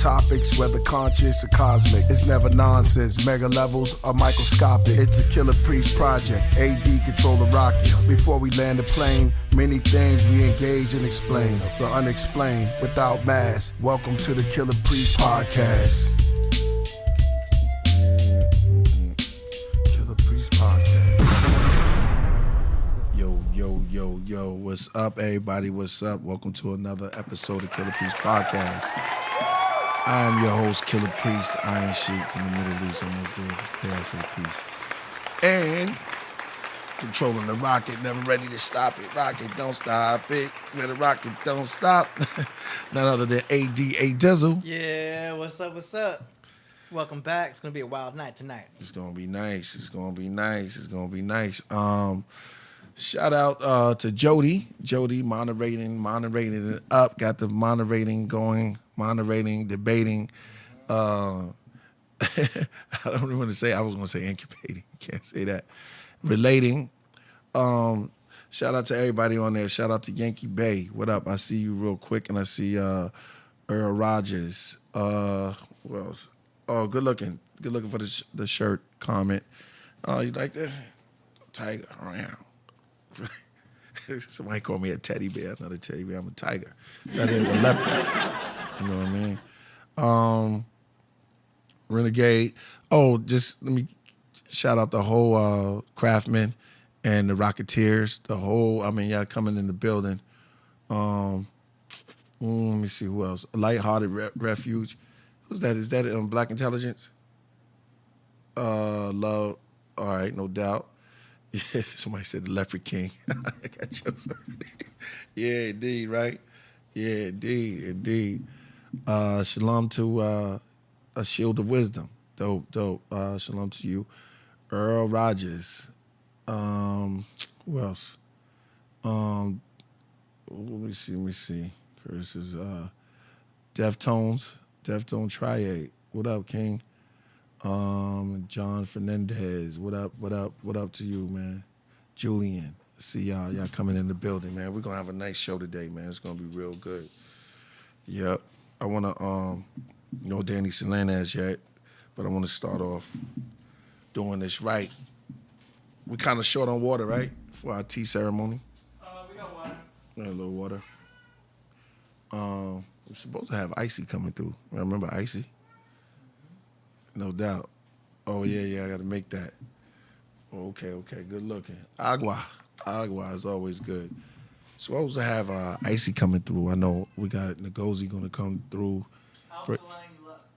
topics, whether conscious or cosmic. It's never nonsense, mega levels or microscopic. It's a Killah Priest project, AD control the rocket. Before we land the plane, many things we engage and explain. The unexplained, without mass. Welcome to the Killah Priest podcast. Killah Priest podcast. Yo, what's up, everybody? What's up? Welcome to another episode of Killah Priest podcast. I am your host, Killah Priest, Iron Sheik from the Middle East. I'm going to say peace. And controlling the rocket, never ready to stop it. Rocket, don't stop it. Where the rocket don't stop. None other than A.D.A. Dizzle. Yeah, what's up? Welcome back. It's going to be a wild night tonight. It's going to be nice. Shout out to Jody. Jody moderating it up. Got the moderating going, debating. I don't really want to say, I was going to say incubating. Can't say that. Relating. Shout out to everybody on there. Shout out to Yankee Bay. What up? I see you real quick, and I see Earl Rogers. Who else? Oh, good looking. Good looking for the shirt comment. You like that? Tiger around. Somebody called me a teddy bear. I'm not a teddy bear. I'm a tiger. So I did a leopard. You know what I mean? Renegade. Oh, just let me shout out the whole Craftsman and the Rocketeers. Y'all coming in the building. Let me see who else. Lighthearted Refuge. Who's that? Is that Black Intelligence? Love. All right, no doubt. Yeah, somebody said the Leopard King. I got jokes already. Yeah, indeed, right? Yeah, indeed. Shalom to a shield of wisdom. Dope. Shalom to you. Earl Rogers. Who else? Let me see. Curtis is Deftone Triade. What up, King? John Fernandez, what up to you, man? Julian, see y'all coming in the building, man. We're gonna have a nice show today, man. It's gonna be real good. Yep. I wanna no Danny Salinas yet, but I wanna start off doing this right. We kinda short on water, right? For our tea ceremony. We got water. A little water. We're supposed to have Icy coming through. Remember Icy? No doubt. Oh, yeah, I got to make that. Okay, good looking. Agua is always good. Supposed to have Icy coming through. I know we got NGOZI going to come through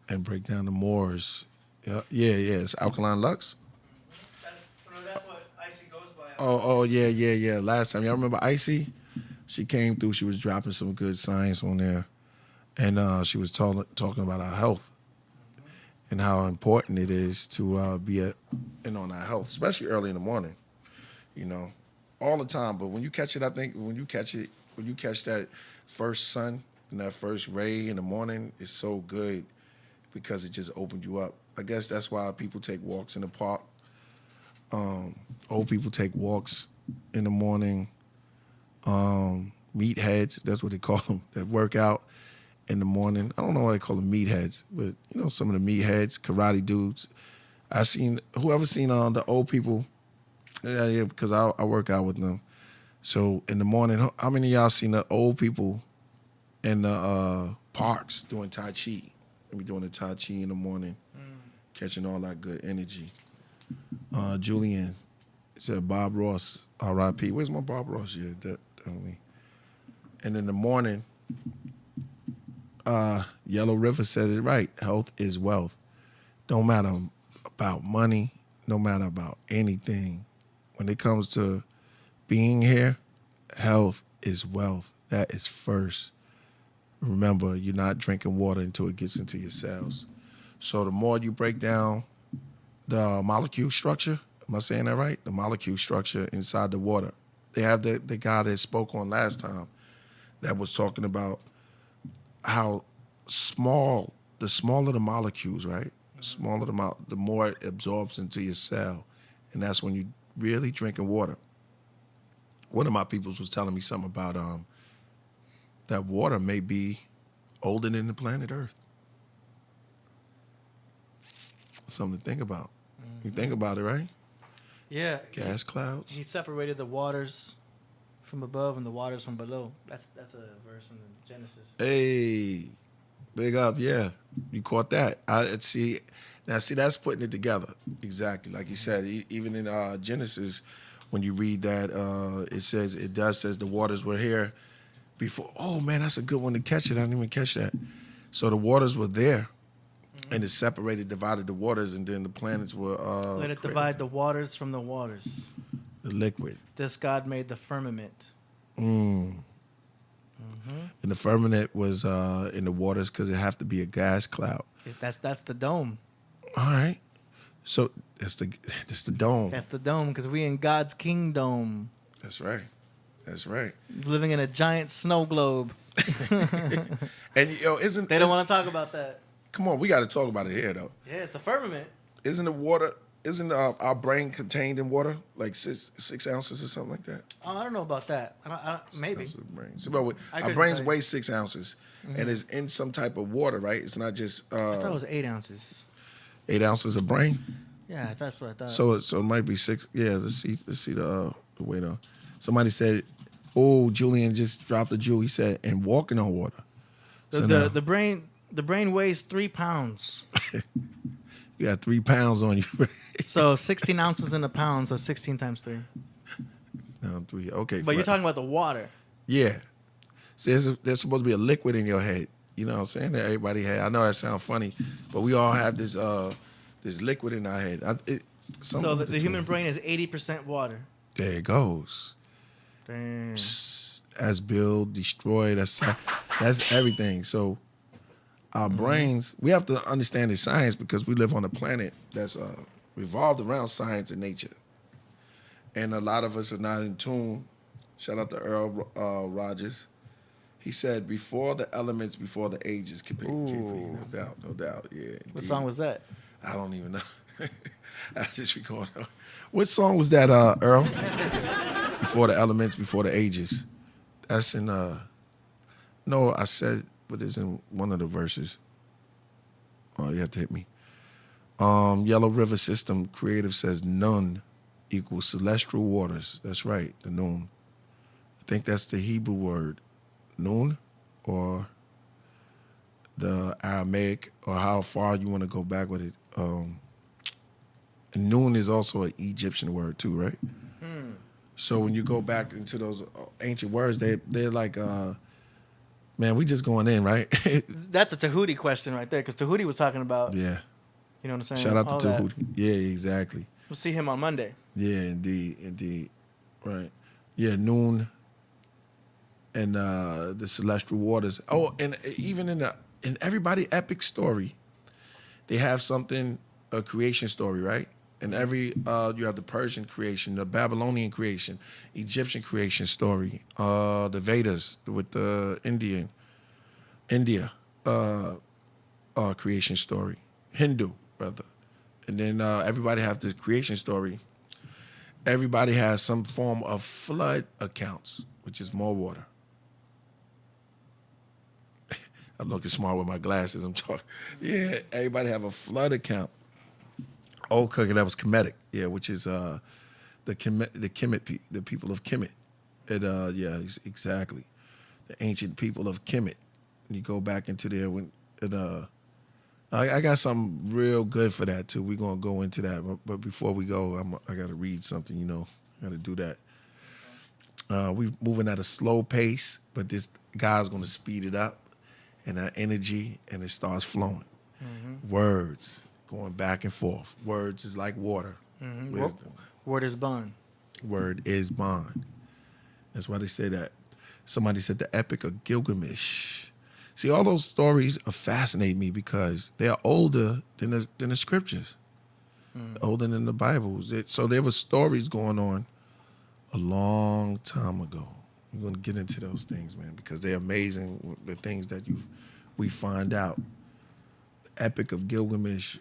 and break down the Moors. Yeah, it's Alkaline Lux. That's what Icy goes by. Oh, yeah. Last time, y'all remember Icy? She came through. She was dropping some good science on there. And she was talking about our health. And how important it is to be in on our health, especially early in the morning, all the time. But when you catch it, I think when you catch that first sun and that first ray in the morning, it's so good because it just opened you up. I guess that's why people take walks in the park. Old people take walks in the morning. Meatheads, that's what they call them, that work out in the morning. I don't know why they call them meatheads, but some of the meatheads, karate dudes. Whoever seen the old people, yeah, because I work out with them. So in the morning, how many of y'all seen the old people in the parks doing Tai Chi? They be doing the Tai Chi in the morning, catching all that good energy. Julian said Bob Ross, R.I.P. Where's my Bob Ross? Yeah, definitely. And in the morning, Yellow River said it right. Health is wealth. Don't matter about money, no matter about anything. When it comes to being here, health is wealth. That is first. Remember, you're not drinking water until it gets into your cells. So the more you break down the molecule structure, am I saying that right? The molecule structure inside the water. They have the guy that spoke on last time that was talking about how the smaller the molecules, right? The smaller the more it absorbs into your cell. And that's when you really drinking water. One of my peoples was telling me something about that water may be older than the planet Earth. Something to think about. You think about it, right? Yeah. Gas clouds. He separated the waters from above and the waters from below. That's a verse in Genesis. Hey, big up. Yeah, you caught that. I see. Now, see, that's putting it together. Exactly. Like you said, even in Genesis, when you read that, it says the waters were here before. Oh, man, that's a good one to catch it. I didn't even catch that. So the waters were there, and it separated, divided the waters, and then the planets were Let it created. divide the waters from the waters. The liquid. This God made the firmament. And the firmament was in the waters because it have to be a gas cloud. That's the dome. All right. So that's the dome. That's the dome because we in God's kingdom. That's right. That's right. Living in a giant snow globe. And They don't want to talk about that. Come on, we got to talk about it here though. Yeah, it's the firmament. Isn't the water? Isn't our brain contained in water like six ounces or something like that? Oh, I don't know about that. I don't maybe. Ounces of brain. So, but I our couldn't brains tell you. weigh 6 ounces, and it's in some type of water, right? It's not just I thought it was 8 ounces. 8 ounces of brain. Yeah, that's what I thought. So it might be 6. Yeah, let's see the weight on. Somebody said, "Oh, Julian just dropped a jewel." He said, "And walking on water." So now, the brain weighs 3 pounds. you got 3 pounds on you. So 16 ounces in a pound, so 16 times 3. No, 3. Okay. But you're talking about the water. Yeah. See, there's supposed to be a liquid in your head. You know what I'm saying? That everybody had. I know that sounds funny, but we all have this liquid in our head. So the human brain is 80% water. There it goes. Damn. As build, destroy. That's everything. So our brains, we have to understand the science because we live on a planet that's revolved around science and nature. And a lot of us are not in tune. Shout out to Earl Rogers. He said, "Before the elements, before the ages." No doubt. Yeah. What indeed. song was that? I don't even know. I just recall. What song was that, Earl? Before the elements, before the ages. That's in. No, I said, but it's in one of the verses. Oh, you have to hit me. Yellow River System Creative says none equals celestial waters. That's right, the noon. I think that's the Hebrew word, noon, or the Aramaic, or how far you want to go back with it. And noon is also an Egyptian word too, right? So when you go back into those ancient words, they're like, man, we just going in, right? That's a Tahuti question right there, because Tahuti was talking about, Yeah. you know what I'm saying? Shout out All to that. Tahuti. Yeah, exactly. We'll see him on Monday. Yeah, indeed. Right. Yeah, noon and the celestial waters. Oh, and even in everybody epic story, they have something, a creation story, right? And every you have the Persian creation, the Babylonian creation, Egyptian creation story, the Vedas with the India creation story, Hindu rather, and then everybody have the creation story. Everybody has some form of flood accounts, which is more water. I'm looking smart with my glasses. I'm talking. Yeah, everybody have a flood account. Oh, cookie, that was Kemetic. Yeah, which is the Kemet, the people of Kemet. Yeah, exactly. The ancient people of Kemet. And you go back into there when I got something real good for that too. We're gonna go into that, but before we go, I gotta read something. You know, I gotta do that. We moving at a slow pace, but this guy's gonna speed it up, and our energy, and it starts flowing. Words going back and forth. Words is like water. Wisdom. Word is bond. Word is bond. That's why they say that. Somebody said the Epic of Gilgamesh. See, all those stories fascinate me because they are older than the scriptures, older than the Bibles. So there were stories going on a long time ago. We're going to get into those things, man, because they're amazing, the things that we find out. The Epic of Gilgamesh.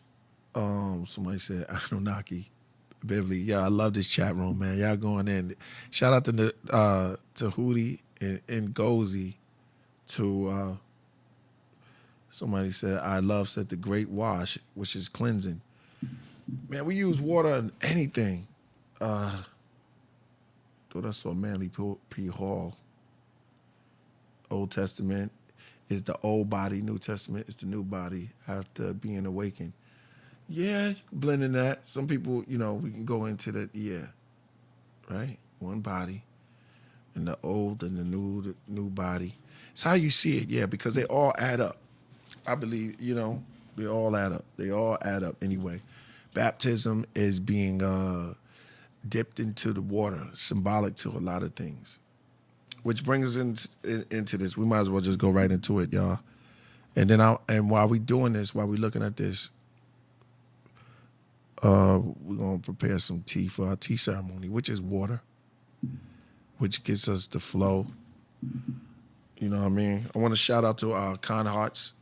Somebody said Anunnaki. Beverly, yeah, I love this chat room, man. Y'all going in. Shout out to Hootie and NGOZI. To somebody said, I love said the Great Wash, which is cleansing. Man, we use water in anything. Thought I saw Manly P. Hall. Old Testament is the old body. New Testament is the new body after being awakened. Yeah, you can blend in that. Some people, we can go into that. Yeah, right. One body, and the old and the new body. It's how you see it. Yeah, because they all add up. I believe, they all add up. They all add up anyway. Baptism is being dipped into the water, symbolic to a lot of things. Which brings us into this. We might as well just go right into it, y'all. And then while we doing this, while we looking at this, we're gonna prepare some tea for our tea ceremony, which is water, which gets us the flow. You know what I mean? I want to shout out to our Con Hearts.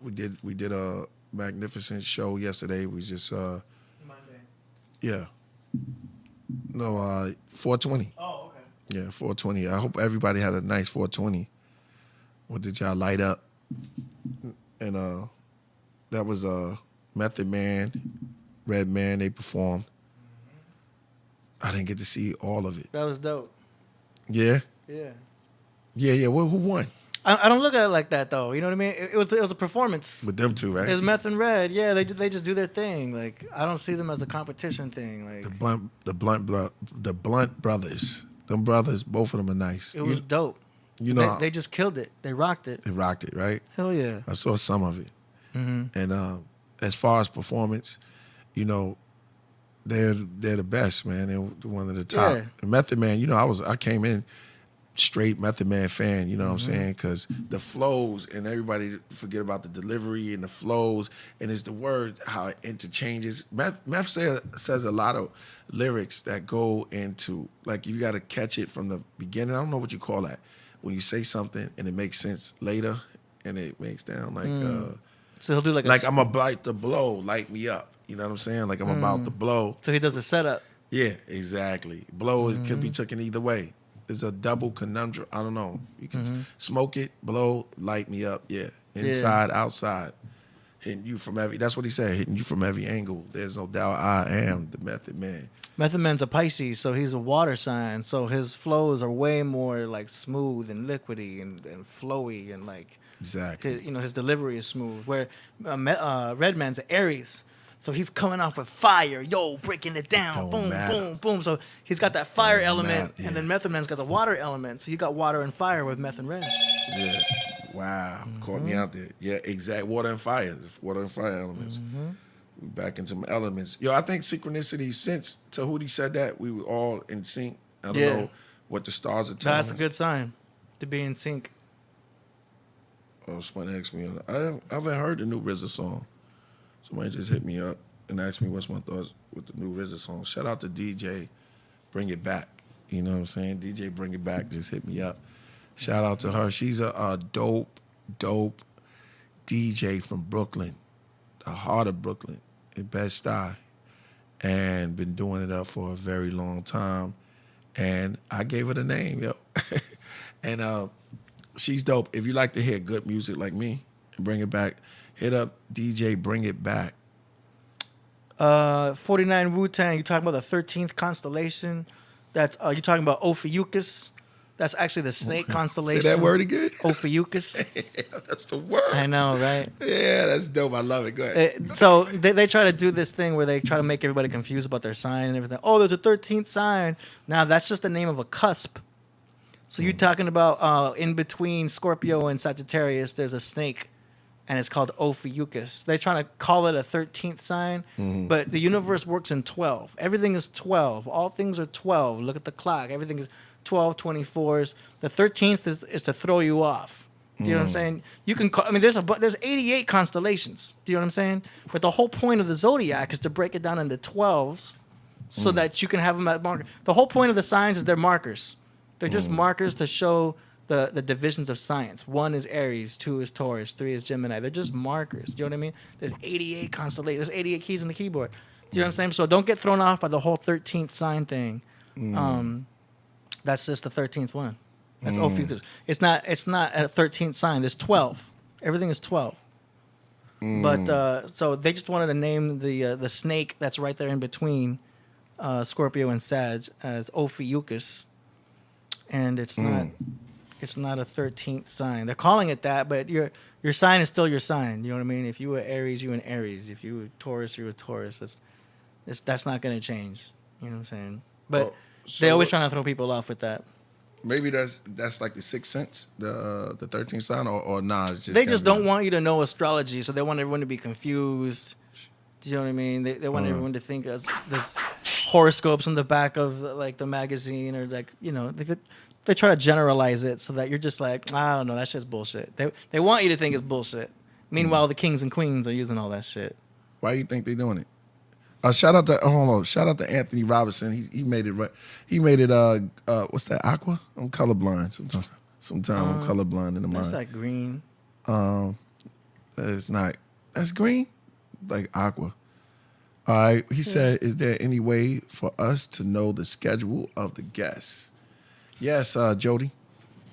We did a magnificent show yesterday. We just Monday. Yeah. No, 420. Oh, okay. Yeah, 420. I hope everybody had a nice 420. What did y'all light up? And that was Method Man, Redman. They performed. I didn't get to see all of it. That was dope. Yeah. Yeah. Well, who won? I don't look at it like that though. You know what I mean? It was a performance. With them two, right? It's Meth and Red. Yeah, they just do their thing. Like I don't see them as a competition thing. Like The Blunt brothers. Them brothers, both of them are nice. it was dope. They just killed it. They rocked it. They rocked it, right? Hell yeah. I saw some of it. Mm-hmm. And as far as performance, they're the best, man. They're one of the top. Yeah. And Method Man, I came in straight Method Man fan, you know what I'm saying? Because the flows, and everybody forget about the delivery and the flows, and it's the word, how it interchanges. Meth says a lot of lyrics that go into, like, you got to catch it from the beginning. I don't know what you call that. When you say something and it makes sense later, and it makes down like... So he'll do like I'm about to blow, light me up. You know what I'm saying? Like I'm about to blow. So he does the setup. Yeah, exactly. Blow it could be taken either way. It's a double conundrum. I don't know. You can smoke it, blow, light me up. Yeah, inside, outside, hitting you from every. That's what he said. Hitting you from every angle. There's no doubt. I am the Method Man. Method Man's a Pisces, so he's a water sign. So his flows are way more like smooth and liquidy and flowy and like. Exactly. His delivery is smooth. Where Redman's an Aries. So he's coming off with fire, breaking it down, boom, boom, boom. So he's got that fire element, and then Method Man's got the water element. So you got water and fire with Meth and Red. Yeah, wow, caught me out there. Yeah, exact water and fire, elements. We back into my elements. I think synchronicity. Since Tahuti said that, we were all in sync. I don't know what the stars are telling us. That's a good sign to be in sync. Oh, somebody asked me. I haven't heard the new RZA song. Somebody just hit me up and asked me what's my thoughts with the new RZA song. Shout out to DJ, Bring It Back. You know what I'm saying? DJ Bring It Back just hit me up. Shout out to her. She's a dope DJ from Brooklyn, the heart of Brooklyn, in Bed-Stuy, and been doing it up for a very long time. And I gave her the name, and she's dope. If you like to hear good music like me and Bring It Back, hit up DJ Bring It Back. 49 Wu-Tang, you talking about the 13th constellation. That's you talking about Ophiuchus. That's actually the snake constellation. Say that word again. Ophiuchus. That's the word. I know, right? Yeah, that's dope. I love it. Go ahead. So they try to do this thing where they try to make everybody confused about their sign and everything. Oh, there's a 13th sign. Now, that's just the name of a cusp. So you're talking about in between Scorpio and Sagittarius, there's a snake, and it's called Ophiuchus. They're trying to call it a 13th sign, but the universe works in 12. Everything is 12. All things are 12. Look at the clock. Everything is 12, 24s. The 13th is to throw you off. Do you know what I'm saying? You can call, there's 88 constellations. Do you know what I'm saying? But the whole point of the zodiac is to break it down into 12s so that you can have them at marker. The whole point of the signs is they're markers. They're just markers to show the divisions of science. 1 is Aries, 2 is Taurus, 3 is Gemini. They're just markers. Do you know what I mean? There's 88 constellations. There's 88 keys on the keyboard. Do you know what I'm saying? So don't get thrown off by the whole 13th sign thing. That's just the 13th one. That's Ophiuchus. It's not a 13th sign. There's 12. Everything is 12. But so they just wanted to name the snake that's right there in between Scorpio and Sag as Ophiuchus, and it's not a 13th sign. They're calling it that, but your sign is still your sign. You know what I mean? If you were Aries, you were Aries. If you were Taurus, you were Taurus. That's not going to change. You know what I'm saying? But they always trying to throw people off with that. Maybe that's like the sixth sense, the 13th sign, or nah, it's just they just don't want you to know astrology, so they want everyone to be confused. Do you know what I mean? They want everyone to think as this horoscopes on the back of like the magazine, or like, you know, they try to generalize it so that you're just like, I don't know, that shit's bullshit. They want you to think it's bullshit. Meanwhile, the kings and queens are using all that shit. Why do you think they're doing it? Shout out to Anthony Robinson. He made it right. He made it. What's that? Aqua. I'm colorblind. Sometimes I'm colorblind in the mind. That's like green. It's not. That's green, like aqua. All right. He said, "Is there any way for us to know the schedule of the guests?" Yes, Jody.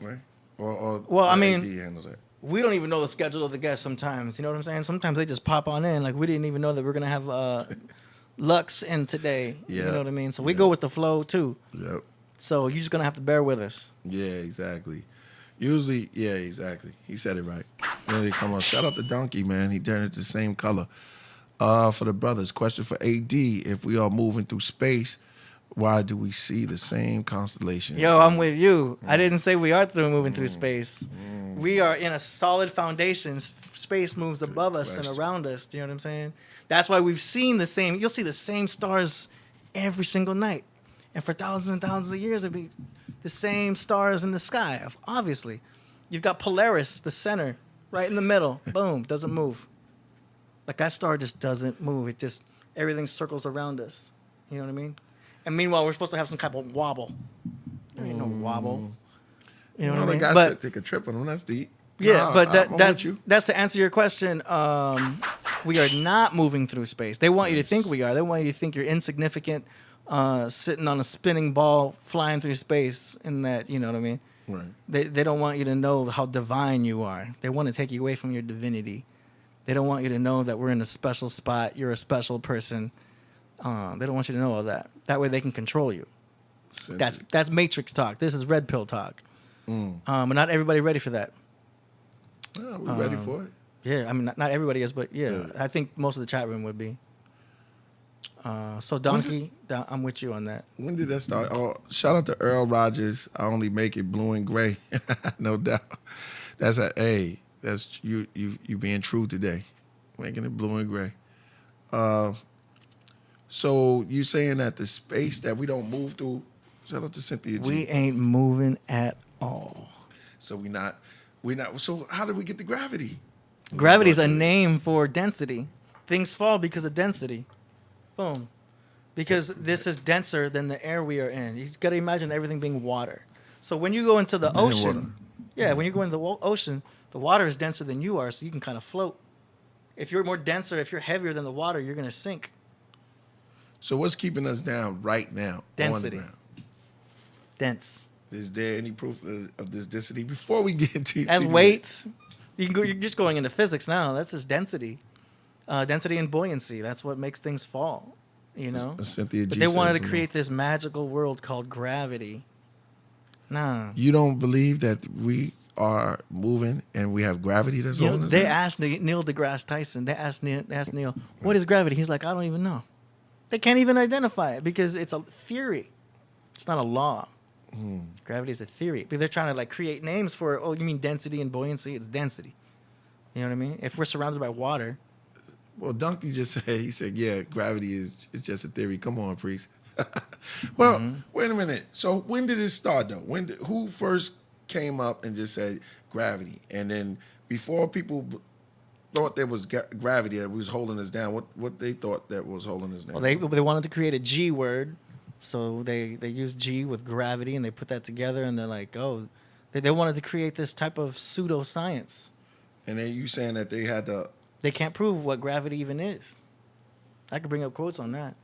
Right. Or well, I mean, AD handles that. We don't even know the schedule of the guests sometimes. You know what I'm saying? Sometimes they just pop on in. Like, we didn't even know that we're gonna have Lux in today. Yeah. You know what I mean? So we go with the flow too. Yep. So you're just gonna have to bear with us. Yeah, exactly. Usually, yeah, exactly. He said it right. Then they come on. Shout out to Donkey, man. He turned it the same color. For the brothers, question for AD: if we are moving through space, why do we see the same constellations? Yo, I'm with you. I didn't say we are moving through space. We are in a solid foundation. Space moves above us and around us. Do you know what I'm saying? That's why we've seen the same. You'll see the same stars every single night. And for thousands and thousands of years, it'll be the same stars in the sky. Obviously. You've got Polaris, the center, right in the middle. Boom, doesn't move. Like, that star just doesn't move. It just, everything circles around us. You know what I mean? And meanwhile, we're supposed to have some type of wobble. There ain't no wobble. You know what I mean? The guy said take a trip on them. That's deep. Yeah, but that's to answer your question. We are not moving through space. They want you to think we are. They want you to think you're insignificant, sitting on a spinning ball, flying through space. In that, you know what I mean? Right. They don't want you to know how divine you are. They want to take you away from your divinity. They don't want you to know that we're in a special spot. You're a special person. They don't want you to know all that. That way they can control you. That's Matrix talk. This is red pill talk. But not everybody ready for that. Yeah, we're ready for it. Yeah, I mean, not everybody is, but yeah, I think most of the chat room would be. So Donkey, I'm with you on that. When did that start? Oh, shout out to Earl Rogers. I only make it blue and gray, no doubt. That's that's you being true today, making it blue and gray. So you saying that the space that we don't move through? Shout out to Cynthia G. We ain't moving at all. So we not. So how did we get the gravity? Gravity is a name for density. Things fall because of density. Boom. Because this is denser than the air we are in. You got to imagine everything being water. So when you go into the ocean, when you go into the ocean, the water is denser than you are, so you can kind of float. If you're more denser, if you're heavier than the water, you're going to sink. So what's keeping us down right now? Density. Dense. Is there any proof of this density before we get to as weights? You're just going into physics now. That's just density, density and buoyancy. That's what makes things fall. You know. But they wanted to create this magical world called gravity. Nah. You don't believe that we are moving and we have gravity that's holding us down? They asked Neil deGrasse Tyson. They asked Neil, what is gravity? He's like, I don't even know. They can't even identify it because it's a theory. It's not a law. Gravity is a theory. But they're trying to like create names for it. Oh, you mean density and buoyancy? It's density. You know what I mean? If we're surrounded by water. Well, Donkey just said, he said, yeah, gravity is just a theory. Come on, priest. Well, wait a minute. So when did it start though? Who first came up and just said gravity? And then before people thought there was gravity that was holding us down, what they thought that was holding us down? Well, they wanted to create a G word. So they used G with gravity, and they put that together, and they're like, oh, they wanted to create this type of pseudoscience. And then you saying that they had to... They can't prove what gravity even is. I could bring up quotes on that.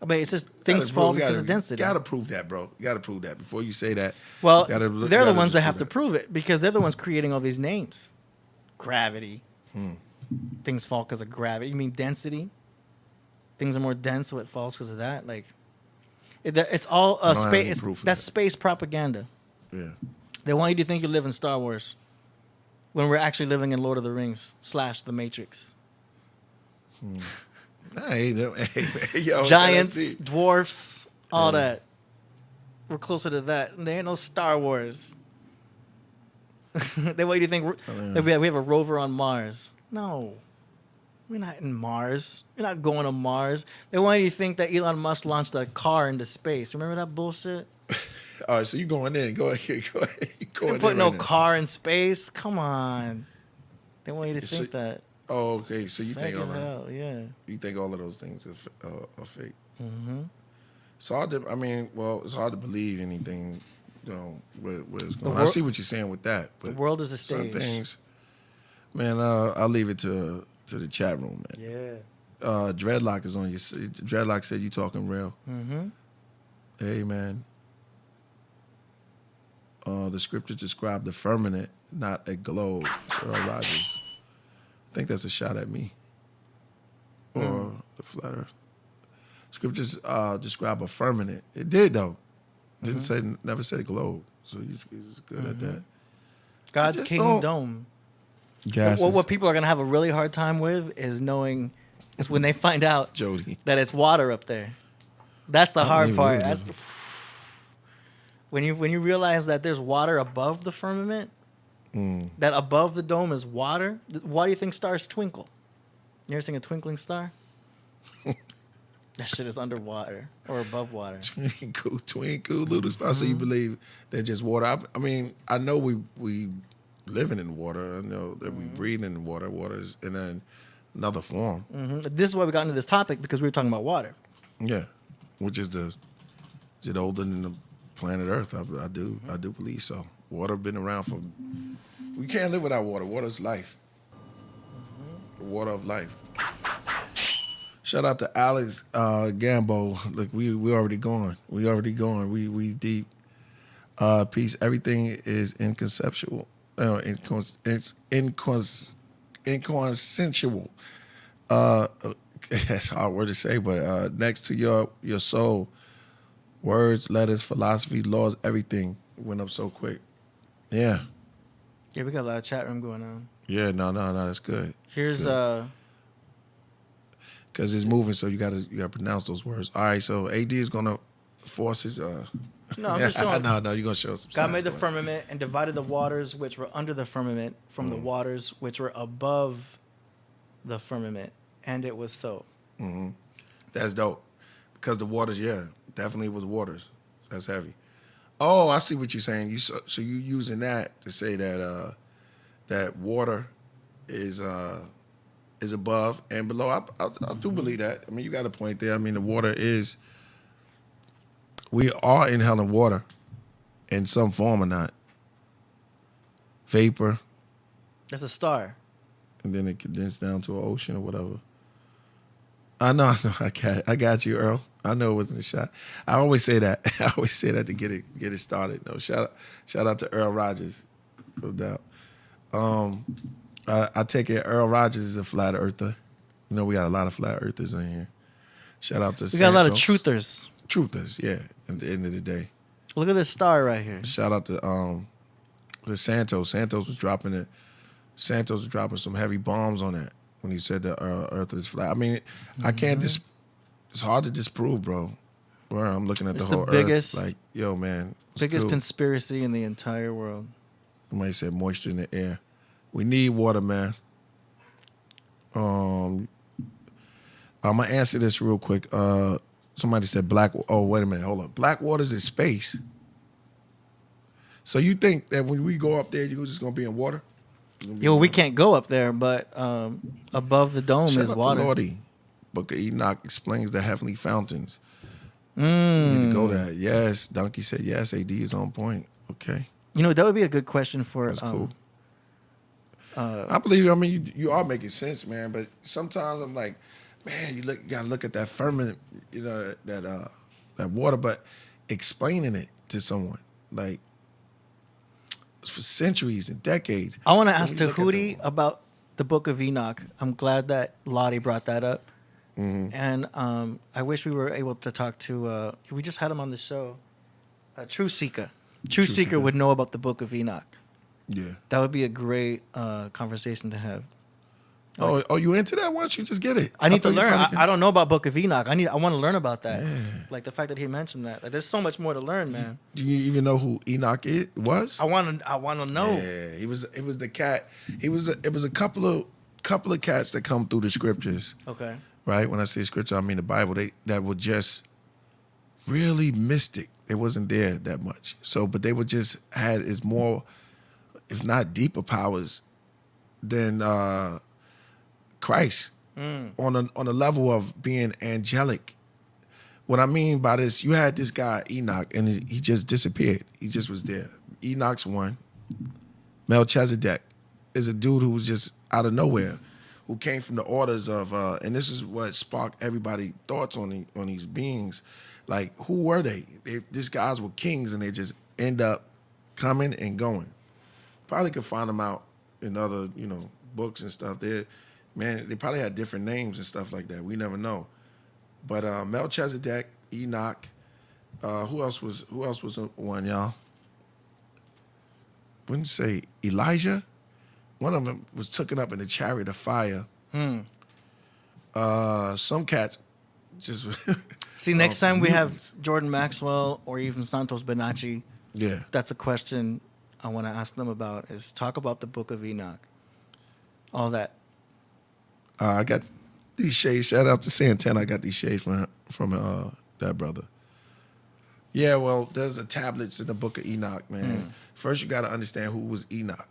But it's just things fall because of density. You got to prove that, bro. You got to prove that. Before you say that... Well, they're the ones that have to prove it, because they're the ones creating all these names. Gravity. things fall because of gravity. You mean density? Things are more dense, so it falls because of that. Like, it's all I don't have any space. proof of That's that. space propaganda. Yeah. They want you to think you live in Star Wars when we're actually living in Lord of the Rings / The Matrix. Hey, yo, Giants, that's deep. dwarfs, all Yeah. that. We're closer to that. There ain't no Star Wars. They want you to think that we have a rover on Mars. No. We're not in Mars. We're not going to Mars. They want you to think that Elon Musk launched a car into space. Remember that bullshit? All right, so you going in? Go ahead. Go ahead. You They going put in no right now. car in space. Come on. They want you to So- think that. Oh, okay. So you Fake think as all of, hell, yeah. you think all of those things are fake? Mm-hmm. It's hard to. I mean, well, it's hard to believe anything. You know, where it's going. I see what you're saying with that, but The world is a some stage. things, man. I'll leave it to the chat room, man. Yeah. Dreadlock is on your. Dreadlock said you talking real. Mm-hmm. Hey, man. The scriptures describe the firmament, not a globe. Earl Rogers. I think that's a shot at me. Or the flat earth. Scriptures describe a firmament. It did, though. Didn't say, never said globe. So he's good at that. God's just kingdom. Gases. What people are going to have a really hard time with is when they find out Jody. that it's water up there. That's the hard believe part. you, That's when you realize that there's water above the firmament, that above the dome is water. Why do you think stars twinkle? You ever seen a twinkling star? That shit is underwater or above water. Twinkle, little star. So you believe they're just water? I mean, I know we living in water. I know that we breathe in water. Water is in another form. This is why we got into this topic, because we were talking about water. Yeah, which is is it older than the planet Earth? I do believe so. Water been around for. We can't live without water. Water is life. The water of life. Shout out to Alex Gambo. Look, we already going. We already going. We deep. Peace. Everything is inconceptual. It's inconsensual. That's a hard word to say, but next to your soul, words, letters, philosophy, laws, everything went up so quick. Yeah. Yeah, we got a lot of chat room going on. Yeah, no, that's good. Here's because it's moving, so you gotta pronounce those words. All right, so AD is gonna force his no, I'm just showing. no, you're gonna show us some God signs made the going. firmament and divided the waters which were under the firmament from the waters which were above the firmament, and it was so. That's dope. Because the waters, yeah, definitely was waters. That's heavy. Oh, I see what you're saying. So you using that to say that that water is above and below. I do believe that. I mean, you got a point there. I mean, the water is. We are inhaling water in some form or not. Vapor, That's a star. and then it condensed down to an ocean or whatever. I know. I got you, Earl. I know it wasn't a shot. I always say that. I always say that to get it started. No, shout out to Earl Rogers, no doubt. I take it Earl Rogers is a flat earther. You know, we got a lot of flat earthers in here. Shout out to We got a lot of Santos. truthers. Truthers, yeah. At the end of the day, Look at this star right here. shout out to Santos. Santos was dropping some heavy bombs on that when he said the Earth is flat. I mean, I can't it's hard to disprove, bro. Where I'm looking at It's the the whole biggest- Earth, like, yo, man, it's Biggest cool. conspiracy in the entire world. Somebody said moisture in the air. We need water, man. I'm gonna answer this real quick. Somebody said black. Oh, wait a minute, hold on. Black water's in space. So you think that when we go up there, you're just gonna be in water? Yo, we can't go up there, but above the dome Shout is out water. to Lordy. Book of Enoch explains the heavenly fountains. You Mm. need to go there. Yes, Donkey said yes. AD is on point. Okay, You know, that would be a good question for. that's cool. I believe. I mean, you are making sense, man. But sometimes I'm like, man, you gotta look at that firmament, you know, that water, but explaining it to someone for centuries and decades. I want to when ask you look at Tahuti the- about the Book of Enoch. I'm glad that Lottie brought that up. Mm-hmm. And I wish we were able to talk to. We just had him on the show. True Seeker. True True Seeker Seeker. would know about the Book of Enoch. Yeah. That would be a great conversation to have. Oh, you into that? Why don't you just get it? I need to thought you learn. probably I don't know about Book of Enoch. I want to learn about that. Yeah. Like the fact that he mentioned that. Like, there's so much more to learn, man. Do you even know who Enoch was? I want to know. Yeah, it was the cat. It was a couple of cats that come through the scriptures. Okay. Right? When I say scripture, I mean the Bible. That were just really mystic. It wasn't there that much. So, but they were just had is more, if not deeper powers than Christ on a level of being angelic. What I mean by this, you had this guy Enoch, and he just disappeared. He just was there. Enoch's one. Melchizedek is a dude who was just out of nowhere, who came from the orders of, and this is what sparked everybody thoughts on these beings. Like, who were they? These guys were kings, and they just end up coming and going. Probably could find them out in other, books and stuff. They probably had different names and stuff like that. We never know. But Melchizedek, Enoch, who else was one, y'all? Wouldn't say Elijah. One of them was taken up in the chariot of fire. Some cats just See, next time we mutants. have Jordan Maxwell or even Santos Bonacci, Yeah. that's a question I want to ask them about. Is talk about the Book of Enoch, all that. I got these shades. Shout out to Santana. I got these shades from that brother. Yeah, well, there's the tablets in the Book of Enoch, man. First, you got to understand who was Enoch.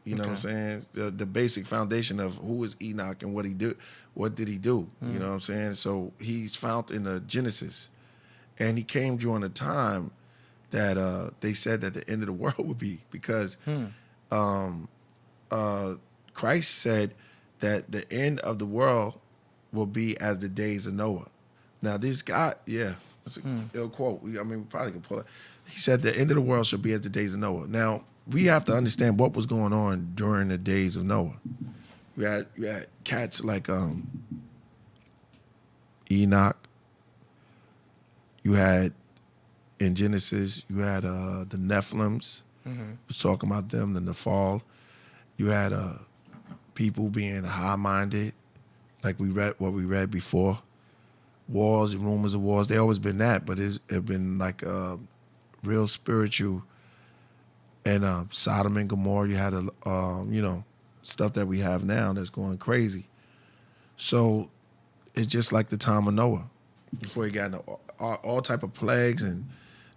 You know what I'm saying? The basic foundation of who is Enoch and what he did. What did he do? You know what I'm saying? So he's found in the Genesis, and he came during a time that they said that the end of the world would be because Christ said that the end of the world will be as the days of Noah. Now, this guy, that's a ill quote. We probably could pull it. He said the end of the world shall be as the days of Noah. Now, we have to understand what was going on during the days of Noah. You had cats like Enoch. You had, in Genesis, you had the Nephilims. Was talking about them, the Nephal. You had people being high-minded, like we read before. Wars and rumors of wars, they always been that, but it's been like real spiritual. And Sodom and Gomorrah, you had stuff that we have now that's going crazy. So it's just like the time of Noah, before he got into all type of plagues, and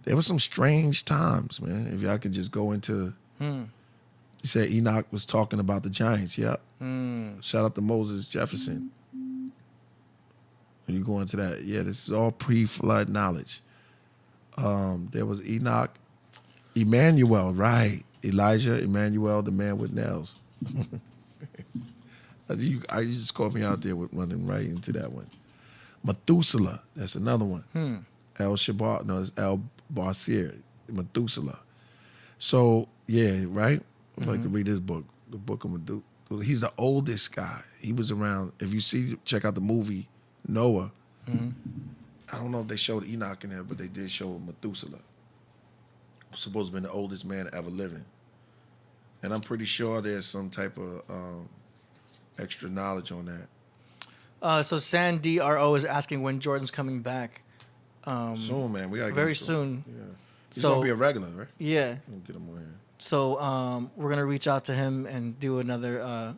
there was some strange times, man. If y'all could just go into, you said Enoch was talking about the giants. Yep. Shout out to Moses Jefferson. You go into that, this is all pre-flood knowledge. There was Enoch, Emmanuel, right? Elijah, Emmanuel, the man with nails. You just caught me out there with running right into that one. Methuselah, that's another one. El Shabar, no, it's El Barcir, Methuselah. So, right? I'd like to read this book, the Book of Methuselah. He's the oldest guy. He was around, if you check out the movie Noah. I don't know if they showed Enoch in there, but they did show Methuselah. Supposed to be the oldest man ever living. And I'm pretty sure there's some type of extra knowledge on that. So San DRO is asking when Jordan's coming back. Soon, man. We gotta get Very him soon. Yeah. He's So- gonna be a regular, right? Yeah. We'll get him on here. So we're gonna reach out to him and do another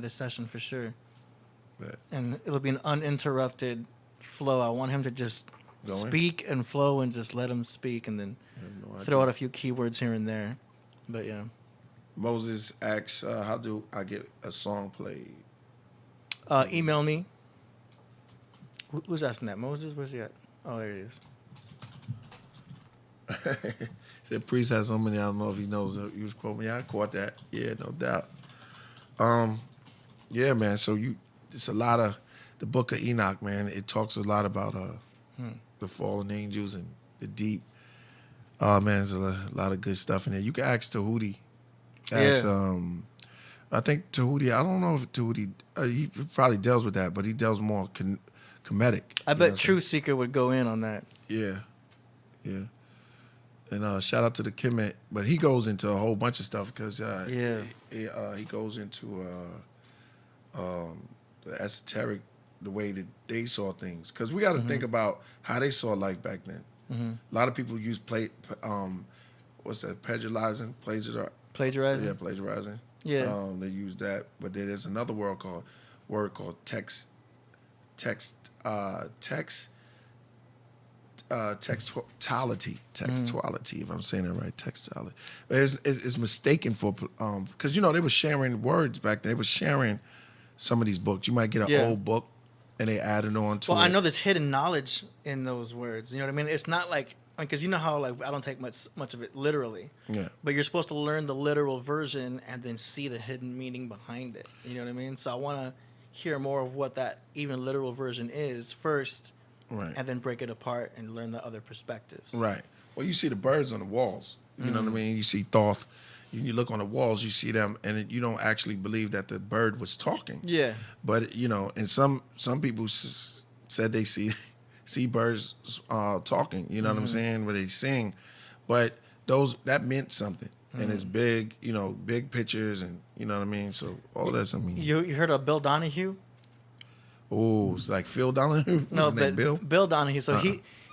session for sure. Bet. And it'll be an uninterrupted flow. I want him to just Going? speak and flow and just let him speak, and then I have no throw idea. out a few keywords here and there. But yeah. Moses asks, how do I get a song played? Email me. Who's asking that? Moses? Where's he at? Oh, there he is. Said Priest has so many, I don't know if he knows. He was quoting me. I caught that. Yeah, no doubt. Yeah, man. So it's a lot of the Book of Enoch, man. It talks a lot about the fallen angels and the deep. Oh man, there's a lot of good stuff in there. You can ask Tahuti. Ask I think Tahuti. I don't know if Tahuti. He probably deals with that, but he deals more comedic. I you know bet what I'm Truth Seeker would go in on that. saying? Yeah. And shout out to the Kemet, but he goes into a whole bunch of stuff because he goes into the esoteric, the way that they saw things. Because we got to think about how they saw life back then. A lot of people use what's that? Plagiarizing. Plagiarizing? Yeah, plagiarizing. Yeah. They use that, but then there's another word called textuality, if I'm saying it right, textuality. It's mistaken for because they were sharing words back then. They were sharing some of these books. You might get an old book and they added on to it. Well, I know there's hidden knowledge in those words. You know what I mean? It's not like, because you know how like I don't take much of it literally. Yeah. But you're supposed to learn the literal version and then see the hidden meaning behind it. You know what I mean? So I want to hear more of what that even literal version is first. Right. And then break it apart and learn the other perspectives. Right. Well, you see the birds on the walls. You know what I mean? You see Thoth. You look on the walls, you see them, and you don't actually believe that the bird was talking. Yeah. But and some people said they see birds talking. You know what I'm saying? Where they sing, but that meant something, and it's big. Big pictures, and you know what I mean. So all of that's I mean. You heard of Bill Donahue? Oh, it's like Phil Donahue. No, his name, but Bill Donahue. So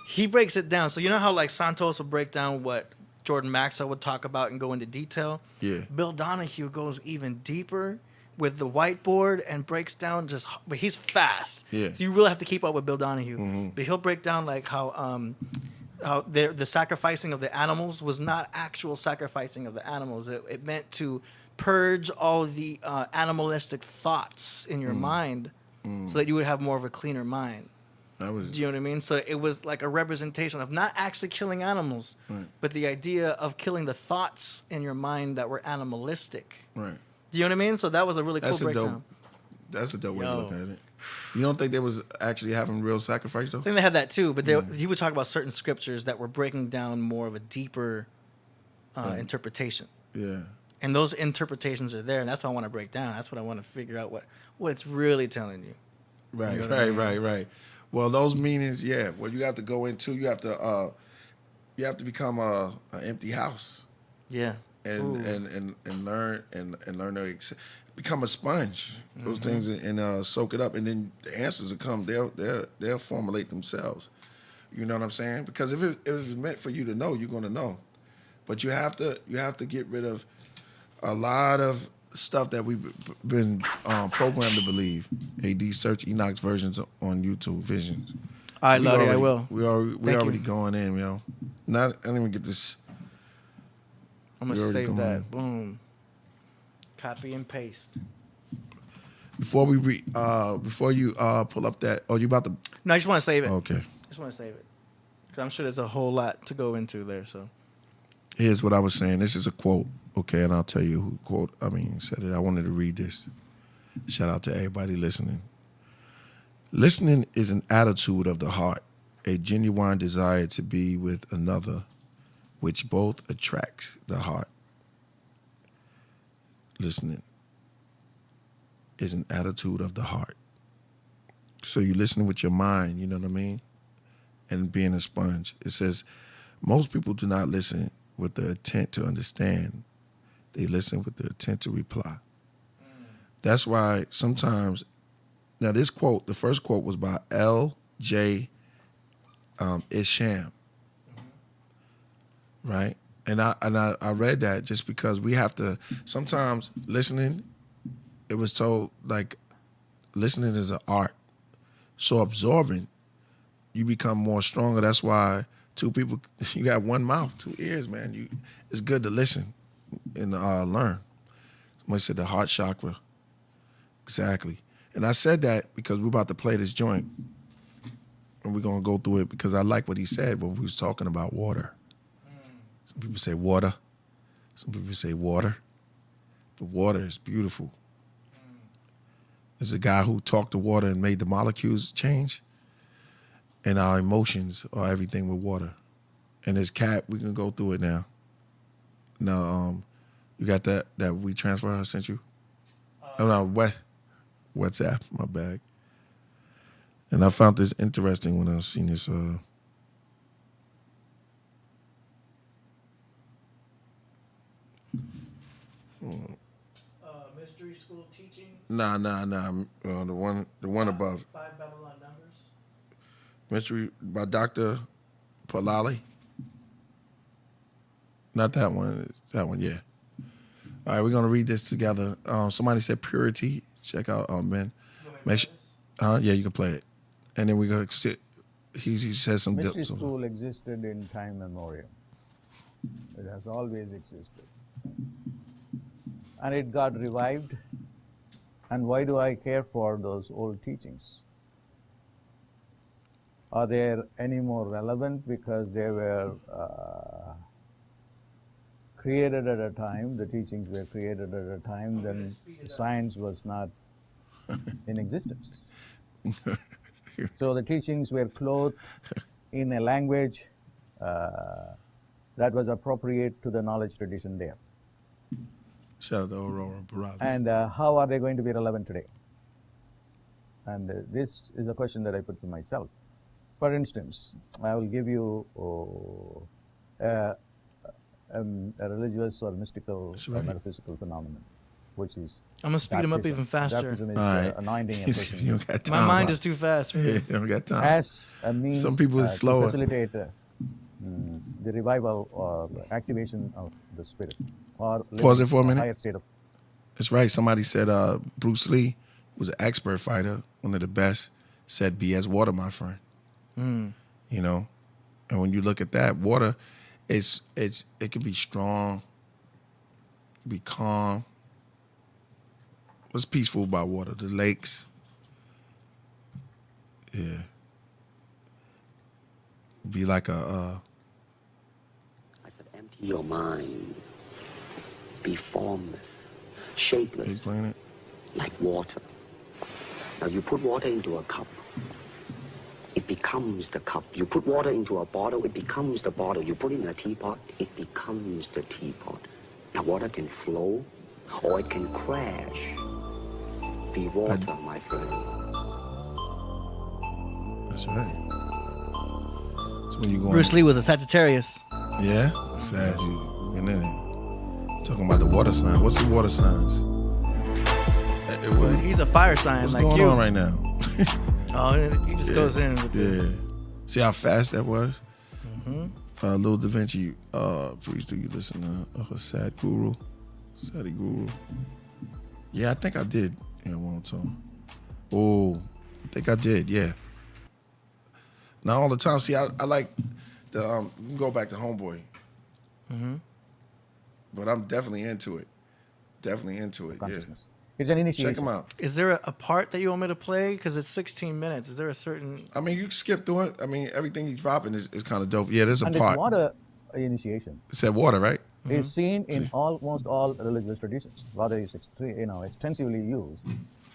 he breaks it down. So you know how like Santos will break down what Jordan Maxwell would talk about and go into detail? Yeah. Bill Donahue goes even deeper with the whiteboard and breaks down but he's fast. Yeah. So you really have to keep up with Bill Donahue. But he'll break down like how the sacrificing of the animals was not actual sacrificing of the animals. It meant to purge all the animalistic thoughts in your mind so that you would have more of a cleaner mind. Do you know what I mean? So it was like a representation of not actually killing animals, but the idea of killing the thoughts in your mind that were animalistic. Right. Do you know what I mean? So that was a really cool breakdown. That's a dope way to look at it. You don't think they was actually having real sacrifice though? I think they had that too, but he would talk about certain scriptures that were breaking down more of a deeper interpretation. Yeah. And those interpretations are there, and that's what I want to break down. That's what I want to figure out what it's really telling you. Right, You know what I mean? right. Well, those meanings, yeah. Well, you have to go into. You have to become an empty house. Yeah. And learn to become a sponge. Those things and soak it up, and then the answers will come. They'll formulate themselves. You know what I'm saying? Because if it's meant for you to know, you're gonna know. But you have to get rid of a lot of stuff that we've been programmed to believe. AD, search Enoch's versions on YouTube Visions. All right, Lottie, I will. We already going in, I didn't even get this. I'm gonna save that. Boom. Copy and paste. Before you pull up that, you about to? No, I just want to save it. Okay. I just want to save it because I'm sure there's a whole lot to go into there. So here's what I was saying. This is a quote, okay, and I'll tell you who said it. I wanted to read this. Shout out to everybody listening. Listening is an attitude of the heart, a genuine desire to be with another, which both attracts the heart. Listening is an attitude of the heart. So you listen with your mind, you know what I mean? And being a sponge. It says, most people do not listen with the intent to understand. They listen with the intent to reply. That's why sometimes, now this quote, the first quote was by L.J. Isham, right? And I read that just because we have to, sometimes listening, it was told like listening is an art. So absorbing, you become more stronger. That's why two people, you got one mouth, two ears, man. It's good to listen and learn. Somebody said the heart chakra. Exactly. And I said that because we're about to play this joint. And we're going to go through it because I like what he said when we was talking about water. Some people say water. Some people say water. But water is beautiful. There's a guy who talked to water and made the molecules change. And our emotions are everything with water. And this cat, we can go through it now. Now, you got that we transfer I sent you? Oh no, WhatsApp, my bag. And I found this interesting when I seen this. Mystery School Teaching. Nah. The one above. Five Babylon Numbers. Mystery by Dr. Palali. Not that one. That one, yeah. All right, we're gonna read this together. Somebody said purity. Check out, man. Make sure, yeah, you can play it, and then we go sit. He says some. Mystery School existed in time memorial. It has always existed, and it got revived. And why do I care for those old teachings? Are they any more relevant because they were created at a time, the teachings were created at a time when science was not in existence. So the teachings were clothed in a language that was appropriate to the knowledge tradition there. Shout out to Aurora Barales. And how are they going to be relevant today? And this is a question that I put to myself. For instance, I will give you a religious or mystical or metaphysical phenomenon, which is I'm gonna speed him up even faster. Baptism is anointing a You person. don't got time. My mind is too fast. Yeah, you don't got time. As a means Some people is to slower. facilitate the revival or activation of the spirit. Or Pause it for a living minute. higher state of. That's right. Somebody said Bruce Lee was an expert fighter, one of the best. Said, "Be as water, my friend." You know, and when you look at that, water, it can be strong, be calm. What's peaceful about water? The lakes. Yeah. Be like a. I said, empty your mind. Be formless, Are you shapeless, playing it? like water. Now you put water into a cup, it becomes the cup. You put water into a bottle, it becomes the bottle. You put it in a teapot, it becomes the teapot. Now water can flow, or it can crash. Be water, my friend. That's right. So when you go Bruce Lee was a Sagittarius. Yeah, sad you went in it. Talking about the water sign. What's the water signs? He's a fire sign What's like going you. on right now? Oh, he just goes in with Yeah. See how fast that was? Lil Da Vinci, please do you listen to Sad Guru? Sadie Guru. Yeah, I think I did. Yeah, one time. Oh, I think I did, yeah. Not all the time. See, I like the, you can go back to Homeboy. But I'm definitely into it. Definitely into it, yeah. Consciousness. It's an initiation. Check them out. Is there a part that you want me to play? Because it's 16 minutes. Is there a certain... I mean, you can skip through it. I mean, everything he's dropping is kind of dope. Yeah, there's a And part. it's water initiation. It said water, right? Is seen in almost all religious traditions. Water is extensively used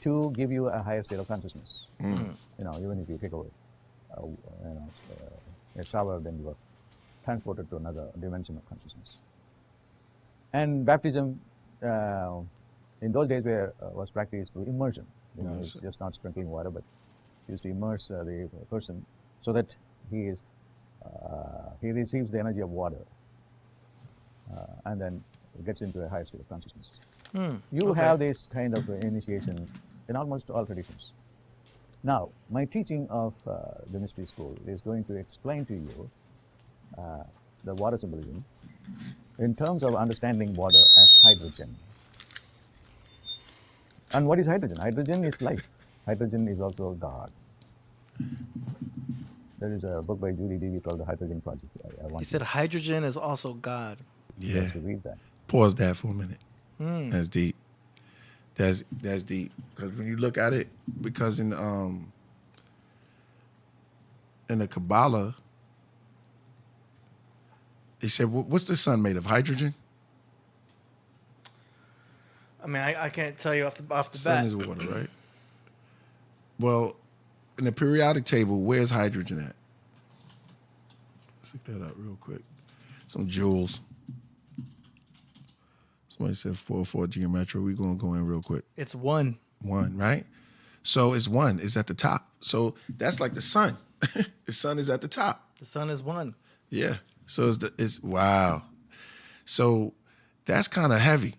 to give you a higher state of consciousness. Even if you take away a shower, then you are transported to another dimension of consciousness. And baptism, in those days, was practiced through immersion. It's just not sprinkling water, but used to immerse the person so that he receives the energy of water, and then gets into a higher state of consciousness. You have this kind of initiation in almost all traditions. Now, my teaching of the mystery school is going to explain to you the water symbolism in terms of understanding water as hydrogen. And what is hydrogen? Hydrogen is life. Hydrogen is also God. There is a book by Julie Dewey called The Hydrogen Project. I want He said hydrogen is also God. Yeah. to read that. Pause that for a minute. That's deep. That's deep. Because when you look at it, because in the Kabbalah, they said, what's the sun made of? Hydrogen? I mean, I can't tell you off the Sun bat. is water, right? Well, in the periodic table, where's hydrogen at? Let's look that up real quick. Some joules. Somebody said 404 geometry. We're going to go in real quick. It's one. One, right? So it's one. It's at the top. So that's like the sun. The sun is at the top. The sun is one. Yeah. So it's wow. So that's kind of heavy.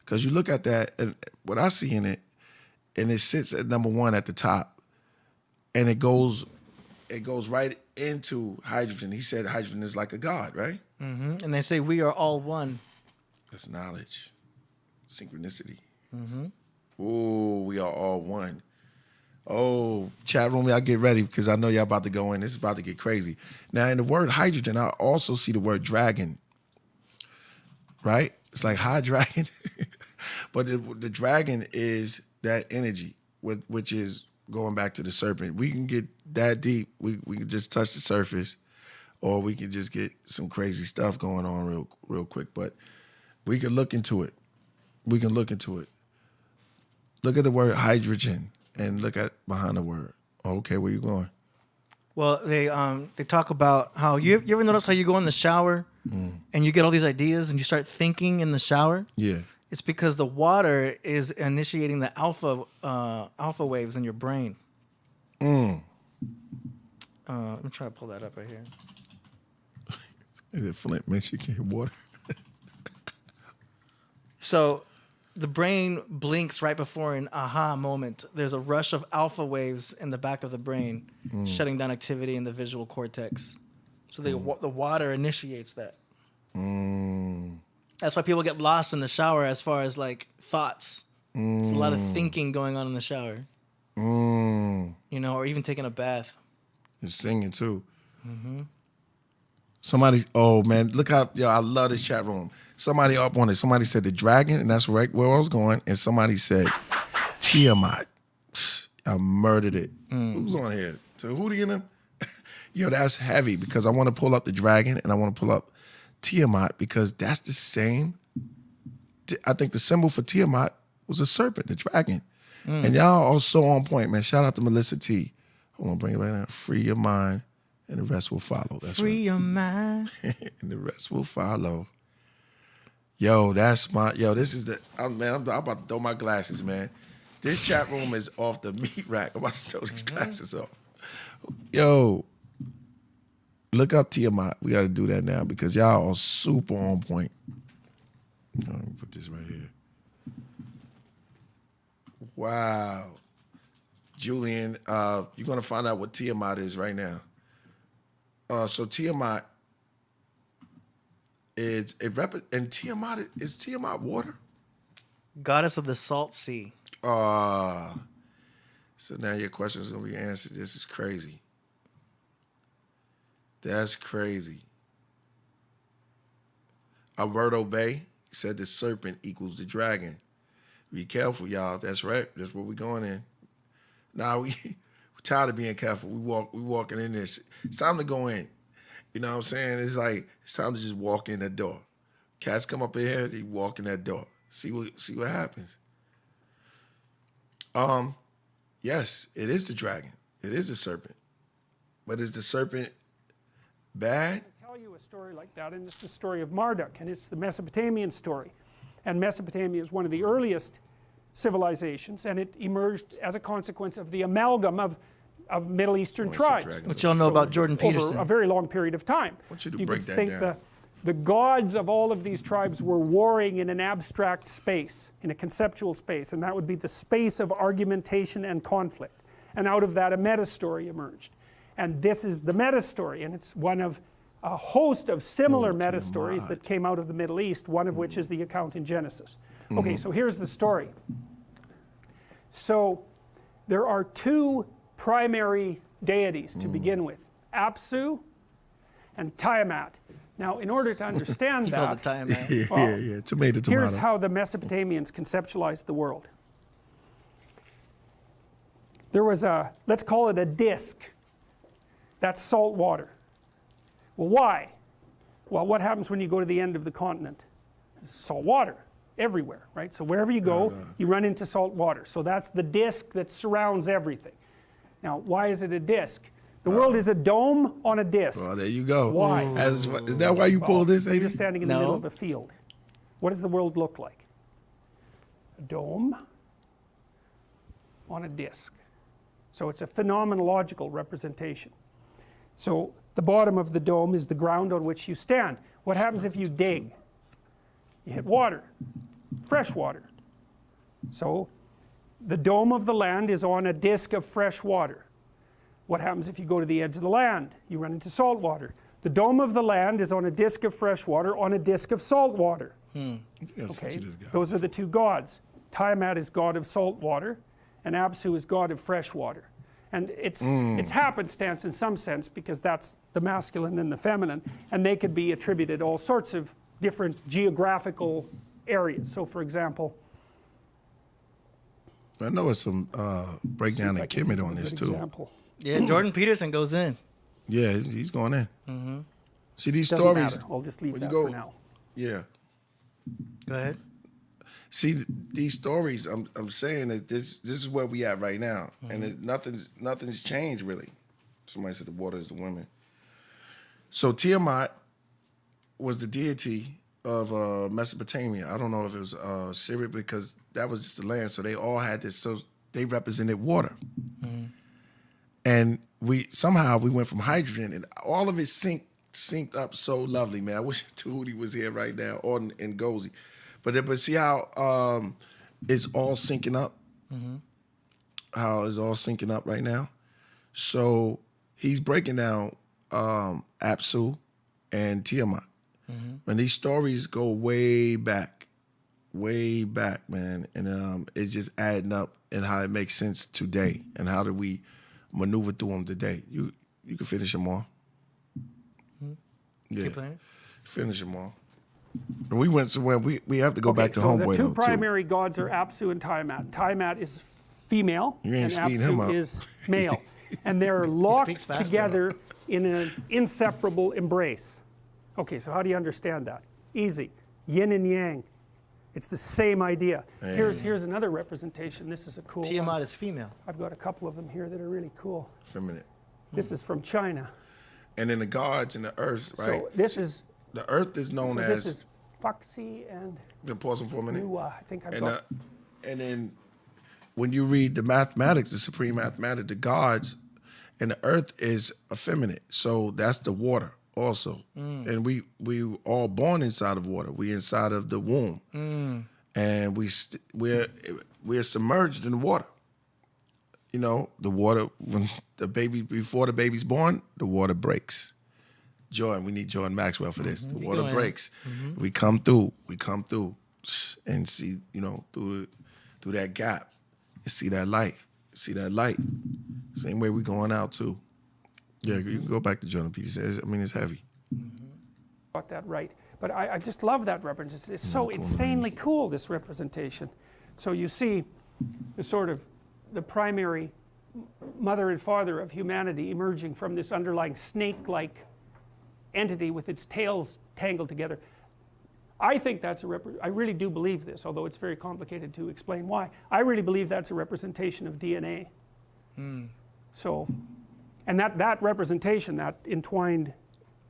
Because you look at that, and what I see in it, and it sits at number one at the top. And it goes right into hydrogen. He said hydrogen is like a god, right? Mm-hmm. And they say we are all one. That's knowledge. Synchronicity. Oh, we are all one. Oh, chat room, y'all get ready because I know y'all about to go in. This is about to get crazy. Now, in the word hydrogen, I also see the word dragon, right? It's like high dragon. But the dragon is that energy, which is going back to the serpent. We can get that deep. We can just touch the surface, or we can just get some crazy stuff going on real quick. But we can look into it. We can look into it. Look at the word hydrogen and look at behind the word. Okay, where you going? Well, they talk about how you ever notice how you go in the shower and you get all these ideas and you start thinking in the shower? Yeah. It's because the water is initiating the alpha waves in your brain. Let me try to pull that up right here. Is it Flint, Michigan water? So the brain blinks right before an aha moment. There's a rush of alpha waves in the back of the brain, shutting down activity in the visual cortex. So the water initiates that. That's why people get lost in the shower as far as like thoughts. There's a lot of thinking going on in the shower. You know, or even taking a bath. And singing too. Somebody, oh man, look how, I love this chat room. Somebody up on it. Somebody said the dragon, and that's right where I was going. And somebody said Tiamat. I murdered it. Who's on here? Tahuti and them? Yo, that's heavy because I want to pull up the dragon and I want to pull up Tiamat because that's the same. I think the symbol for Tiamat was a serpent, the dragon. And y'all are so on point, man. Shout out to Melissa T. Hold on, bring it back down. Free your mind and the rest will follow. That's Free right. your mind. And the rest will follow. Yo, this is the, I'm about to throw my glasses, man. This chat room is off the meat rack. I'm about to throw these glasses off. Yo, look up Tiamat. We got to do that now because y'all are super on point. Let me put this right here. Wow. Julian, you're going to find out what Tiamat is right now. So Tiamat is is Tiamat water? Goddess of the salt sea. So now your question is going to be answered. This is crazy. That's crazy. Alberto Bay said the serpent equals the dragon. Be careful, y'all. That's right. That's where we're going in. Now we're tired of being careful. We walking in this. It's time to go in. You know what I'm saying? It's like it's time to just walk in that door. Cats come up in here, they walk in that door. See what happens. Yes, it is the dragon. It is the serpent. But is the serpent bad? Tell you a story like that, and it's the story of Marduk, and it's the Mesopotamian story. And Mesopotamia is one of the earliest civilizations, and it emerged as a consequence of the amalgam of Middle Eastern tribes. What y'all know about Jordan Peterson? Over a very long period of time. I want you to break that down. The gods of all of these tribes were warring in an abstract space, in a conceptual space, and that would be the space of argumentation and conflict. And out of that, a meta-story emerged. And this is the meta-story, and it's one of a host of similar meta-stories that came out of the Middle East, one of which is the account in Genesis. Okay, so here's the story. So there are two primary deities to begin with, Apsu and Tiamat. Now, in order to understand He called it Tiamat. Yeah. Tomato. Here's how the Mesopotamians conceptualized the world. There was let's call it a disk. That's salt water. Well, why? Well, what happens when you go to the end of the continent? Salt water everywhere, right? So wherever you go, you run into salt water. So that's the disk that surrounds everything. Now, why is it a disk? The world is a dome on a disk. Well, there you go. Why? Is that why you pulled this? So you're standing in the middle of a field. what does the world look like? A dome on a disc. So it's a phenomenological representation. So the bottom of the dome is the ground on which you stand. What happens if you dig? You hit water, fresh water. So the dome of the land is on a disc of fresh water. What happens if you go to the edge of the land? You run into salt water. The dome of the land is on a disc of fresh water on a disc of salt water. Okay, those are the two gods. Tiamat is god of salt water, and Apsu is god of fresh water. And it's happenstance in some sense, because that's the masculine and the feminine, and they could be attributed all sorts of different geographical areas. So for example, I know it's some breakdown in Kemet on this too. Example. Yeah, Jordan Peterson goes in. Yeah, he's going in. See these Doesn't stories. matter. I'll just leave when that you go, for now. Yeah. Go ahead. See these stories. I'm saying that this is where we at right now, and nothing's changed really. Somebody said the water is the women. So Tiamat was the deity of Mesopotamia. I don't know if it was Syria, because that was just the land. So they all had this. So they represented water, and we went from hydrogen, and all of it synced up so lovely, man. I wish Tahuti was here right now, or in NGOZI. But see how it's all syncing up? How it's all syncing up right now? So he's breaking down Apsu and Tiamat. And these stories go way back, man. And it's just adding up and how it makes sense today. And how do we maneuver through them today? You can finish them all. Yeah, Keep playing. finish them all. And we went somewhere. We have to go back to so Homeboy the two though, primary gods are Apsu and Tiamat. Tiamat is female, You ain't and speeding him Apsu up. is male. And they're speaks locked faster. together in an inseparable embrace. Okay, so how do you understand that? Easy. Yin and yang. It's the same idea. Here's another representation. This is a cool Tiamat one. is female. I've got a couple of them here that are really cool. feminine. This is from China. And then the gods and the earth, right? So this is The earth is known so as. this is Foxy and Been pausing for a minute. Nuwa. I think I've And got. and then when you read the mathematics, the supreme mathematics, the gods and the earth is effeminate. So that's the water also. And we all born inside of water. We inside of the womb. And we're submerged in water. You know, the water, when before the baby's born, the water breaks. Jordan, we need Jordan Maxwell for this. The water breaks. We come through and see, through that gap and see that light. Same way we going out too. Yeah, you can go back to Jordan Peterson. It's heavy. Got that right. But I just love that representation. It's so insanely cool, this representation. So you see the sort of the primary mother and father of humanity emerging from this underlying snake-like entity with its tails tangled together. I think that's I really do believe this, although it's very complicated to explain why. I really believe that's a representation of DNA. So, and that representation, that entwined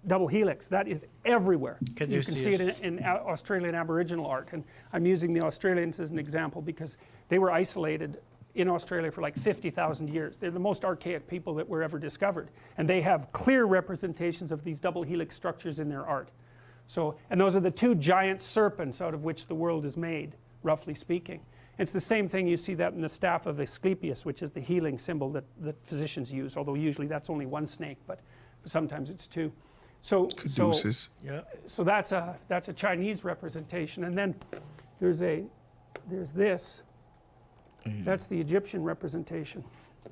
double helix, that is everywhere. You can see it in Australian Aboriginal art, and I'm using the Australians as an example because they were isolated in Australia for like 50,000 years. They're the most archaic people that were ever discovered, and they have clear representations of these double helix structures in their art. So, and those are the two giant serpents out of which the world is made, roughly speaking. It's the same thing, you see that in the staff of Asclepius, which is the healing symbol that physicians use, although usually that's only one snake, but sometimes it's two. So that's a Chinese representation, and then there's this. That's the Egyptian representation.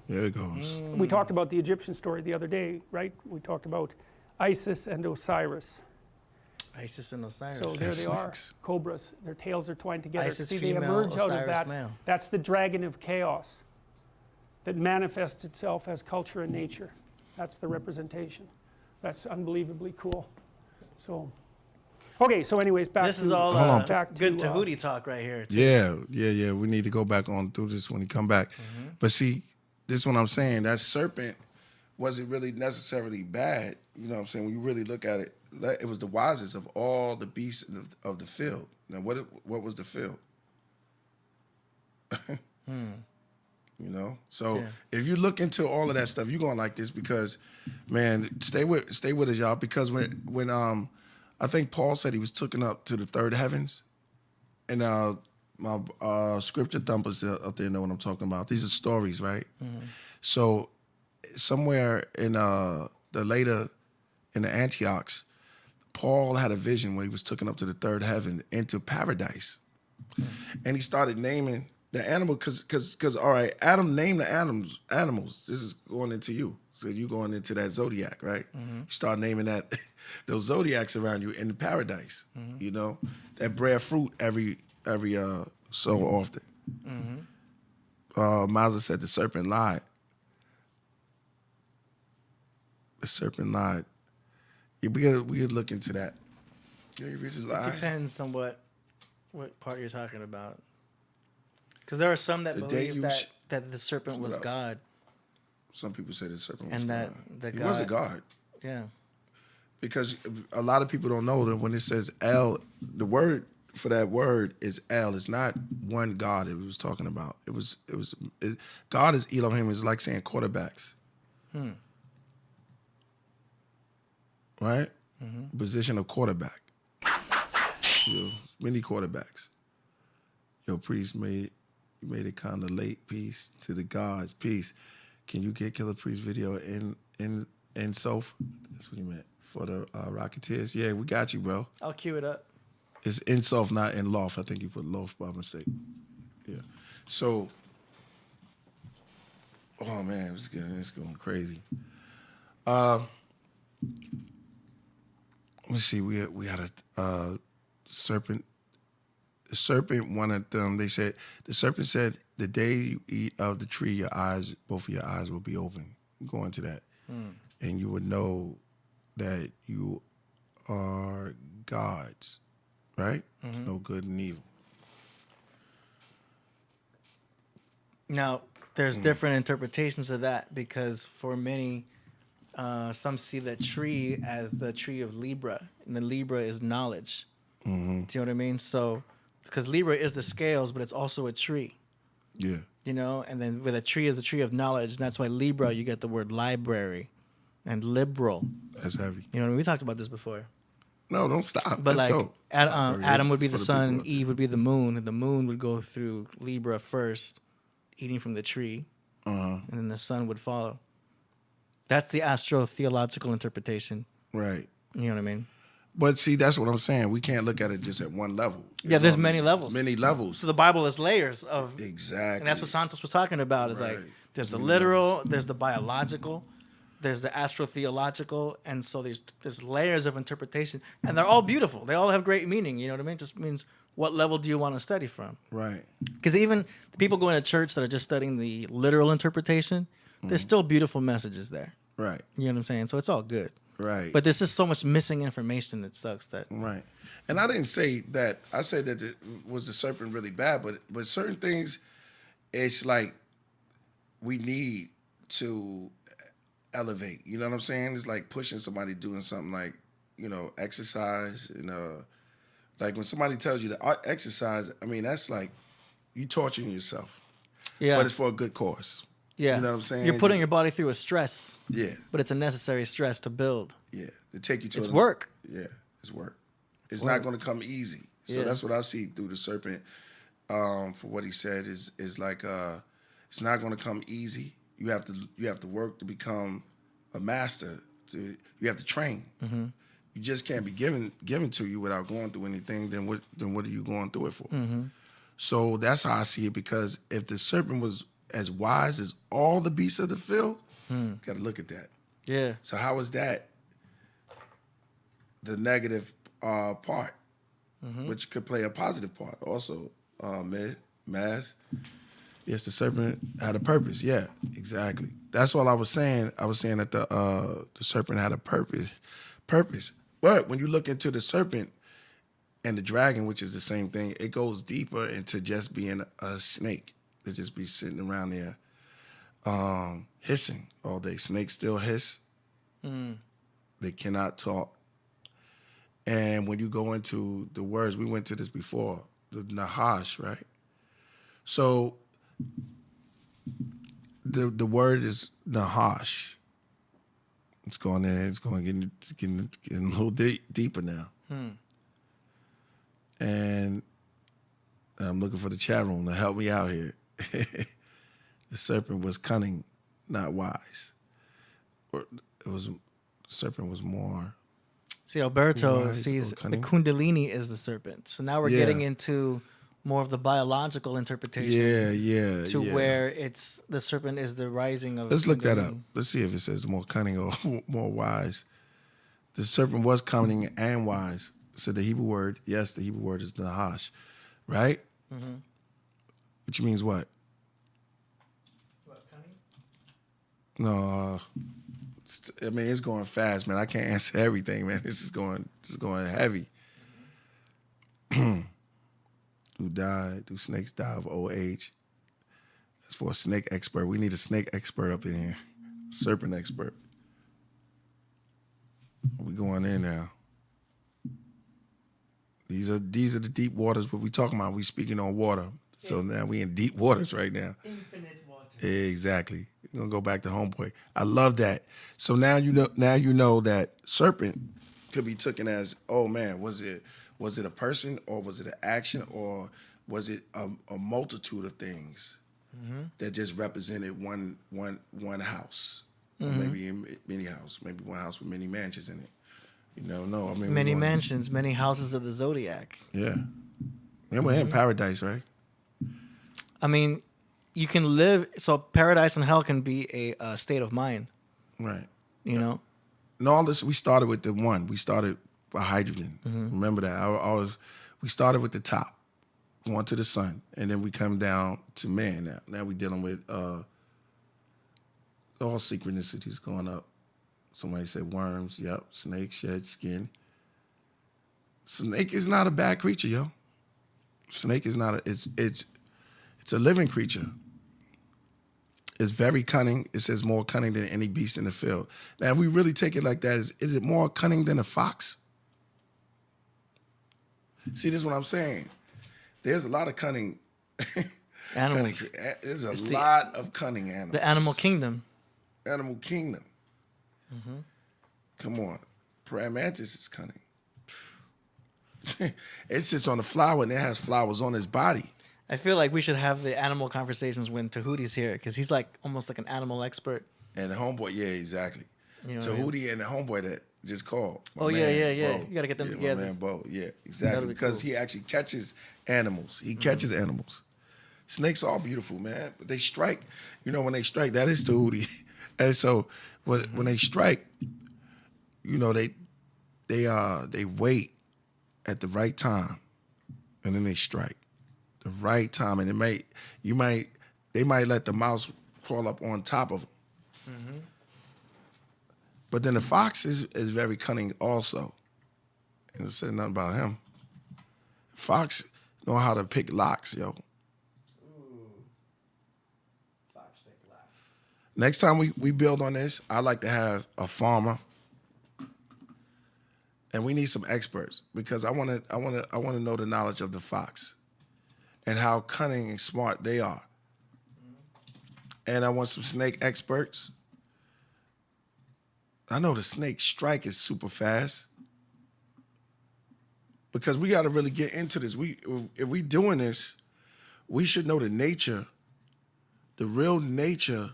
There it goes. We talked about the Egyptian story the other day, right? We talked about Isis and Osiris. Isis and Osiris. So there they are, cobras. Their tails are twined together. Isis See, female, they emerge out Osiris of that. male. That's the dragon of chaos that manifests itself as culture and nature. That's the representation. That's unbelievably cool. So, okay. So, anyways, back This to is all back good to Tahuti talk right here. Too. Yeah. We need to go back on through this when he come back. But see, this is what I'm saying. That serpent was it really necessarily bad? You know what I'm saying? When you really look at it, it was the wisest of all the beasts of the field. Now, what was the field? You know, so if you look into all of that stuff, you're going to like this because, man, stay with us, y'all. Because when I think Paul said he was taken up to the third heavens, and my scripture thumpers out there know what I'm talking about. These are stories, right? Mm-hmm. So somewhere in the Antiochs, Paul had a vision when he was taken up to the third heaven into paradise, and he started naming the animal, because all right, Adam named the animals. This is going into you. So you going into that zodiac, right? Mm-hmm. You start naming those zodiacs around you in the paradise. Mm-hmm. You know, that bear fruit every so often. Mm-hmm. Mauser said the serpent lied. The serpent lied. Yeah, we could look into that. Yeah, he really lied. It depends on what part you're talking about. Because there are some that believe that the serpent was God. Some people say the serpent was and God. That he God, was a God. Yeah. Because a lot of people don't know that when it says El, the word for that word is El. It's not one God it was talking about. God is Elohim. It's like saying quarterbacks. Right? Mm-hmm. Position of quarterback. Many quarterbacks. Priest made it kind of late. Peace to the gods. Peace. Can you get Killer Priest video in Soph? That's what he meant. For the Rocketeers. Yeah, we got you, bro. I'll cue it up. It's in Soph, not in Loft. I think you put Loft by mistake. Yeah. So, oh man, it's going crazy. Let's see. We had a serpent. The serpent, one of them, the serpent said, the day you eat of the tree, both of your eyes will be open. Go into that. And you would know that you are gods, right? Mm-hmm. It's no good and evil. Now, there's different interpretations of that because for many, some see the tree as the tree of Libra, and the Libra is knowledge. Mm-hmm. Do you know what I mean? So, because Libra is the scales, but it's also a tree. Yeah. You know, and then with a tree is the tree of knowledge, and that's why Libra, you get the word library and liberal. That's heavy. You know what I mean? We talked about this before. No, don't stop. But that's like dope. Adam would be the sun, Eve would be the moon, and the moon would go through Libra first, eating from the tree, and then the sun would follow. That's the astro-theological interpretation. Right. You know what I mean? But see, that's what I'm saying. We can't look at it just at one level. There's many levels. Many levels. So the Bible is layers of... Exactly. And that's what Santos was talking about. Is like, there's the literal, levels. There's the biological, there's the astro-theological, and so there's layers of interpretation. And they're all beautiful. They all have great meaning. You know what I mean? It just means what level do you want to study from? Right. Because even the people going to church that are just studying the literal interpretation, there's still beautiful messages there. Right. You know what I'm saying? So it's all good. Right. But there's just so much missing information that sucks. Right. And I didn't say that. I said that was the serpent really bad, but certain things, it's like we need to elevate. You know what I'm saying? It's like pushing somebody doing something like, exercise. Like when somebody tells you to exercise, I mean, that's like you torturing yourself. Yeah. But it's for a good cause. Yeah. You know what I'm saying? You're putting your body through a stress. Yeah. But it's a necessary stress to build. Yeah. To take you to work. Yeah. It's work. It's not going to come easy. So that's what I see through the serpent. For what he said is like it's not going to come easy. You have to work to become a master. You have to train. Mm-hmm. You just can't be given to you without going through anything. Then what are you going through it for? Mm-hmm. So that's how I see it. Because if the serpent was as wise as all the beasts of the field, got to look at that. Yeah. So how is that the negative part, which could play a positive part also? Maz. Yes, the serpent had a purpose. Yeah, exactly. That's all I was saying. I was saying that the serpent had a purpose. But when you look into the serpent and the dragon, which is the same thing, it goes deeper into just being a snake. To just be sitting around there. hissing all day. Snakes still hiss. They cannot talk. And when you go into the words, we went to this before, the Nahash, right? So the word is Nahash. It's going in, it's getting a little deeper now. And I'm looking for the chat room to help me out here. The serpent was cunning, not wise. Or the serpent was more. See, Alberto wise sees or the cunning. Kundalini is the serpent. So now we're Yeah. getting into more of the biological interpretation. Yeah. To where it's the serpent is the rising of. Let's look that up. Kundalini. Let's see if it says more cunning or more wise. The serpent was cunning and wise. So the Hebrew word, yes, the Hebrew word is Nahash, right? Which means what? What, cunning? No, I mean it's going fast, man. I can't answer everything, man. This is going heavy. Do snakes die of old age? That's for a snake expert. We need a snake expert up in here, serpent expert. We going in now. These are the deep waters. What we talking about? We speaking on water. So now we in deep waters right now. Infinite water. Exactly. We're gonna go back to homeboy. I love that. So now you know that serpent could be taken as, oh man, was it a person, or was it an action, or was it a multitude of things that just represented one house, or maybe many house, maybe one house with many mansions in it. You never know. I mean, Many mansions, many houses of the zodiac. Yeah, we're in paradise, right? I mean, you can live. So paradise and hell can be a state of mind. Right. You know. And all this, we started with the one. We started by hydrogen. Remember that. We started with the top, going to the sun, and then we come down to man now. Now we're dealing with all synchronicities going up. Somebody said worms. Yep. Snake shed skin. Snake is not a bad creature, yo. Snake is not it's a living creature. It's very cunning. It says more cunning than any beast in the field. Now, if we really take it like that, is it more cunning than a fox? See, this is what I'm saying. There's a lot of cunning. Animals. There's a lot of cunning animals. The animal kingdom. Animal kingdom. Come on. Paramantis is cunning. It sits on a flower and it has flowers on its body. I feel like we should have the animal conversations when Tahuti's here, because he's like almost like an animal expert. And the homeboy, yeah, exactly. You know Tahuti and the homeboy that just called. Oh, yeah. You got to get them together. My man Bo, yeah, exactly. Be Because cool. he actually catches animals. He catches animals. Snakes are beautiful, man. But they strike. You know, when they strike, that is Tahuti. And so when they strike, you know, they wait at the right time, and then they strike. The right time, and they might let the mouse crawl up on top of them. But then the fox is very cunning also. And it said nothing about him. Fox know how to pick locks, yo. Fox pick locks. Next time we build on this, I like to have a farmer. And we need some experts, because I want to know the knowledge of the fox and how cunning and smart they are. And I want some snake experts. I know the snake strike is super fast, because we got to really get into this. If we doing this, we should know the nature, the real nature,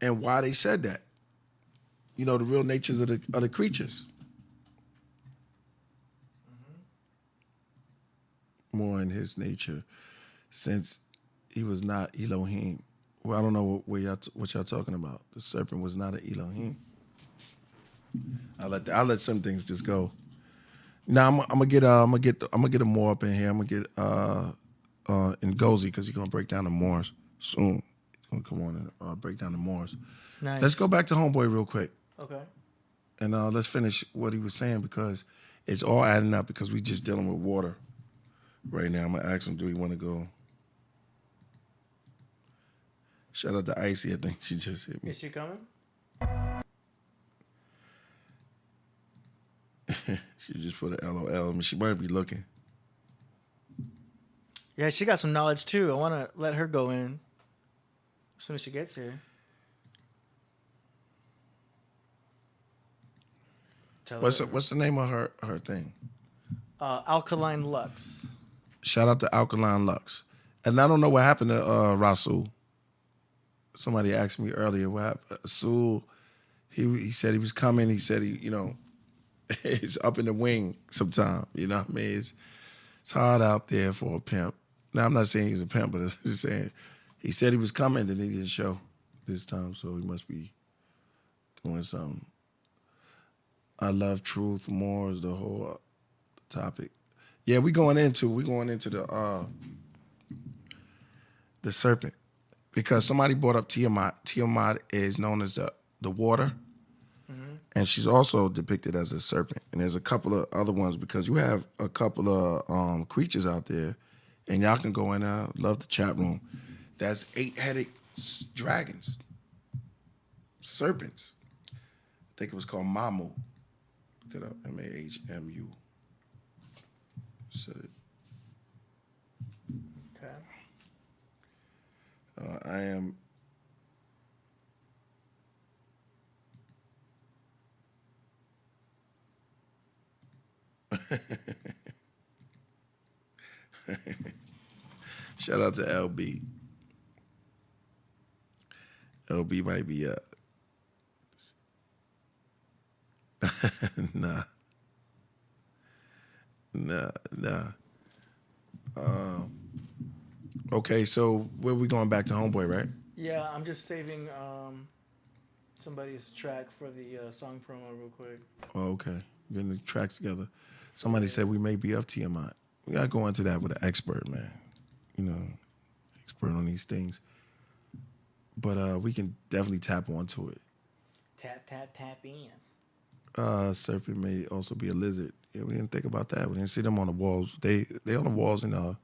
and why they said that. You know, the real natures of the creatures. More in his nature, since he was not Elohim. Well, I don't know what y'all talking about. The serpent was not an Elohim. I'll let some things just go. Now I'm gonna get a more up in here. I'm gonna get NGOZI, because he's gonna break down the Moors soon. He's gonna come on and break down the Moors. Nice. Let's go back to homeboy real quick, Okay. and let's finish what he was saying, because it's all adding up, because we just dealing with water right now. I'm gonna ask him, do he want to go? Shout out to Icy. I think she just hit me. Is she coming? She just put a LOL. I mean, she might be looking. Yeah, she got some knowledge too. I want to let her go in as soon as she gets here. What's the name of her thing? Alkaline Lux. Shout out to Alkaline Lux. And I don't know what happened to Rasul. Somebody asked me earlier what happened. Rasul, he said he was coming. He said he's up in the wing sometime. You know what I mean? It's hard out there for a pimp. Now, I'm not saying he's a pimp, but I'm just saying he said he was coming and he didn't show this time, so he must be doing something. I love truth more is the whole topic. Yeah, we're going into the serpent because somebody brought up Tiamat. Tiamat is known as the water, and she's also depicted as a serpent. And there's a couple of other ones because you have a couple of creatures out there, and y'all can go in there. Love the chat room. That's 8-headed dragons, serpents. I think it was called Mamu. Look that up, Mahmu. Said it. Okay. I am. Shout out to LB. LB might be nah. Okay, so where we going back to Homeboy, right? Yeah, I'm just saving somebody's track for the song promo real quick. Oh, okay. Getting the tracks together. Somebody said we may be of Tiamat. We gotta go into that with an expert, man. Expert on these things. But we can definitely tap onto it. Tap in. Serpent may also be a lizard. Yeah, we didn't think about that. We didn't see them on the walls. They on the walls in the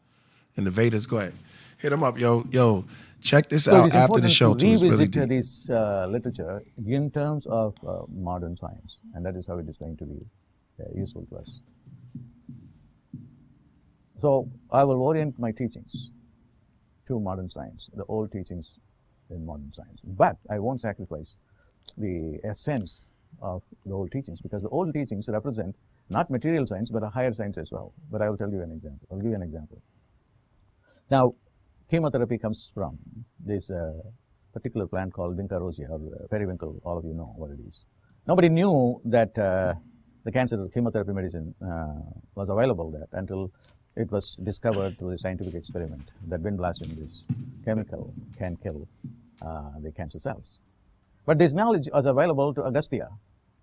Vedas. Go ahead, hit them up, yo. Check this out after the show too. It's really deep. This literature in terms of modern science, and that is how it is going to be useful to us. So I will orient my teachings to modern science, the old teachings in modern science, but I won't sacrifice the essence of the old teachings because the old teachings represent not material science but a higher science as well. But I will tell you an example. I'll give you an example. Now, chemotherapy comes from this particular plant called vincarosia or periwinkle. All of you know what it is. Nobody knew that the cancer chemotherapy medicine was available there until it was discovered through a scientific experiment that wind blasting this chemical can kill the cancer cells. But this knowledge was available to Agastya,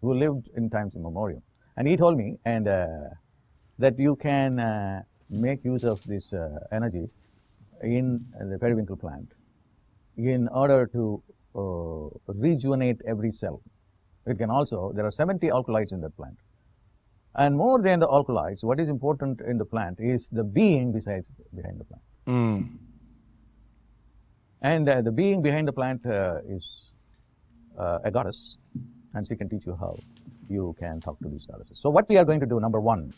who lived in times immemorial. And he told me that you can make use of this energy in the periwinkle plant in order to rejuvenate every cell. It can also, there are 70 alkaloids in that plant. And more than the alkaloids, what is important in the plant is the being behind the plant. And the being behind the plant is a goddess, and she can teach you how you can talk to these goddesses. So what we are going to do, number one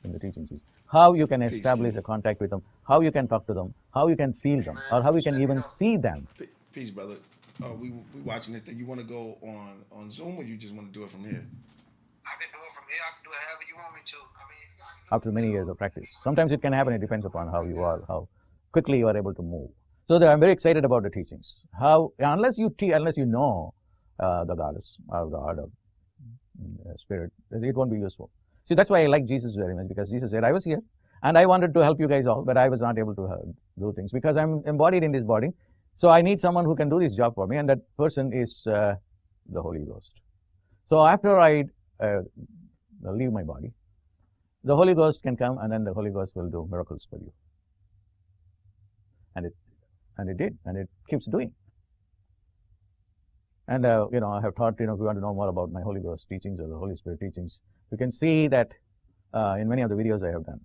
in the teachings is how you can establish a contact with them, how you can talk to them, how you can feel them, or how you can even see them. Peace, brother. We watching this thing. You want to go on Zoom, or you just want to do it from here? I can do it from here. I can do it however you want me to. After many years of practice, sometimes it can happen. It depends upon how you are, how quickly you are able to move. So I'm very excited about the teachings. How unless you know the goddess or God or spirit, it won't be useful. See, that's why I like Jesus very much, because Jesus said, I was here and I wanted to help you guys all, but I was not able to do things because I'm embodied in this body. So I need someone who can do this job for me, and that person is the Holy Ghost. So after I leave my body, the Holy Ghost can come, and then the Holy Ghost will do miracles for you. And it did, and it keeps doing. And I have taught, if you want to know more about my Holy Ghost teachings or the Holy Spirit teachings, you can see that in many of the videos I have done.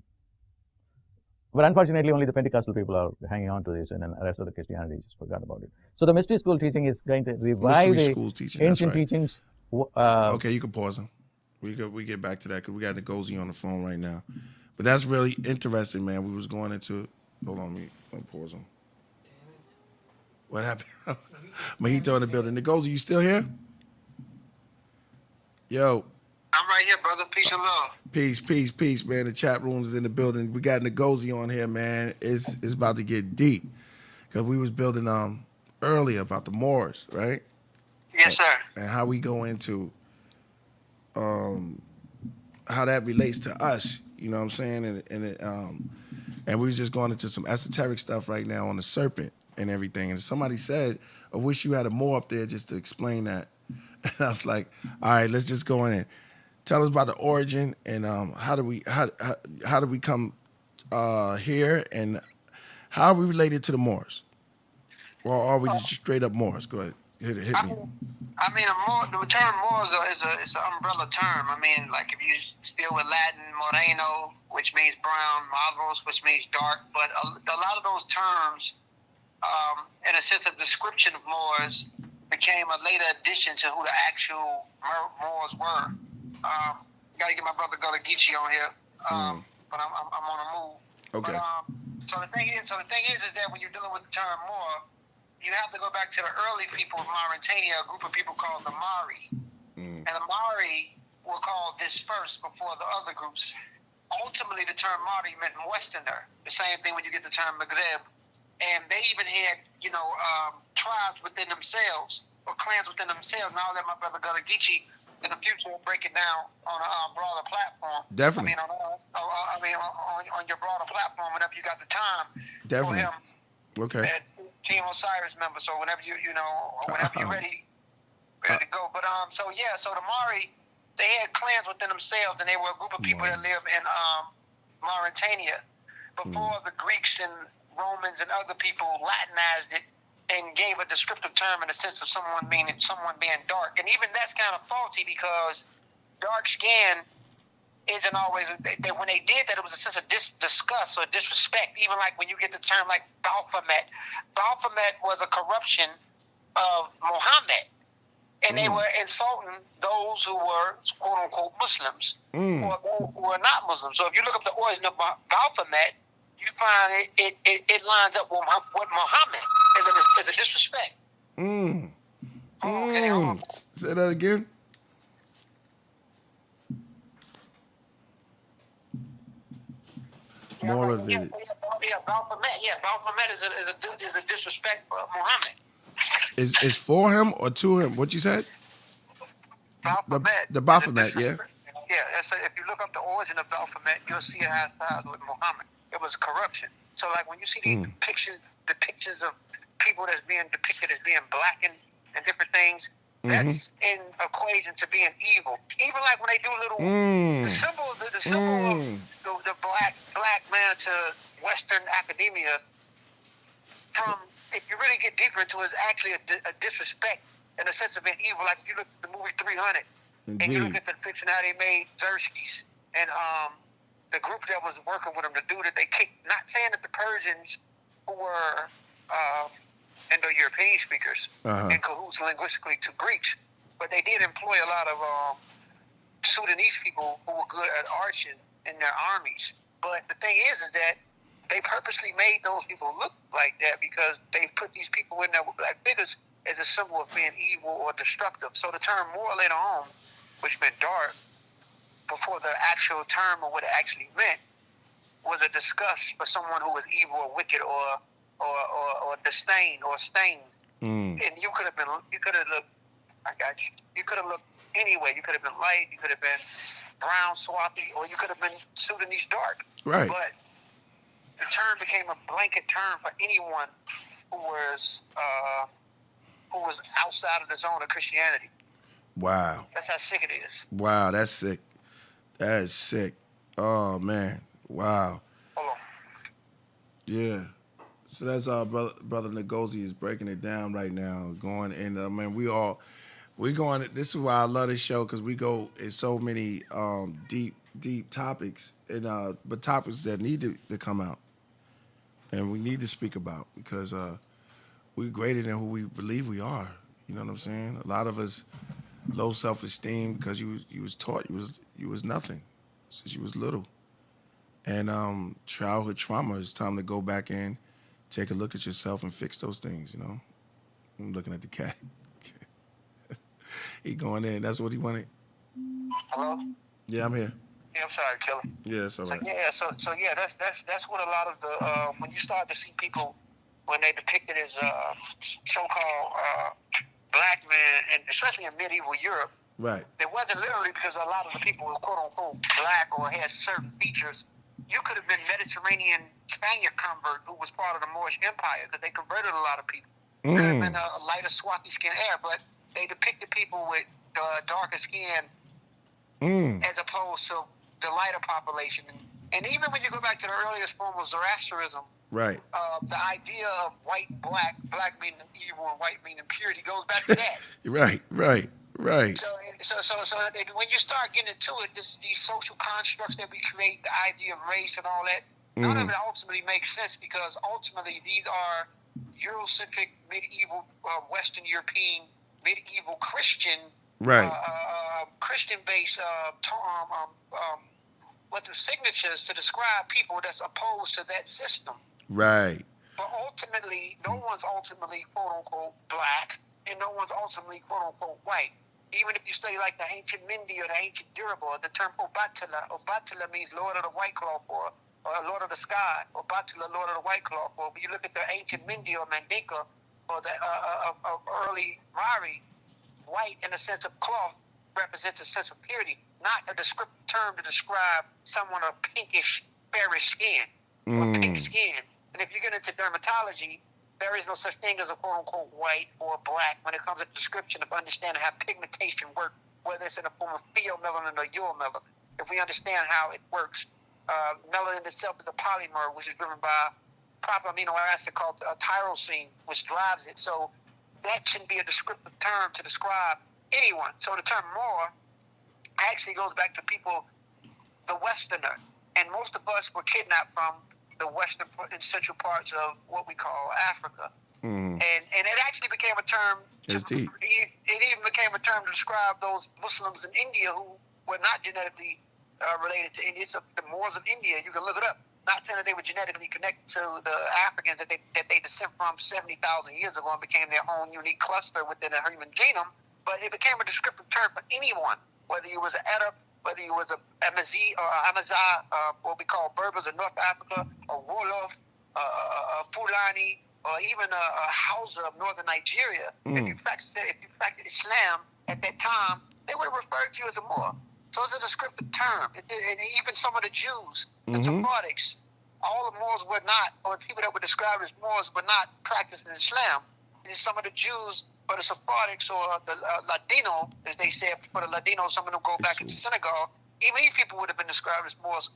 But unfortunately, only the Pentecostal people are hanging on to this, and then the rest of the Christianity just forgot about it. So the mystery school teaching is going to revive Mystery the school teaching, that's ancient right. teachings. Okay, you can pause them. We get back to that because we got NGOZI on the phone right now. But that's really interesting, man. We was going into. Hold on, let me pause him. What happened? Mojito in the building. NGOZI, you still here? Yo. I'm right here, brother. Peace and love. Peace, man. The chat room is in the building. We got NGOZI on here, man. It's about to get deep because we was building earlier about the Moors, right? Yes, sir. And how we go into how that relates to us. You know what I'm saying? And we was just going into some esoteric stuff right now on the serpent and everything. And somebody said, "I wish you had a Moor up there just to explain that." And I was like, "All right, let's just go in. Tell us about the origin and how do we come here and how are we related to the Moors, or are we just straight up Moors? Go ahead, hit me. I mean, the term Moor is an umbrella term. I mean, like if you deal with Latin, moreno, which means brown, malvos, which means dark. But a lot of those terms, in a sense of description of Moors, became a later addition to who the actual Moors were. Gotta get my brother Gullah Geechee on here, but I'm on a move. Okay. But, so the thing is that when you're dealing with the term Moor, you have to go back to the early people of Mauritania, a group of people called the Mari, and the Mari were called this first before the other groups. Ultimately, the term Mari meant Westerner. The same thing when you get the term Maghreb, and they even had tribes within themselves or clans within themselves. Now that my brother Gullah Geechee in the future will break it down on a broader platform. Definitely. On your broader platform whenever you got the time. Definitely. For him. Okay. Team Osiris member. So whenever you're ready to go. But so the Mari, they had clans within themselves, and they were a group of people that lived in Mauritania before the Greeks and Romans and other people Latinized it and gave a descriptive term in the sense of someone being dark. And even that's kind of faulty because dark skin isn't always, when they did that, it was a sense of disgust or disrespect. Even like when you get the term like Baphomet. Baphomet was a corruption of Muhammad. And they were insulting those who were quote unquote Muslims or those who were not Muslims. So if you look up the origin of Baphomet, you find it lines up with Muhammad as a disrespect. Okay, hold on. Say that again. More of it. Baphomet is a disrespect for Muhammad. Is for him or to him? What you said? Baphomet. The Baphomet, yeah. Yeah, if you look up the origin of Baphomet, you'll see it has ties with Muhammad. It was corruption. So like when you see these depictions of people that's being depicted as being blackened and different things, that's in equation to being evil. Even like when they do little the symbol of the black man to Western academia, from if you really get deeper into it, it's actually a disrespect in the sense of being evil. Like if you look at the movie 300 and you look at the fiction how they made Xerxes and the group that was working with them, the dude that they kicked, not saying that the Persians who were Indo-European speakers in cahoots linguistically to Greeks, but they did employ a lot of Sudanese people who were good at arching in their armies. But the thing is that they purposely made those people look like that because they put these people in there with black figures as a symbol of being evil or destructive. So the term Moor later on, which meant dark, before the actual term of what it actually meant, was a disgust for someone who was evil or wicked or disdain or stained. And you could have looked, I got you. You could have looked anyway. You could have been light, you could have been brown, swampy, or you could have been Sudanese dark. Right. But the term became a blanket term for anyone who was outside of the zone of Christianity. Wow. That's how sick it is. Wow, that's sick. That is sick. Oh man. Wow. Hold on. Yeah. So that's our brother NGOZI is breaking it down right now. Going in, we going. This is why I love this show because we go in so many deep topics and but topics that need to come out. and we need to speak about, because we're greater than who we believe we are. You know what I'm saying? A lot of us low self-esteem because you was taught you was nothing since you was little. And childhood trauma, it's time to go back in, take a look at yourself and fix those things, you know? I'm looking at the cat. He going in. That's what he wanted. Hello? Yeah, I'm here. Yeah, I'm sorry, Killah. Yeah, it's all So right. yeah, so yeah, that's what a lot of the when you start to see people when they depicted as so-called black men, and especially in medieval Europe, Right. it wasn't literally because a lot of the people were quote unquote black or had certain features. You could have been Mediterranean Spaniard convert who was part of the Moorish Empire because they converted a lot of people. Could have been a lighter swarthy skin Arab, but they depicted people with darker skin as opposed to the lighter population. And even when you go back to the earliest form of Zoroastrianism, Right. the idea of white and black meaning evil and white meaning purity, goes back to that. Right. So when you start getting into it, these social constructs that we create, the idea of race and all that, none of it ultimately makes sense, because ultimately these are Eurocentric, medieval, Western European, medieval Christian, Right. Christian-based what the signatures to describe people that's opposed to that system. Right. But ultimately, no one's ultimately quote-unquote black, and no one's ultimately quote-unquote white. Even if you study like the ancient Mindi or the ancient Durable, the term Obatala means Lord of the White Cloth, or Lord of the Sky, Obatala, Lord of the White Cloth. Or when you look at the ancient Mindi or Mandinka, or the early Mari, white in the sense of cloth represents a sense of purity, not a descriptive term to describe someone of pinkish, fairish skin, or pink skin. And if you get into dermatology, there is no such thing as a quote-unquote white or black when it comes to the description of understanding how pigmentation works, whether it's in the form of pheomelanin or uromelanin. If we understand how it works, melanin itself is a polymer, which is driven by proper amino acid called tyrosine, which drives it. So that shouldn't be a descriptive term to describe anyone. So the term Moor actually goes back to people, the Westerner. And most of us were kidnapped from the western and central parts of what we call Africa. And it actually became a term. It even became a term to describe those Muslims in India who were not genetically related to India. So the Moors of India, you can look it up. Not saying that they were genetically connected to the Africans that they descend from 70,000 years ago and became their own unique cluster within the human genome, but it became a descriptive term for anyone, whether you was an Arab, whether you was a Amazigh or Amazigh, what we call Berbers in North Africa, or Wolof, Fulani, or even a Hausa of northern Nigeria. If you practiced Islam at that time, they would have referred to you as a Moor. So it's a descriptive term. And even some of the Jews, the Sephardics, all the Moors were not, or people that were described as Moors were not practicing Islam. And some of the Jews, or the Sephardics, or the Ladino, as they said, for the Ladinos, some of them go back into Senegal. Even these people would have been described as Moors,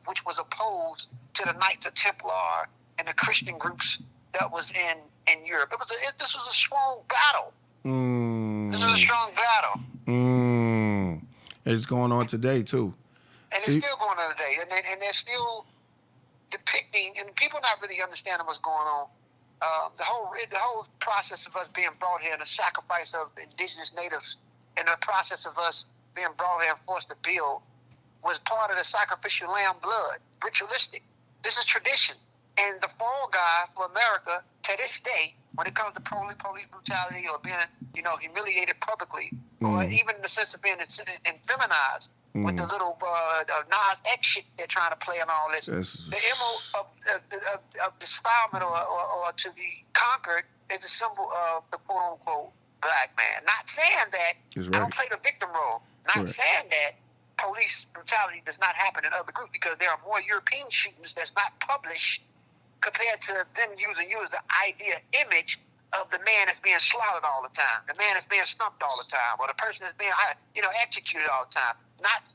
which was opposed to the Knights of Templar and the Christian groups that was in Europe. This was a strong battle. This was a strong battle. It's going on today too. And it's still going on today. And they're still depicting, and people not really understanding what's going on. The whole process of us being brought here and the sacrifice of indigenous natives and the process of us being brought here and forced to build was part of the sacrificial lamb blood, ritualistic. This is tradition. And the fall guy for America to this day, when it comes to police brutality or being, humiliated publicly, or even in the sense of being feminized with the little Nas X shit they're trying to play and all this. The MO of defilement or to be conquered is a symbol of the quote-unquote black man. Not saying that I don't play the victim role. Not saying that police brutality does not happen in other groups, because there are more European shootings that's not published compared to them using you as the image of the man that's being slaughtered all the time, the man that's being stumped all the time, or the person that's being executed all the time.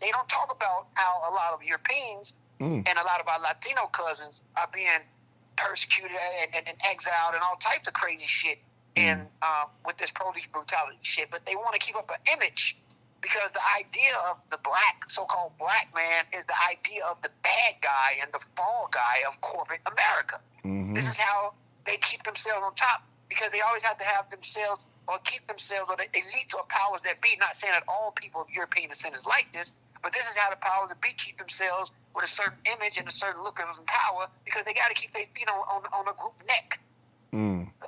They don't talk about how a lot of Europeans and a lot of our Latino cousins are being persecuted and exiled and all types of crazy shit with this police brutality shit. But they want to keep up an image because the idea of the so-called black man is the idea of the bad guy and the fall guy of corporate America. This is how they keep themselves on top, because they always have to have themselves or keep themselves or the elites or powers that be. Not saying that all people of European descent is like this, but this is how the powers that be keep themselves with a certain image and a certain look of power, because they got to keep their feet on a group neck.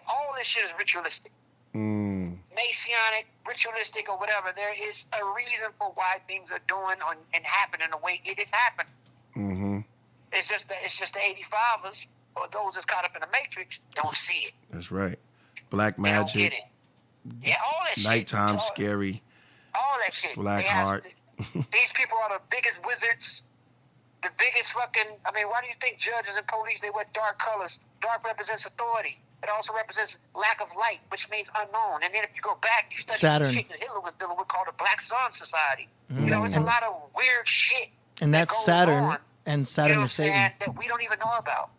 All this shit is ritualistic. Messianic, ritualistic, or whatever. There is a reason for why things are doing and happening the way it is happening. It's just the 85ers or those that's caught up in the matrix don't see it. That's right. Black They don't magic. get it. Yeah, all that shit. Nighttime scary. All that shit. Black heart. These people are the biggest wizards. The biggest fucking. I mean, why do you think judges and police, they wear dark colors? Dark represents authority. It also represents lack of light, which means unknown. And then if you go back, you study Saturn. some shit that Hitler was dealing with called the Black Sun Society. You know, it's a lot of weird shit. And that's goes Saturn. on, And Saturn you know is what I'm Satan. saying, that we don't even know about.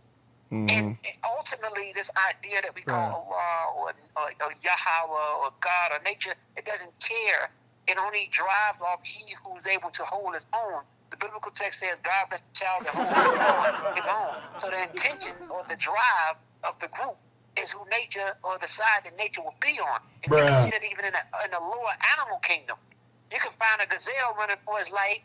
And ultimately, this idea that we call Allah or Yahweh or God or nature, it doesn't care. It only drives off he who's able to hold his own. The biblical text says, God bless the child that holds his own. So the intention or the drive of the group is who nature or the side that nature will be on. And you can see that even in the lower animal kingdom. You can find a gazelle running for his life,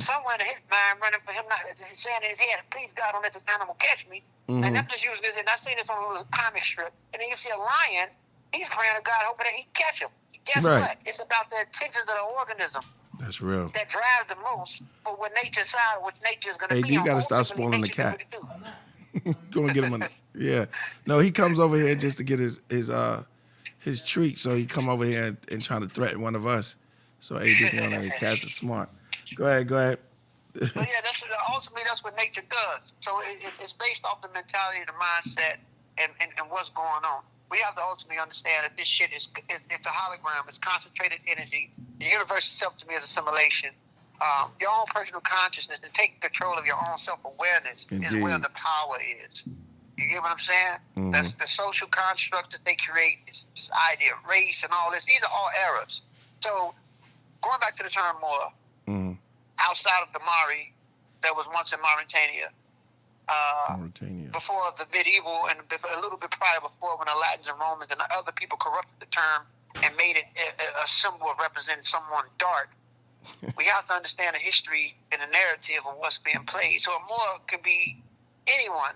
somewhere in his mind running for him, not saying in his head, please God, don't let this animal catch me. And I'm just using this, and I seen this on a little comic strip. And then you see a lion, he's praying to God, hoping that he catch him. Guess what? It's about the intentions of the organism. That's real. That drives the most for what nature's side, which nature is going to be. Hey, you on. got to stop Ultimately, spoiling the nature cat. do what it do. Go and get him yeah. No, he comes over here just to get his treat. So he come over here and try to threaten one of us. So AD can the cats are smart. Go ahead. So yeah, ultimately that's what nature does. So it's based off the mentality, the mindset, and what's going on. We have to ultimately understand that this shit it's a hologram. It's concentrated energy. The universe itself to me is a simulation. Your own personal consciousness and taking control of your own self-awareness is where the power is. You get what I'm saying? That's the social constructs that they create. It's this idea of race and all this. These are all errors. So going back to the term more, outside of the Mari that was once in Mauritania, before the medieval and a little bit prior before, when the Latins and Romans and the other people corrupted the term and made it a symbol of representing someone dark, we have to understand the history and the narrative of what's being played. So a Moor could be anyone,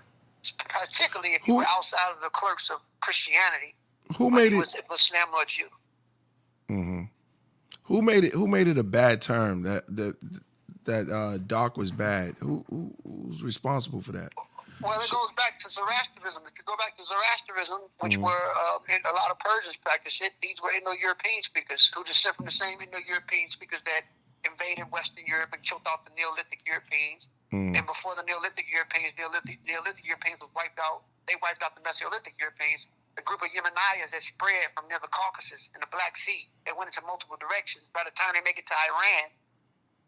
particularly if you were outside of the clerks of Christianity. Who made it? It was Islam or Jew. Who made it a bad term that dark was bad? Who's responsible for that? Well, it goes back to Zoroastrianism. If you go back to Zoroastrianism, which were a lot of Persians practiced it, these were Indo-European speakers who descend from the same Indo-European speakers that invaded Western Europe and killed off the Neolithic Europeans. And before the Neolithic Europeans was wiped out, they wiped out the Mesolithic Europeans. The group of Yemeniyas that spread from near the Caucasus and the Black Sea, they went into multiple directions. By the time they make it to Iran,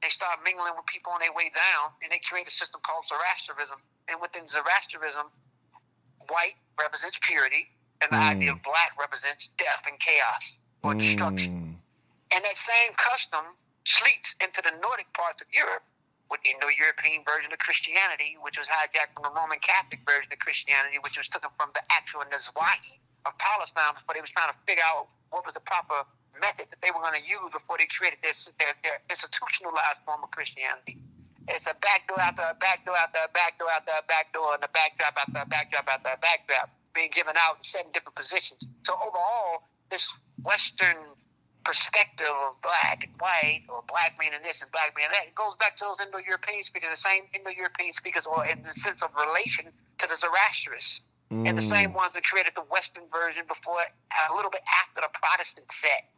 they start mingling with people on their way down, and they create a system called Zoroastrianism. And within Zoroastrianism, white represents purity, and the idea of black represents death and chaos or destruction. And that same custom sleeps into the Nordic parts of Europe with the Indo-European version of Christianity, which was hijacked from the Roman Catholic version of Christianity, which was taken from the actual Nizwahi of Palestine before they was trying to figure out what was the proper method that they were going to use before they created their institutionalized form of Christianity. It's a backdoor after a backdoor after a backdoor after a backdoor, and a backdrop after a backdrop after a backdrop being given out in 7 different positions. So overall, this Western perspective of black and white, or black meaning this and black meaning that, it goes back to those Indo-European speakers, the same Indo-European speakers, or in the sense of relation to the Zoroastrians, and the same ones that created the Western version before, a little bit after the Protestant set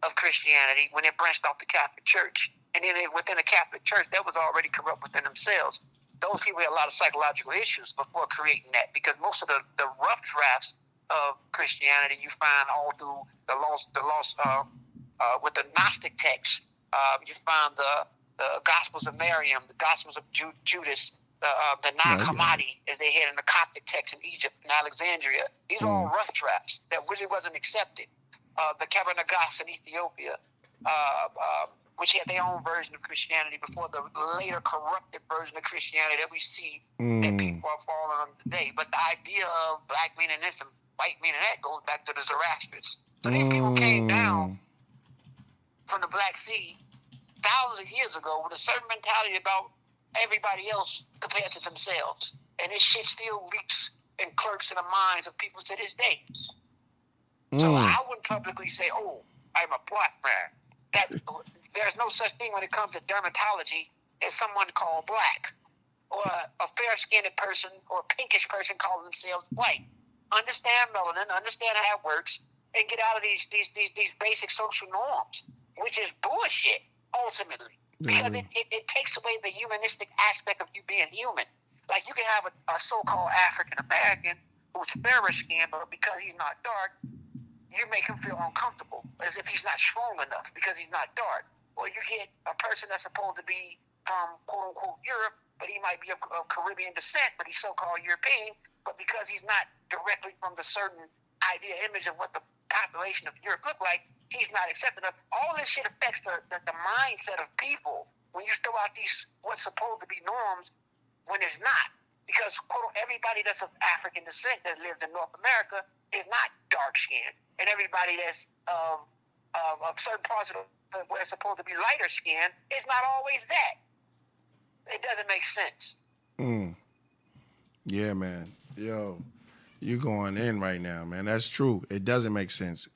of Christianity, when it branched off the Catholic Church. And then within the Catholic Church, that was already corrupt within themselves. Those people had a lot of psychological issues before creating that, because most of the rough drafts of Christianity you find all through the lost with the Gnostic texts. You find the Gospels of Miriam, the Gospels of Judas, the Nag Hammadi, as they had in the Coptic text in Egypt and Alexandria. These are all rough drafts that really wasn't accepted. The Kabbalah in Ethiopia, which had their own version of Christianity before the later corrupted version of Christianity that we see that people are falling on today. But the idea of black meaning this and white meaning that goes back to the Zoroastrians. So these people came down from the Black Sea thousands of years ago with a certain mentality about everybody else compared to themselves. And this shit still leaks and clerks in the minds of people to this day. So I wouldn't publicly say, oh, I'm a black man. There's no such thing when it comes to dermatology as someone called black, or a fair-skinned person or a pinkish person calling themselves white. Understand melanin, understand how it works, and get out of these basic social norms, which is bullshit, ultimately. Because it takes away the humanistic aspect of you being human. Like, you can have a so-called African-American who's fairer skinned, but because he's not dark, you make him feel uncomfortable, as if he's not strong enough because he's not dark. Or you get a person that's supposed to be from quote-unquote Europe, but he might be of Caribbean descent, but he's so-called European, but because he's not directly from the certain idea, image of what the population of Europe look like, he's not accepted enough. All this shit affects the mindset of people when you throw out these what's supposed to be norms when it's not. Because quote, everybody that's of African descent that lives in North America is not dark-skinned. And everybody that's of certain parts of where it's supposed to be lighter skinned is not always that. It doesn't make sense. Yeah, man. Yo, you going in right now, man. That's true. It doesn't make sense.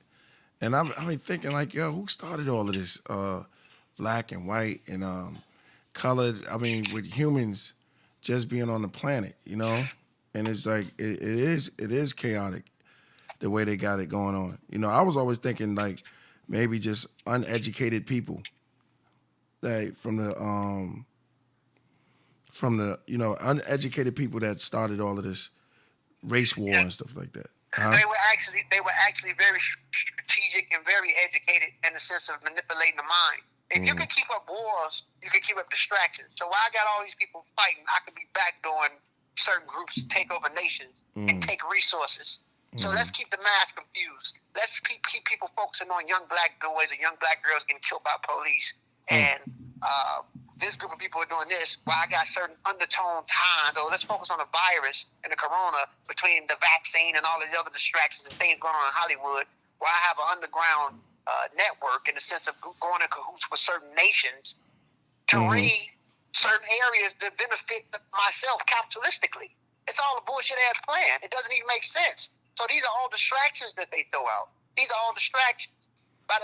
And I've been thinking, like, yo, who started all of this black and white and colored? I mean, with humans just being on the planet, you know? And it's like, it is chaotic the way they got it going on. You know, I was always thinking, like, maybe just uneducated people, like from the uneducated people that started all of this race war and stuff like that. Huh? They were actually very strategic and very educated in the sense of manipulating the mind. If you can keep up wars, you can keep up distractions. So while I got all these people fighting, I could be backdooring certain groups, take over nations, and take resources. So let's keep the mass confused. Let's keep people focusing on young black boys and young black girls getting killed by police. And this group of people are doing this while I got certain undertone times. Or let's focus on the virus and the corona between the vaccine and all these other distractions and things going on in Hollywood, while I have an underground network in the sense of going in cahoots with certain nations to read certain areas that benefit myself capitalistically. It's all a bullshit ass plan. It doesn't even make sense. So these are all distractions that they throw out. These are all distractions. But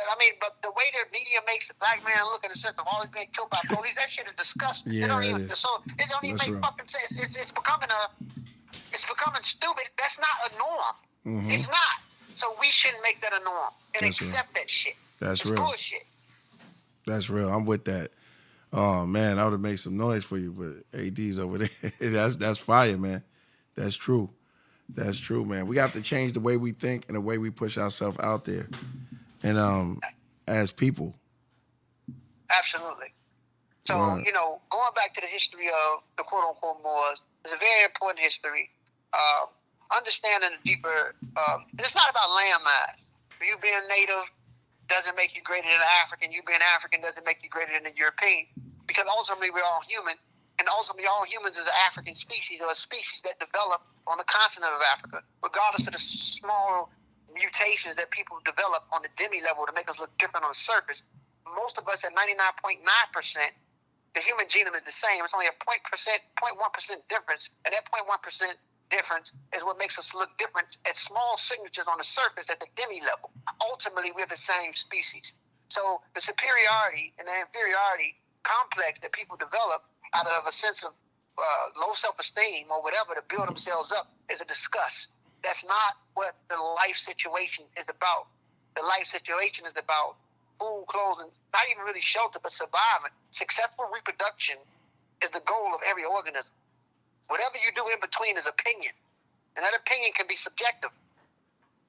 the way the media makes the black man look in the sense of always being killed by police, that shit is disgusting. Yeah, it don't even make fucking sense. It's becoming stupid. That's not a norm. It's not. So we shouldn't make that a norm and accept that shit. It's real. Bullshit. That's real. I'm with that. Oh man, I would have made some noise for you, but AD's over there. That's fire, man. That's true. That's true, man. We have to change the way we think and the way we push ourselves out there, and as people. Absolutely. So going back to the history of the quote unquote Moors is a very important history. Understanding the deeper, it's not about landmass. You being native doesn't make you greater than an African. You being African doesn't make you greater than a European. Because ultimately we're all human, and ultimately all humans is an African species, or a species that develop on the continent of Africa, regardless of the small mutations that people develop on the demi level to make us look different on the surface. Most of us at 99.9%, the human genome is the same. It's only a 0.1% difference, and that 0.1% difference is what makes us look different at small signatures on the surface at the demi level. Ultimately, we're the same species. So the superiority and the inferiority complex that people develop out of a sense of low self-esteem or whatever to build themselves up is a disgust. That's not what the life situation is about. The life situation is about food, clothes, and not even really shelter, but surviving. Successful reproduction is the goal of every organism. Whatever you do in between is opinion, and that opinion can be subjective.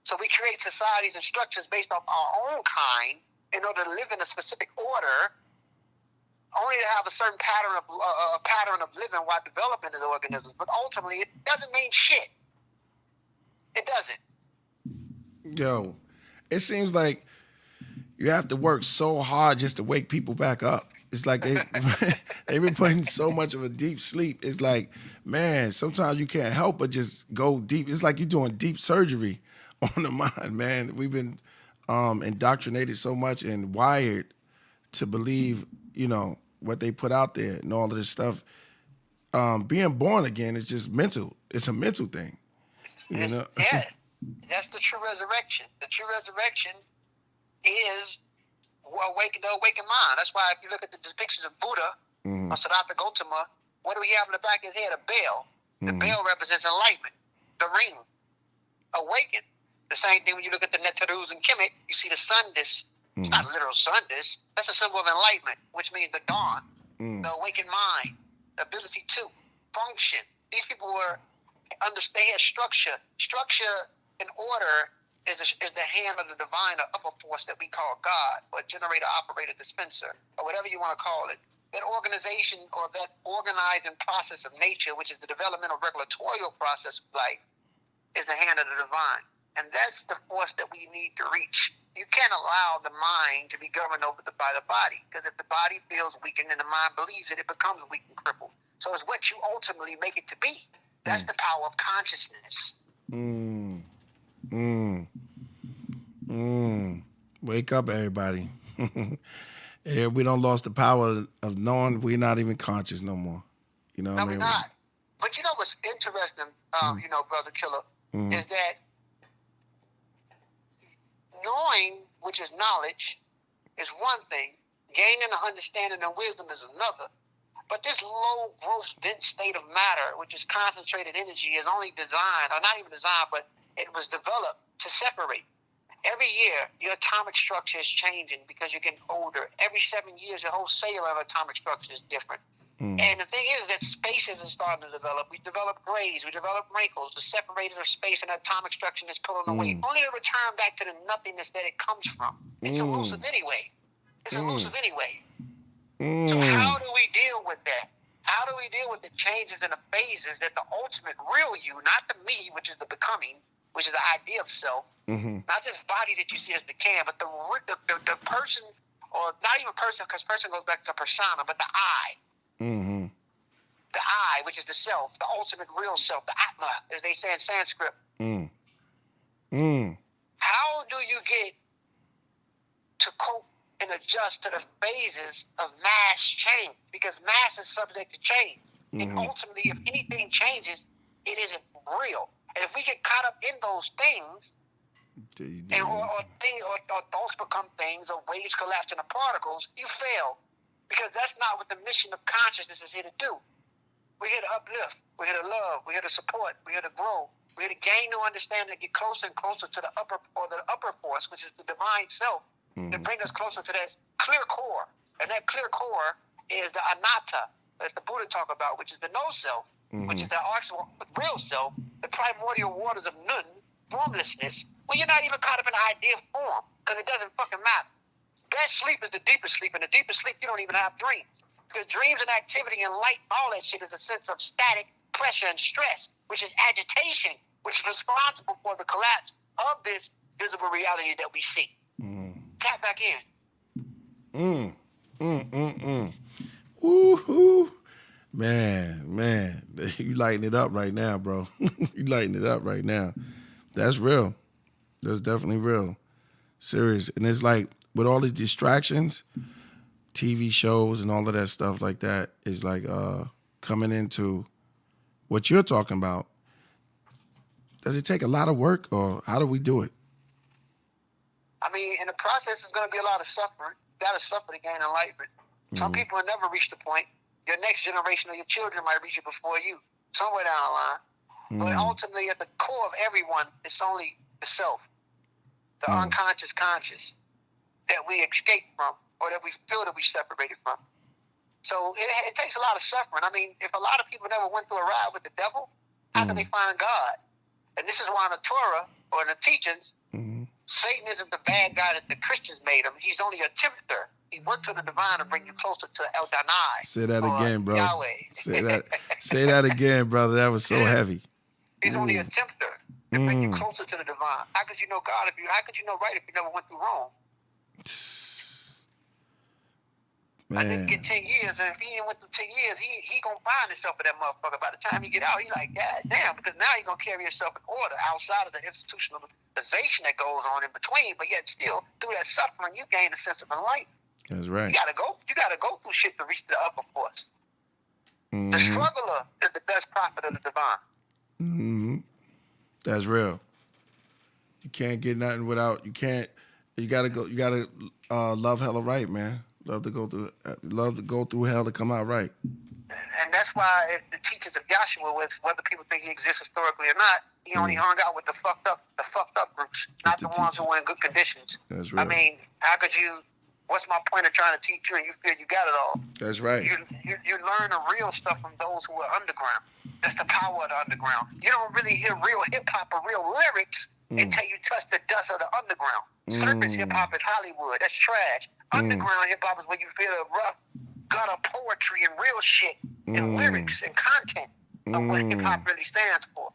So we create societies and structures based off our own kind in order to live in a specific order, only to have a certain pattern of living while developing as organisms. But ultimately, it doesn't mean shit. It doesn't. Yo, it seems like, you have to work so hard just to wake people back up. It's like they've been putting so much of a deep sleep. It's like, man, sometimes you can't help but just go deep. It's like you're doing deep surgery on the mind, man. We've been indoctrinated so much and wired to believe, you know, what they put out there and all of this stuff. Being born again is just mental. It's a mental thing. You know? Yeah, that's the true resurrection. The true resurrection is the awakened mind. That's why if you look at the depictions of Buddha or Siddhartha Gautama, what do we have in the back of his head? A bell. The bell represents enlightenment. The ring, awakened. The same thing when you look at the Neterus and Kemet, you see the sun disk. It's not a literal sun disk. That's a symbol of enlightenment, which means the dawn, the awakened mind, the ability to function. These people were understand structure. Structure and order is the hand of the divine or upper force that we call God, or generator, operator, dispenser, or whatever you want to call it. That organization or that organizing process of nature, which is the developmental regulatorial process of life, is the hand of the divine. And that's the force that we need to reach. You can't allow the mind to be governed over by the body, because if the body feels weakened and the mind believes it, it becomes weak and crippled. So it's what you ultimately make it to be. That's the power of consciousness. Wake up, everybody. Yeah, we don't lost the power of knowing we're not even conscious no more. You know what I mean? No, we're not. But you know what's interesting, you know, Brother Killah, is that knowing, which is knowledge, is one thing. Gaining an understanding and wisdom is another. But this low growth, dense state of matter, which is concentrated energy, is only designed, or not even designed, but it was developed to separate. Every year, your atomic structure is changing because you're getting older. Every 7 years, your whole cellular atomic structure is different. And the thing is that spaces are starting to develop. We develop grays, we develop wrinkles, the separated of space and atomic structure is pulling away, only to return back to the nothingness that it comes from. It's elusive anyway. It's elusive anyway. So how do we deal with that? How do we deal with the changes and the phases that the ultimate real you, not the me, which is the becoming, which is the idea of self, not this body that you see as the can, but the person, or not even person, because person goes back to persona, but the I. The I, which is the self, the ultimate real self, the Atma, as they say in Sanskrit. How do you get to cope and adjust to the phases of mass change? Because mass is subject to change. And ultimately, if anything changes, it isn't real. And if we get caught up in those things, or thoughts become things, or waves collapse into particles, you fail. Because that's not what the mission of consciousness is here to do. We're here to uplift. We're here to love. We're here to support. We're here to grow. We're here to gain new understanding, get closer and closer to the upper force, which is the divine self, to bring us closer to that clear core. And that clear core is the anatta that the Buddha talk about, which is the no self, which is the actual real self, the primordial waters of nun, formlessness, when you're not even caught up in the idea of form, because it doesn't fucking matter. Best sleep is the deepest sleep. In the deepest sleep, you don't even have dreams. Because dreams and activity and light, all that shit is a sense of static pressure and stress, which is agitation, which is responsible for the collapse of this visible reality that we see. Tap back in. Woo-hoo. Man, you lighting it up right now, bro. You lighting it up right now. That's real. That's definitely real. Serious. And it's like, with all these distractions, TV shows and all of that stuff like that is like coming into what you're talking about. Does it take a lot of work, or how do we do it? I mean, in the process, it's going to be a lot of suffering. You got to suffer to gain enlightenment. Some people will never reach the point. Your next generation or your children might reach it before you, somewhere down the line. But ultimately, at the core of everyone, it's only the self, the unconscious conscious, that we escape from, or that we feel that we separated from. So it takes a lot of suffering. I mean, if a lot of people never went through a ride with the devil, how can they find God? And this is why in the Torah, or in the teachings, Satan isn't the bad guy that the Christians made him. He's only a tempter. He went to the divine to bring you closer to El Danai. Say that again, bro. Yahweh. Say that again, brother. That was so heavy. He's only a tempter to bring you closer to the divine. How could you know God how could you know right if you never went through wrong? I Man. didn't get 10 years, and if he ain't went through 10 years, he gonna find himself for that motherfucker. By the time he get out, he like, God damn, because now he gonna carry himself in order outside of the institutionalization that goes on in between, but yet still, through that suffering, you gain a sense of enlightenment. That's right. You gotta go through shit to reach the upper force. Mm-hmm. The struggler is the best prophet of the divine. Mm-hmm. That's real. You can't get nothing without, you gotta love hella right, man. Love to go through hell to come out right. And that's why the teachings of Joshua, with whether people think he exists historically or not, he only hung out with the fucked up groups, not the ones who were in good conditions. That's real. I mean, how could you? What's my point of trying to teach you and you feel you got it all? That's right. You learn the real stuff from those who are underground. That's the power of the underground. You don't really hear real hip hop or real lyrics until you touch the dust of the underground. Serpents hip hop is Hollywood. That's trash. Underground hip hop is where you feel the rough gutter poetry and real shit and lyrics and content of what hip hop really stands for.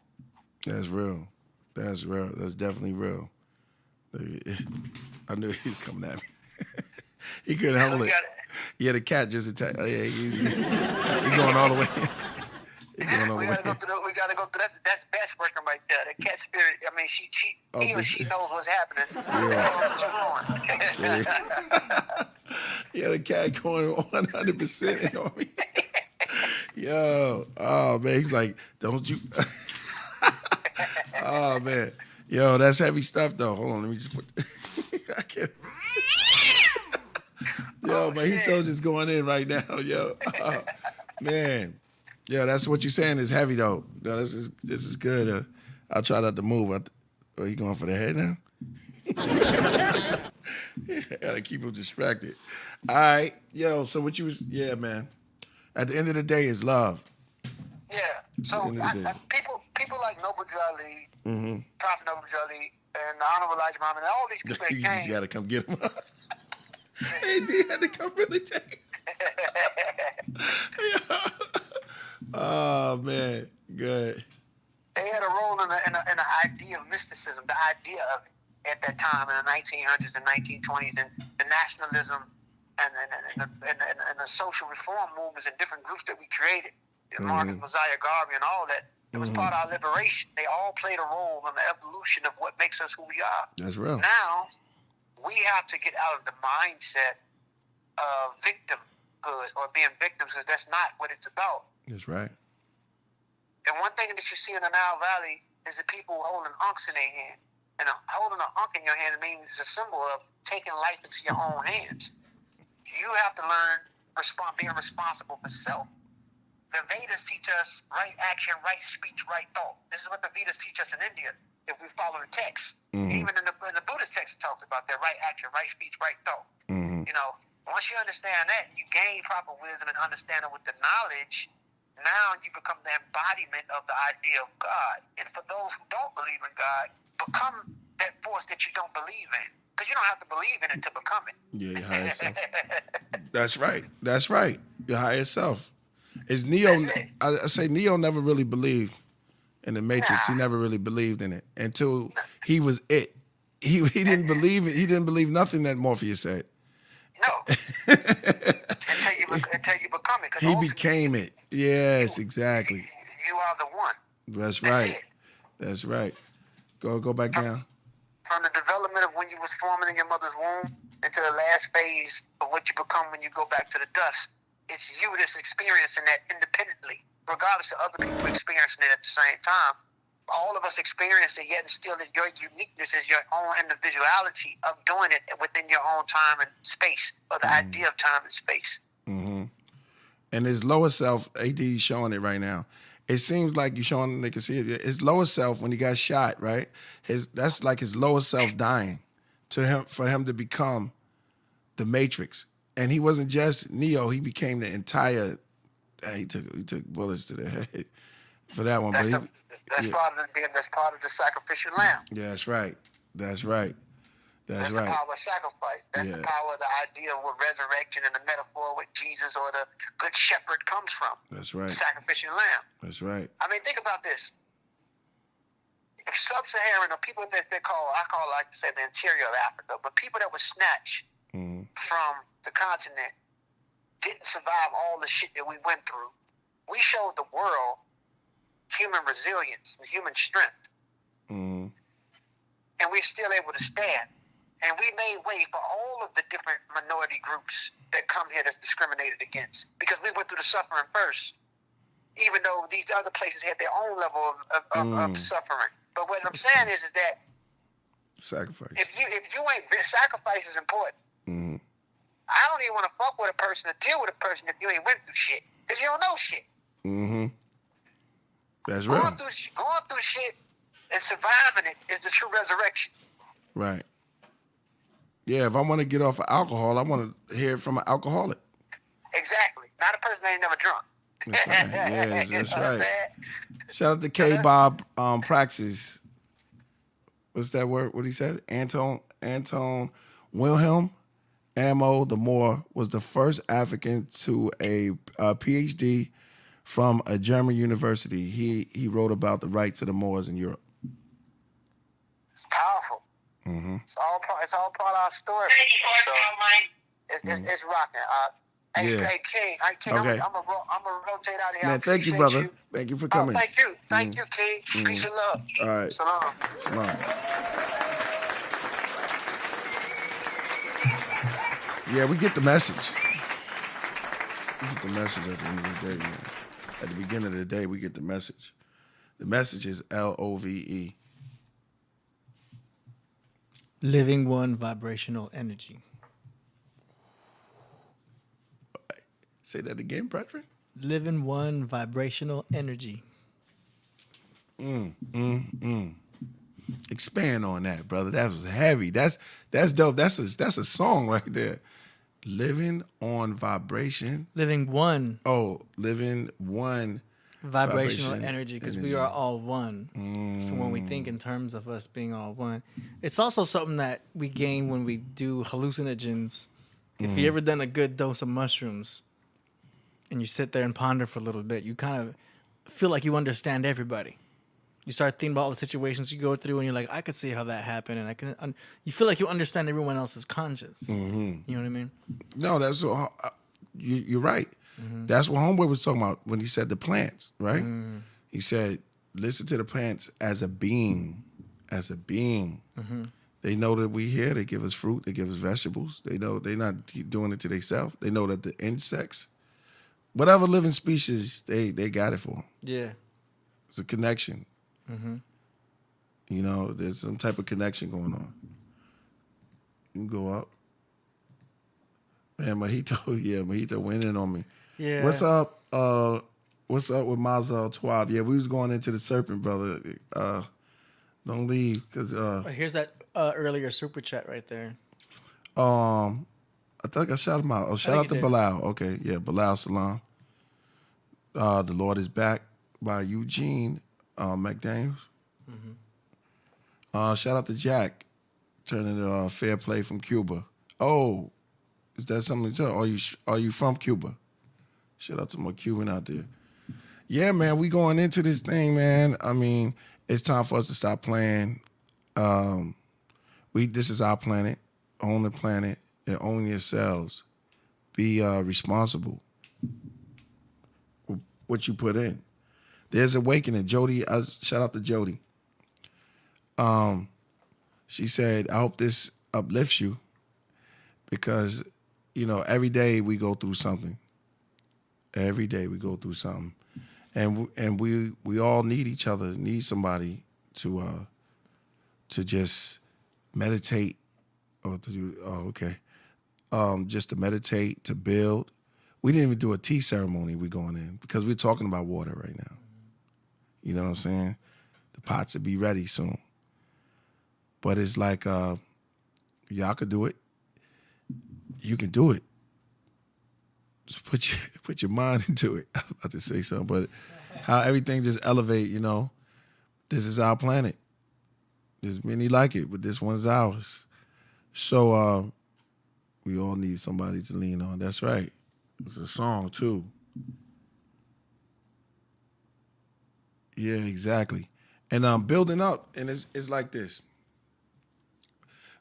That's real. That's real. That's definitely real. I knew he was coming at me. He couldn't hold it. Yeah, the cat just attacked. Yeah, he's going all the way. We gotta go through that's best working right there. The cat spirit. I mean, he or she knows what's happening. Yeah, the cat going 100% on me. Yo, oh man, he's like, don't you? Oh man, yo, that's heavy stuff though. Hold on, let me just put. I can't. Yo, but he told you it's going in right now, yo. Oh, man. Yeah, that's what you're saying is heavy though. No, this is good. I'll try not to move. Are you going for the head now? Gotta keep him distracted. All right, yo. So what you was? Yeah, man. At the end of the day, is love. Yeah. So people like Noble Jali, Prophet Noble Jali, and the Honorable Elijah Muhammad, and all these people that You came. just gotta come get him. Hey, D had to come really take. Oh man, good. They had a role in the idea of mysticism, the idea of it at that time in the 1900s and 1920s, and the nationalism and the social reform movements and different groups that we created, Marcus Mosiah Garvey and all that. It was part of our liberation. They all played a role in the evolution of what makes us who we are. That's real. Now, we have to get out of the mindset of victimhood or being victims, because that's not what it's about. That's right. And one thing that you see in the Nile Valley is the people holding unks in their hand. And holding an unk in your hand means it's a symbol of taking life into your own hands. You have to learn being responsible for self. The Vedas teach us right action, right speech, right thought. This is what the Vedas teach us in India if we follow the text. Even in the Buddhist text, it talks about that right action, right speech, right thought. You know, once you understand that, you gain proper wisdom and understanding with the knowledge. Now you become the embodiment of the idea of God. And for those who don't believe in God, become that force that you don't believe in. Because you don't have to believe in it to become it. Yeah, your higher self. That's right. That's right. Your higher self. Is Neo? I say Neo never really believed in the Matrix. He never really believed in it until he was it. He didn't believe it. He didn't believe nothing that Morpheus said. No. until you become it. He became it. Yes, exactly. You are the one. That's right. That's right. Go back down. From the development of when you was forming in your mother's womb into the last phase of what you become when you go back to the dust. It's you that's experiencing that independently, regardless of other people experiencing it at the same time. All of us experience it, yet and still your uniqueness is your own individuality of doing it within your own time and space, or the idea of time and space. And his lower self, AD is showing it right now. It seems like you're showing, they can see it. His lower self, when he got shot, right? That's like his lower self dying for him to become the Matrix. And he wasn't just Neo; he became the entire. He took bullets to the head for that one. That's part of the sacrificial lamb. Yeah, that's right. That's right. That's right. The power of sacrifice. That's the power of the idea of what resurrection and the metaphor with Jesus or the good shepherd comes from. That's right. The sacrificial lamb. That's right. I mean, think about this. if sub-Saharan or people that I call like to say the interior of Africa, but people that were snatched from the continent didn't survive all the shit that we went through. We showed the world human resilience and human strength. And we're still able to stand. And we made way for all of the different minority groups that come here that's discriminated against. Because we went through the suffering first. Even though these other places had their own level of suffering. But what I'm saying is that sacrifice. If you ain't, sacrifice is important. I don't even want to fuck with a person or deal with a person if you ain't went through shit. Because you don't know shit. That's real. Going through shit and surviving it is the true resurrection. Right. Yeah, if I want to get off of alcohol, I want to hear it from an alcoholic. Exactly. Not a person that ain't never drunk. That's right. Yes, that's right. Shout out to K. Bob Praxis. What's that word? What he said? Anton Wilhelm Amo the Moor was the first African to a PhD from a German university. He wrote about the rights of the Moors in Europe. It's powerful. It's all part of our story. So it's rocking. Hey, King. Okay. I'm gonna rotate out of here. Man, thank you, brother. Thank you for coming. Oh, thank you, King. Peace and love. All right. Salam. Yeah, we get the message. We get the message at the end of the day, man. At the beginning of the day, we get the message. The message is LOVE. Living one vibrational energy. Say that again, brethren. Living one vibrational energy. Expand on that, brother. That was heavy. That's dope. That's a song right there. Living on vibration. Living one. Oh, living one Vibrational energy, because we are all one. So when we think in terms of us being all one, it's also something that we gain when we do hallucinogens. If you ever done a good dose of mushrooms and you sit there and ponder for a little bit, you kind of feel like you understand everybody. You start thinking about all the situations you go through, and you're like, I could see how that happened, and I can. You feel like you understand everyone else's conscience. You know what I mean? No, that's you're right. That's what Homeboy was talking about when he said the plants, right? He said, listen to the plants as a being, They know that we here. They give us fruit. They give us vegetables. They know they're not doing it to themselves. They know that the insects, whatever living species, they got it for them. Yeah. It's a connection. You know, there's some type of connection going on. You can go up. Man, Mojito went in on me. Yeah. What's up? What's up with Mazel Twab? Yeah, we was going into the serpent, brother. Don't leave, cause Here's that earlier super chat right there. I think I shout him out. Oh, shout out to Bilal. Okay, yeah, Bilal Salam. The Lord is Back by Eugene McDaniels. Shout out to Jack, turning fair play from Cuba. Oh, is that something to tell? Are you from Cuba? Shout out to my Cuban out there. Yeah, man, we going into this thing, man. I mean, it's time for us to stop playing. This is our planet. Own the planet and own yourselves. Be responsible with what you put in. There's awakening. Jody, shout out to Jody. She said, I hope this uplifts you because, you know, every day we go through something. Every day we go through something. And we all need each other, need somebody to just meditate or to do, just to meditate, to build. We didn't even do a tea ceremony we going in because we're talking about water right now. You know what I'm saying? The pots will be ready soon. But it's like, y'all could do it. You can do it. Just put your mind into it. I was about to say something, but how everything just elevate, you know. This is our planet. There's many like it, but this one's ours. So we all need somebody to lean on. That's right. It's a song too. Yeah, exactly. And building up, and it's like this.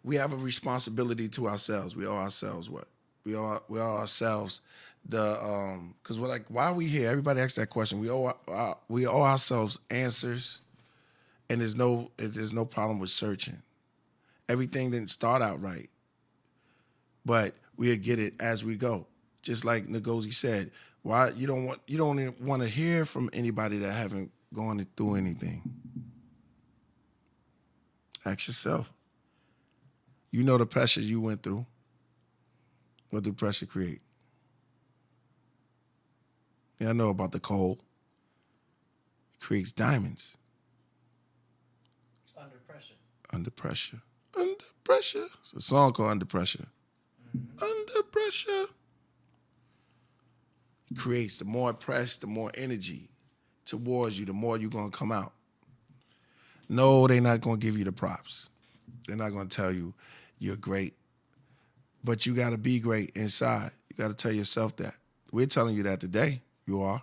We have a responsibility to ourselves. We owe ourselves what? We owe ourselves the because we're like, why are we here? Everybody asks that question. We owe ourselves answers, and there's no problem with searching. Everything didn't start out right, but we'll get it as we go. Just like NGOZI said, why you don't want to hear from anybody that haven't gone through anything. Ask yourself. You know the pressure you went through. What did pressure create? Yeah, I know about the coal. It creates diamonds. Under pressure. Under pressure. Under pressure. It's a song called Under Pressure. Mm-hmm. Under pressure. It creates, the more press, the more energy towards you, the more you're going to come out. No, they're not going to give you the props. They're not going to tell you you're great. But you got to be great inside. You got to tell yourself that. We're telling you that today. You are.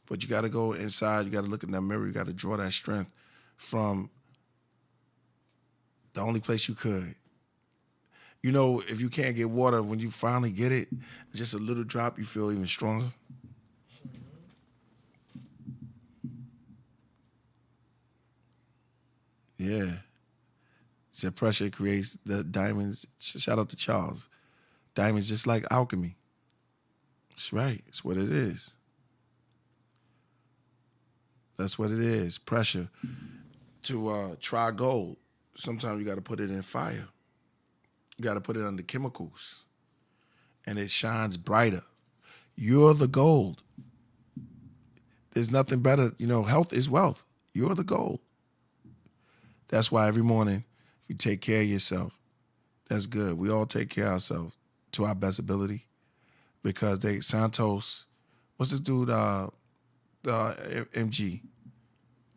But you got to go inside. You got to look in that mirror. You got to draw that strength from the only place you could. You know, if you can't get water, when you finally get it, just a little drop, you feel even stronger. Yeah. Said pressure creates the diamonds. Shout out to Charles. Diamonds just like alchemy. That's right. It's what it is. That's what it is. Pressure. To try gold, sometimes you got to put it in fire. You got to put it under chemicals. And it shines brighter. You're the gold. There's nothing better. You know, health is wealth. You're the gold. That's why every morning, if you take care of yourself, that's good. We all take care of ourselves to our best ability, because Santos, what's this dude, MG,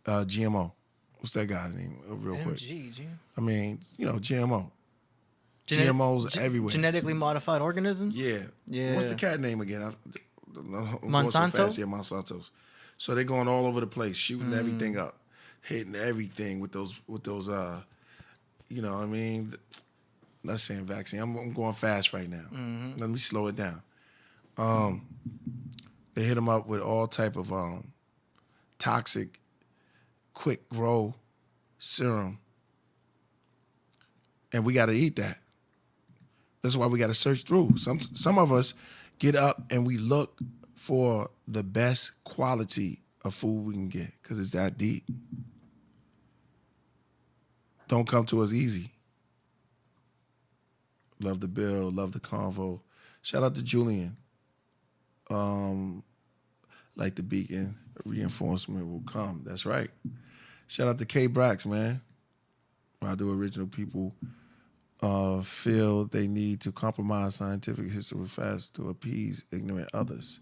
GMO. What's that guy's name, real quick? MG. I mean, you know, GMO. GMOs everywhere. Genetically modified organisms? Yeah. Yeah. What's the cat name again? I'm going so Monsanto? fast. Yeah, Monsanto's. So they're going all over the place, shooting everything up, hitting everything with those, you know what I mean? Not saying vaccine. I'm going fast right now. Mm-hmm. Let me slow it down. They hit them up with all type of toxic, quick grow serum. And we got to eat that. That's why we got to search through. Some of us get up and we look for the best quality of food we can get, because it's that deep. Don't come to us easy. Love the bill, love the convo. Shout out to Julian. Like the beacon, reinforcement will come. That's right. Shout out to K Brax, man. Why do original people feel they need to compromise scientific history fast to appease ignorant others?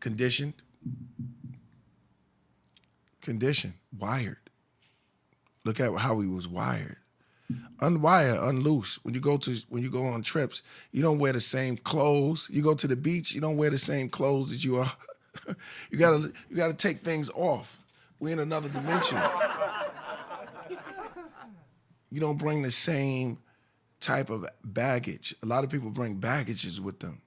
Conditioned, wired. Look at how he was wired. Unwire, unloose. When you go on trips, you don't wear the same clothes. You go to the beach, you don't wear the same clothes that you are. You gotta take things off. We're in another dimension. You don't bring the same type of baggage. A lot of people bring baggages with them.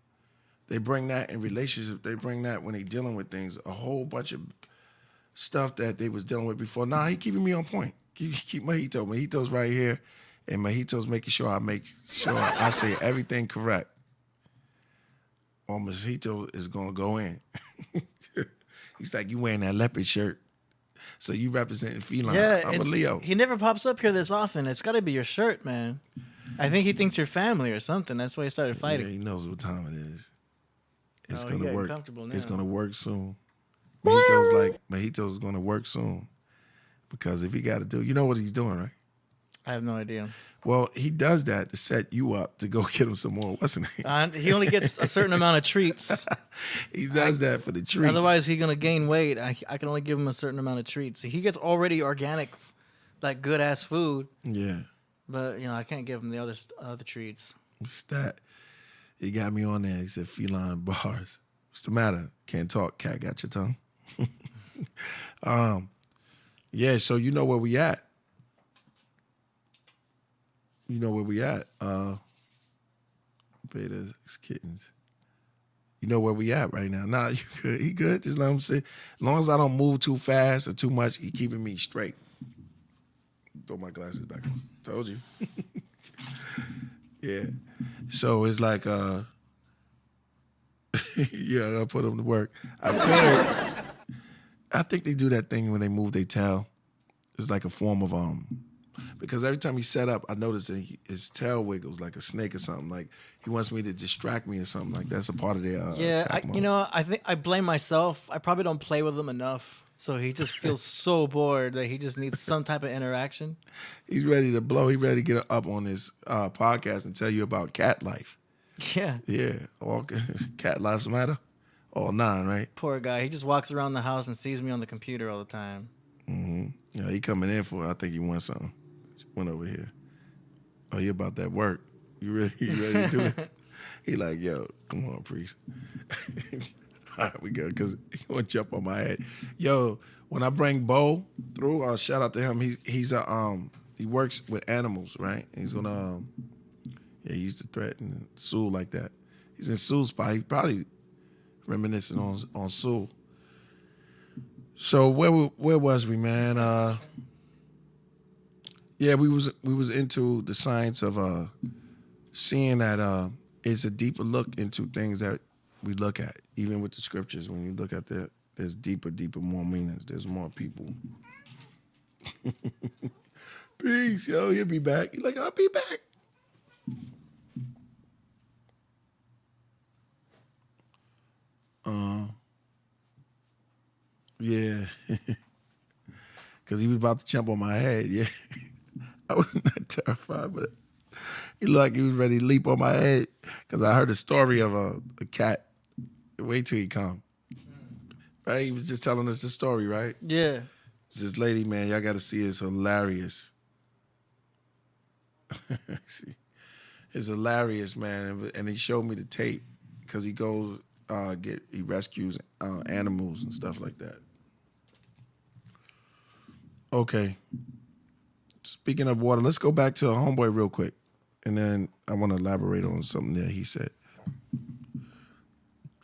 They bring that in relationships. They bring that when they're dealing with things. A whole bunch of stuff that they was dealing with before. Nah, he keeping me on point. Keep Mojito. Mojito's right here, and Mojito's making sure I say everything correct. Or Mojito is gonna go in. He's like, you wearing that leopard shirt, so you representing feline. Yeah, I'm a Leo. He never pops up here this often. It's got to be your shirt, man. I think he thinks you're family or something. That's why he started fighting. Yeah, he knows what time it is. It's he gonna getting work. comfortable now. It's gonna work soon. Mojito's gonna work soon, because if he got to do, you know what he's doing, right? I have no idea. Well, he does that to set you up to go get him some more, wasn't he? He only gets a certain amount of treats. He does that for the treats. Otherwise, he's gonna gain weight. I can only give him a certain amount of treats. He gets already organic, like good ass food. Yeah. But I can't give him the other treats. What's that? He got me on there. He said feline bars. What's the matter? Can't talk. Cat got your tongue. Yeah, so you know where we at. You know where we at. Betas, kittens. You know where we at right now. Nah, you good. He good. Just let him sit. As long as I don't move too fast or too much, he keeping me straight. Throw my glasses back on. Told you. Yeah. So it's like, yeah, I put him to work. I think they do that thing when they move their tail. It's like a form of because every time he set up, I noticed that his tail wiggles like a snake or something. Like he wants me to distract me or something. Like that's a part of their attack mode. I think I blame myself. I probably don't play with him enough, so he just feels so bored that he just needs some type of interaction. He's ready to blow. He's ready to get up on this podcast and tell you about cat life. Yeah. Yeah, all cat lives matter. All 9, right? Poor guy. He just walks around the house and sees me on the computer all the time. Mm-hmm. Yeah, he coming in for it. I think he wants something. Went over here. Oh, you about that work? You ready to do it? He like, yo, come on, priest. All right, we go, because he gonna jump on my head. Yo, when I bring Bo through, I'll shout out to him. He's he works with animals, right? He's gonna he used to threaten Sue like that. He's in Sue's spot. He probably reminiscing on Sue. So where was we, man? Yeah, we was into the science of seeing that it's a deeper look into things that we look at, even with the scriptures. When you look at that, there's deeper, more meanings. There's more people. Peace, yo. He'll be back. He's like, I'll be back. Yeah. Because he was about to jump on my head, yeah. I wasn't that terrified, but he looked like he was ready to leap on my head because I heard a story of a cat. Wait till he come. Right? He was just telling us the story, right? Yeah. It's this lady, man, y'all got to see it. It's hilarious. See, it's hilarious, man. And he showed me the tape because he goes, he rescues animals and stuff like that. Okay. Speaking of water, let's go back to a homeboy real quick. And then I want to elaborate on something that he said.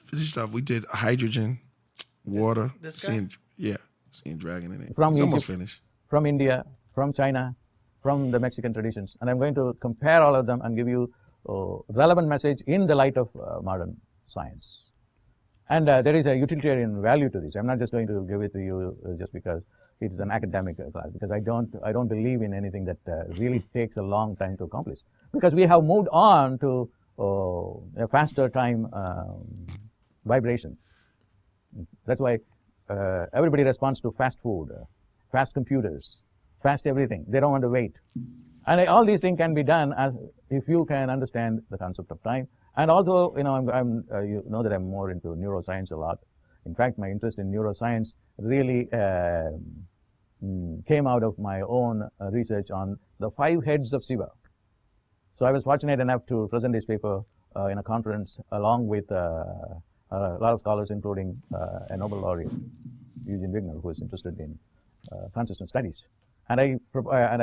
Finished off, we did hydrogen, water. This guy? Seeing dragon in it. From It's Egypt, almost finished. from India, from China, from the Mexican traditions. And I'm going to compare all of them and give you relevant message in the light of modern science. And there is a utilitarian value to this. I'm not just going to give it to you just because it's an academic class, because I don't believe in anything that really takes a long time to accomplish. Because we have moved on to a faster time vibration. That's why everybody responds to fast food, fast computers, fast everything. They don't want to wait. And all these things can be done as if you can understand the concept of time. And also, you know that I'm more into neuroscience a lot. In fact, my interest in neuroscience really came out of my own research on the 5 heads of Shiva. So I was fortunate enough to present this paper in a conference along with a lot of scholars, including a Nobel laureate, Eugene Wigner, who is interested in consciousness studies. And I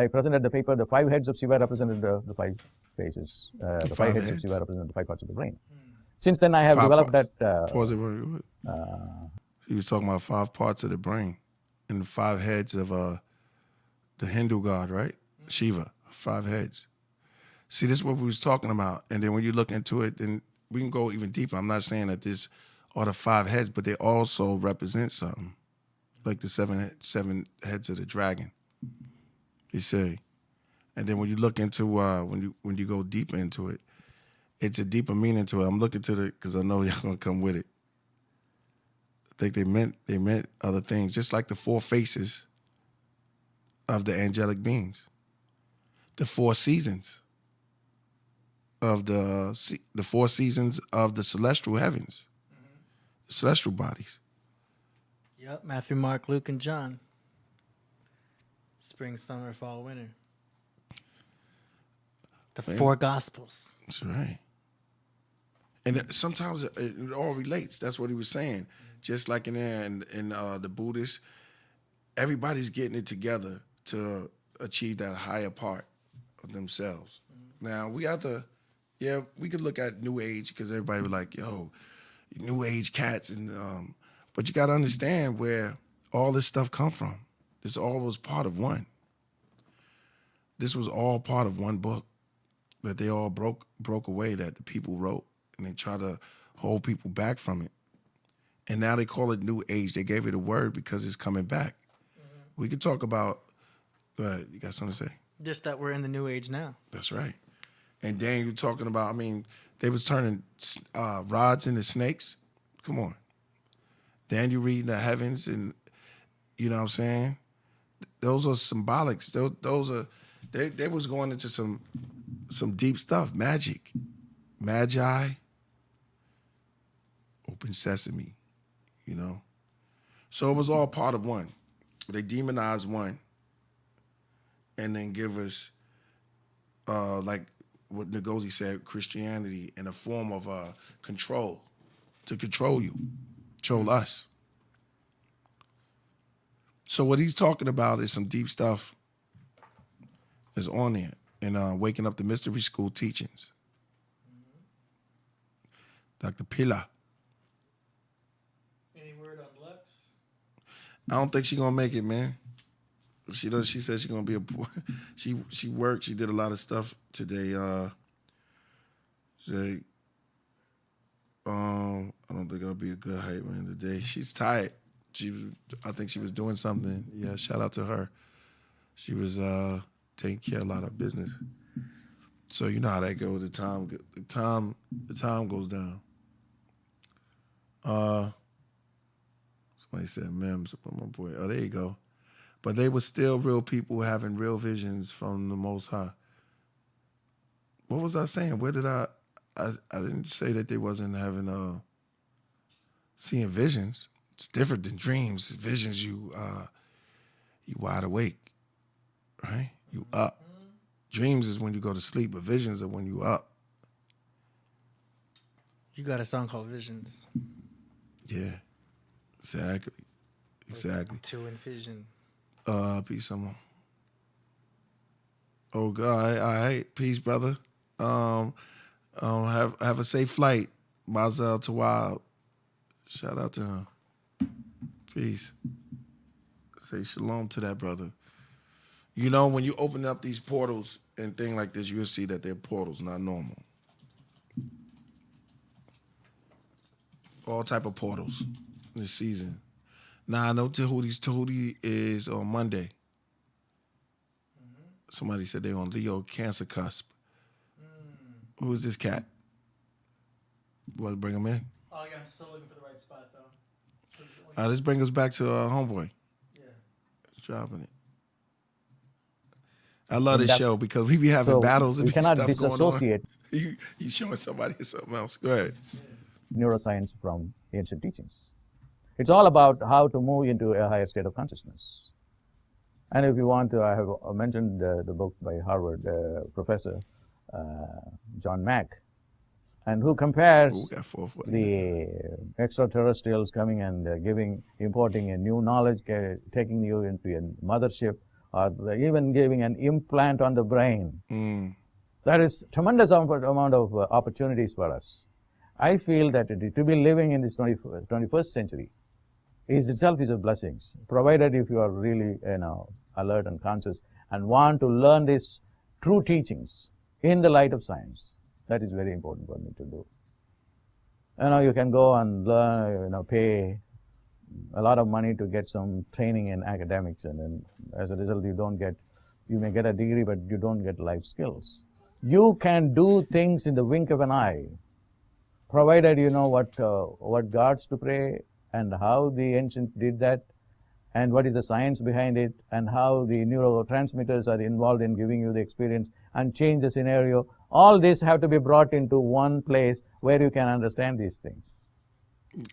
presented the paper. The 5 heads of Shiva represented the 5 phases. The 5 heads of Shiva represented the 5 parts of the brain. Since then, I have developed parts. that. Pause it. He was talking about 5 parts of the brain and the 5 heads of the Hindu god, right? Shiva, 5 heads. See, this is what we was talking about. And then when you look into it, then we can go even deeper. I'm not saying that this are the 5 heads, but they also represent something, like the 7 heads of the dragon. They say, and then when you look into when you go deeper into it, it's a deeper meaning to it. I'm looking to because I know y'all gonna come with it. I think they meant other things, just like the 4 faces of the angelic beings, the 4 seasons of the 4 seasons of the celestial heavens, the celestial bodies. Yep, Matthew, Mark, Luke, and John. Spring, summer, fall, winter. The 4 Gospels. That's right. And sometimes it all relates. That's what he was saying. Just like in there in the Buddhist, everybody's getting it together to achieve that higher part of themselves. Now, we have to, we could look at New Age because everybody was like, yo, New Age cats. But you got to understand where all this stuff come from. This all was part of one. This was all part of one book that they all broke away, that the people wrote, and they try to hold people back from it. And now they call it New Age. They gave it a word because it's coming back. We could talk about, go ahead, you got something to say? Just that we're in the New Age now. That's right. And then you're talking about, I mean, they was turning rods into snakes. Come on. Then you read the heavens and, you know what I'm saying? Those are symbolics. Those are, they was going into some deep stuff. Magic. Magi. Open sesame, you know? So it was all part of one. They demonized one and then give us, like what NGOZI said, Christianity in a form of control, to control you, control us. So what he's talking about is some deep stuff that's on there and Waking Up the Mystery School teachings. Dr. Killah. Any word on Lux? I don't think she's gonna make it, man. She does. She said she's gonna be she worked. She did a lot of stuff today. I don't think I'll be a good hype man today. She's tired. I think she was doing something. Yeah, shout out to her. She was taking care of a lot of business. So you know how that goes. The time goes down. Somebody said memes about my boy. Oh, there you go. But they were still real people having real visions from the Most High. What was I saying? Where did I didn't say that they wasn't having seeing visions. It's different than dreams. Visions, you wide awake, right? You up. Dreams is when you go to sleep, but visions are when you up. You got a song called Visions. Yeah, exactly. To envision. Peace, someone. Oh God, all right. Peace, brother. Have a safe flight. Mazel Tawab. Shout out to him. Peace. Say shalom to that brother. You know, when you open up these portals and things like this, you'll see that they're portals, not normal. All type of portals this season. Now, I know Tahuti is on Monday. Somebody said they're on Leo Cancer cusp. Who is this cat? You want to bring him in? Oh, yeah, I'm still looking for the right spot, though. Let's bring us back to Homeboy. Yeah. Dropping it. I love this show because we be having battles and we cannot stuff disassociate going on. He's showing somebody something else. Go ahead. neuroscience from ancient teachings. It's all about how to move into a higher state of consciousness. And if you want to, I have mentioned the book by Harvard professor John Mack, and who compares the extraterrestrials coming and importing a new knowledge, taking you into a mothership, or even giving an implant on the brain. That is tremendous amount of opportunities for us. I feel that to be living in this 21st century is itself is a blessing, provided if you are really alert and conscious and want to learn these true teachings in the light of science. That is very important for me to do. You can go and learn, pay a lot of money to get some training in academics, and then as a result you may get a degree, but you don't get life skills. You can do things in the wink of an eye, provided you know what gods to pray and how the ancients did that, and what is the science behind it, and how the neurotransmitters are involved in giving you the experience and change the scenario. All this have to be brought into one place where you can understand these things.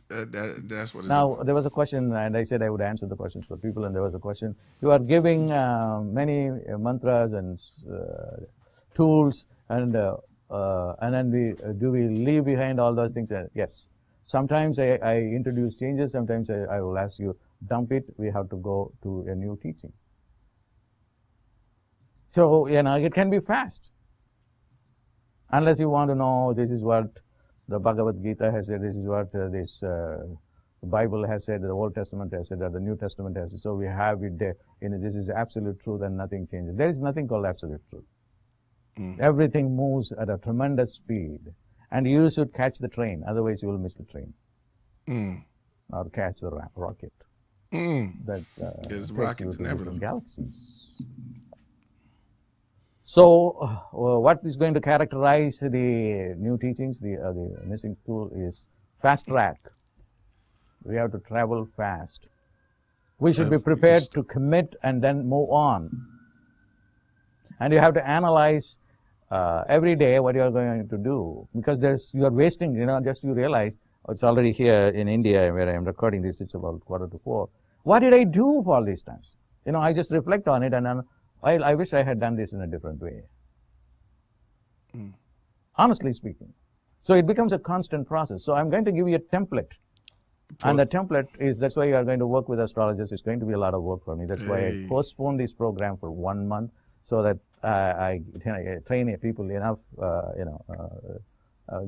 That's what it's now, about. There was a question, and I said I would answer the questions for people, and there was a question. You are giving many mantras and tools, and then do we leave behind all those things? Yes. Sometimes I introduce changes. Sometimes I will ask you, dump it, we have to go to a new teachings. So, it can be fast. Unless you want to know, this is what the Bhagavad Gita has said, this is what the Bible has said, the Old Testament has said, or the New Testament has said. So we have it there. This is absolute truth and nothing changes. There is nothing called absolute truth. Everything moves at a tremendous speed. And you should catch the train, otherwise you will miss the train. Or catch the rocket. That There's takes rockets you and to different everything. galaxies. So, what is going to characterize the new teachings, the missing tool, is fast track. We have to travel fast. We should be prepared to commit and then move on. And you have to analyze every day what you are going to do, because you are wasting, just you realize, it's already here in India where I am recording this, it's about 3:45. What did I do for all these times? I just reflect on it and then I wish I had done this in a different way. Honestly speaking. So it becomes a constant process. So I'm going to give you a template. And the template that's why you are going to work with astrologers. It's going to be a lot of work for me. That's why I postponed this program for 1 month, so that I train people enough,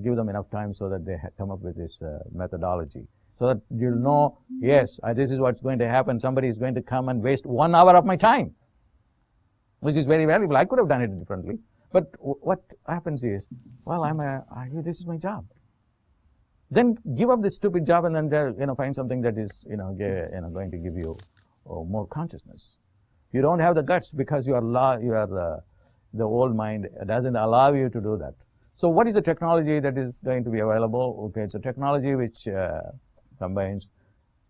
give them enough time so that they come up with this methodology. So that you'll know, yes, this is what's going to happen. Somebody is going to come and waste 1 hour of my time, which is very valuable. I could have done it differently. But what happens is, well, this is my job. Then give up this stupid job and then find something that is going to give you more consciousness. You don't have the guts because the old mind doesn't allow you to do that. So what is the technology that is going to be available? Okay, it's a technology which combines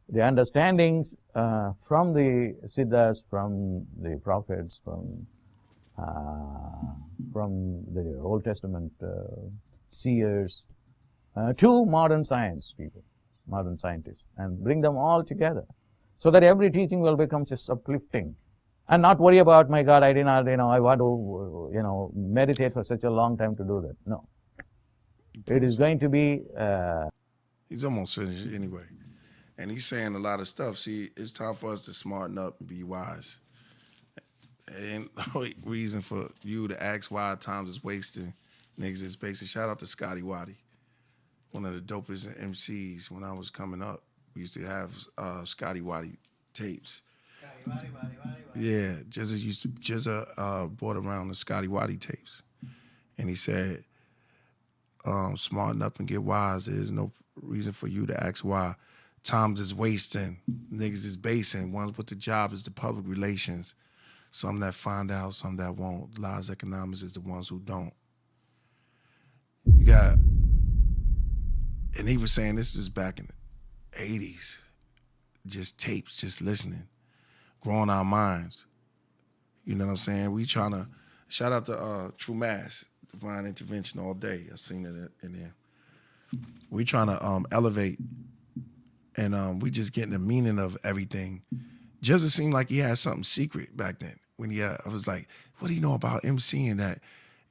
the understandings from the Siddhas, from the prophets, from the Old Testament seers, to modern science people, modern scientists, and bring them all together, so that every teaching will become just uplifting, and not worry about, my God, I did not, I want to, meditate for such a long time to do that. No, it is going to be. He's almost finished anyway, and he's saying a lot of stuff. See, it's time for us to smarten up and be wise. And no reason for you to ask why times is wasting. Niggas is basically, shout out to Scotty Waddy, one of the dopest MCs when I was coming up. We used to have Scotty Waddy tapes. Scotty Waddy. Yeah, Jizza brought around the Scotty Waddy tapes. And he said, smarten up and get wise. There's no reason for you to ask why. Times is wasting. Niggas is basing. Ones with the job is the public relations. Some that find out, some that won't. Lies economics is the ones who don't. You got, and he was saying this is back in the 80s, just tapes, just listening, growing our minds. You know what I'm saying? We trying to, shout out to True Mass, Divine Intervention all day. I seen it in there. We trying to elevate, and we just getting the meaning of everything. Just it seemed like he had something secret back then. When I was like, what do you know about MCing that?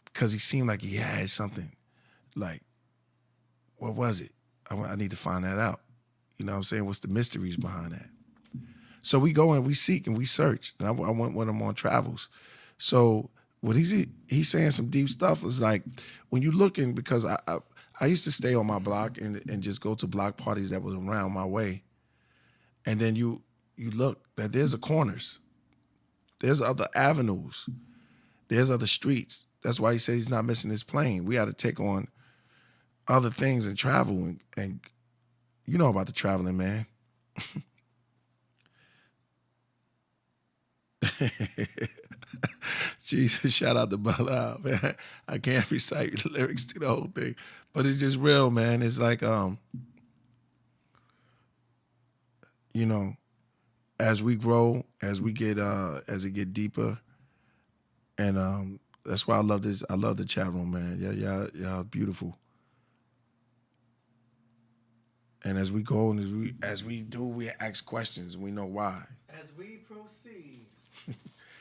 Because he seemed like he had something. Like, what was it? I need to find that out. You know what I'm saying? What's the mysteries behind that? So we go and we seek and we search. And I went with him on travels. So what he's saying some deep stuff. Is like, when you looking, because I used to stay on my block and just go to block parties that was around my way. And then you look that there's corners. There's other avenues. There's other streets. That's why he said he's not missing his plane. We had to take on other things and travel. And you know about the traveling, man. Jesus, shout out to Bala, man. I can't recite the lyrics to the whole thing. But it's just real, man. It's like, as we grow, as we get, as it get deeper, and that's why I love this. I love the chat room, man. Y'all beautiful. And as we go and as we do, we ask questions. We know why. As we proceed,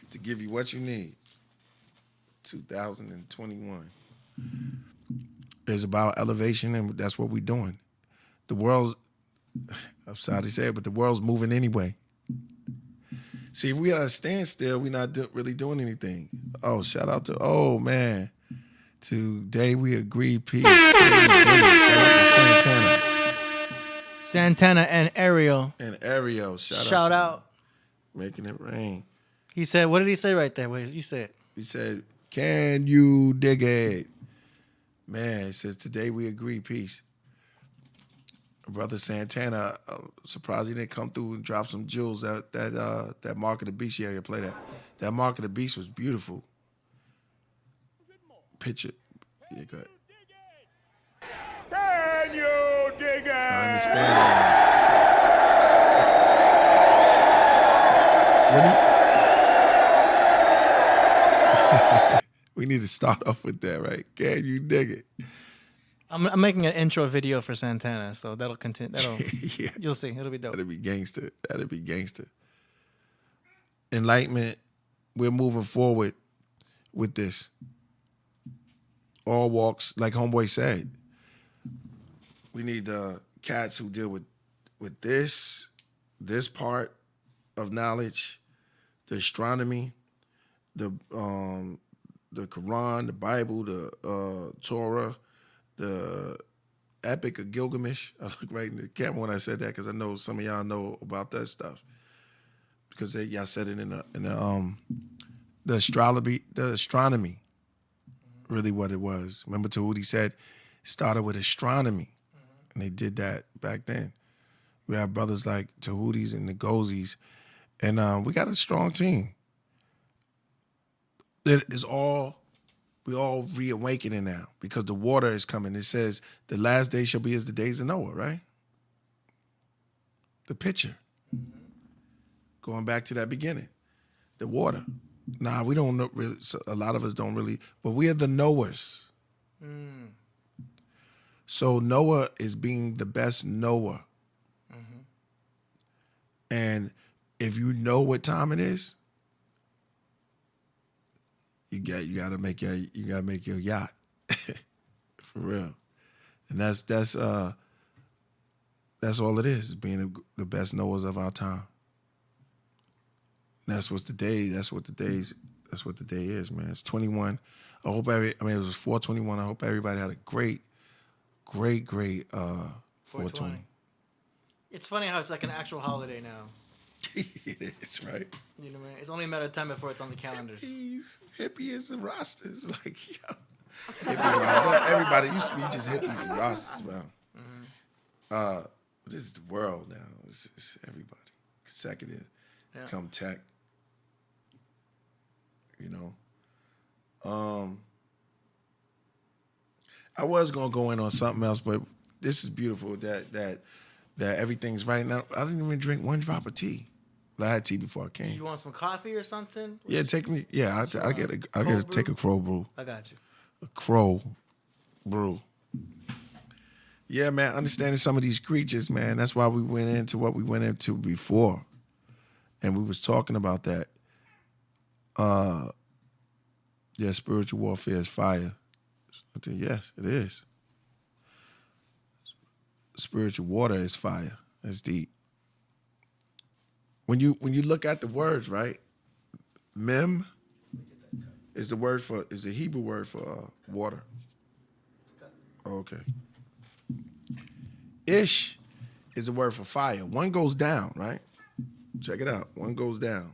to give you what you need. 2021 is about elevation, and that's what we're doing. The world I'm sorry to say it, but the world's moving anyway. See, if we at a standstill, we're not really doing anything. Oh, shout out to, oh, man. Today we agree, peace. Shout out to Santana. Santana and Ariel. And Ariel, Shout out. Making it rain. He said, what did he say right there? Wait, you say it. He said, can you dig it? Man, he says, today we agree, peace. Brother Santana, surprised he didn't come through and drop some jewels. That Mark of the Beast, yeah, play that. That Mark of the Beast was beautiful. Picture. Yeah, go ahead. Can you dig it? I understand that. We need to start off with that, right? Can you dig it? I'm making an intro video for Santana, so that'll continue. Yeah. You'll see. It'll be dope. That'll be gangster. That'll be gangster. Enlightenment, we're moving forward with this. All walks, like Homeboy said. We need cats who deal with this part of knowledge, the astronomy, the Quran, the Bible, the Torah, the Epic of Gilgamesh. I look right in the camera when I said that because I know some of y'all know about that stuff because y'all said it in the astronomy, really what it was. Remember Tahuti said it started with astronomy, and they did that back then. We have brothers like Tahutis and NGOZIs, and we got a strong team. We all reawakening now because the water is coming. It says the last day shall be as the days of Noah, right? The picture. Going back to that beginning. The water. Nah, we don't know really, a lot of us don't really, but we are the knowers. So Noah is being the best knower. And if you know what time it is, you gotta make your yacht. For real. And that's all it is being the best knowers of our time. And that's what the day is, man. It's 21. It was 421. I hope everybody had a great 420. It's funny how it's like an actual holiday now. It is, right? You know what I mean? It's only a matter of time before it's on the calendars. Hippies and rosters, like, yo. Hippies, everybody used to be just hippies and rosters, man. This is the world now. It's everybody. Consecutive. Yeah. Come tech. You know? I was gonna go in on something else, but this is beautiful that everything's right now. I didn't even drink one drop of tea. But I had tea before I came. You want some coffee or something? Yeah, take me. Yeah, I get to take a crow brew. I got you. A crow brew. Yeah, man, understanding some of these creatures, man. That's why we went into what we went into before, and we was talking about that. Yeah, spiritual warfare is fire. I think, yes, it is. Spiritual water is fire. That's deep. When you look at the words, right? Mem is the Hebrew word for water. Okay. Ish is the word for fire. One goes down, right? Check it out. One goes down.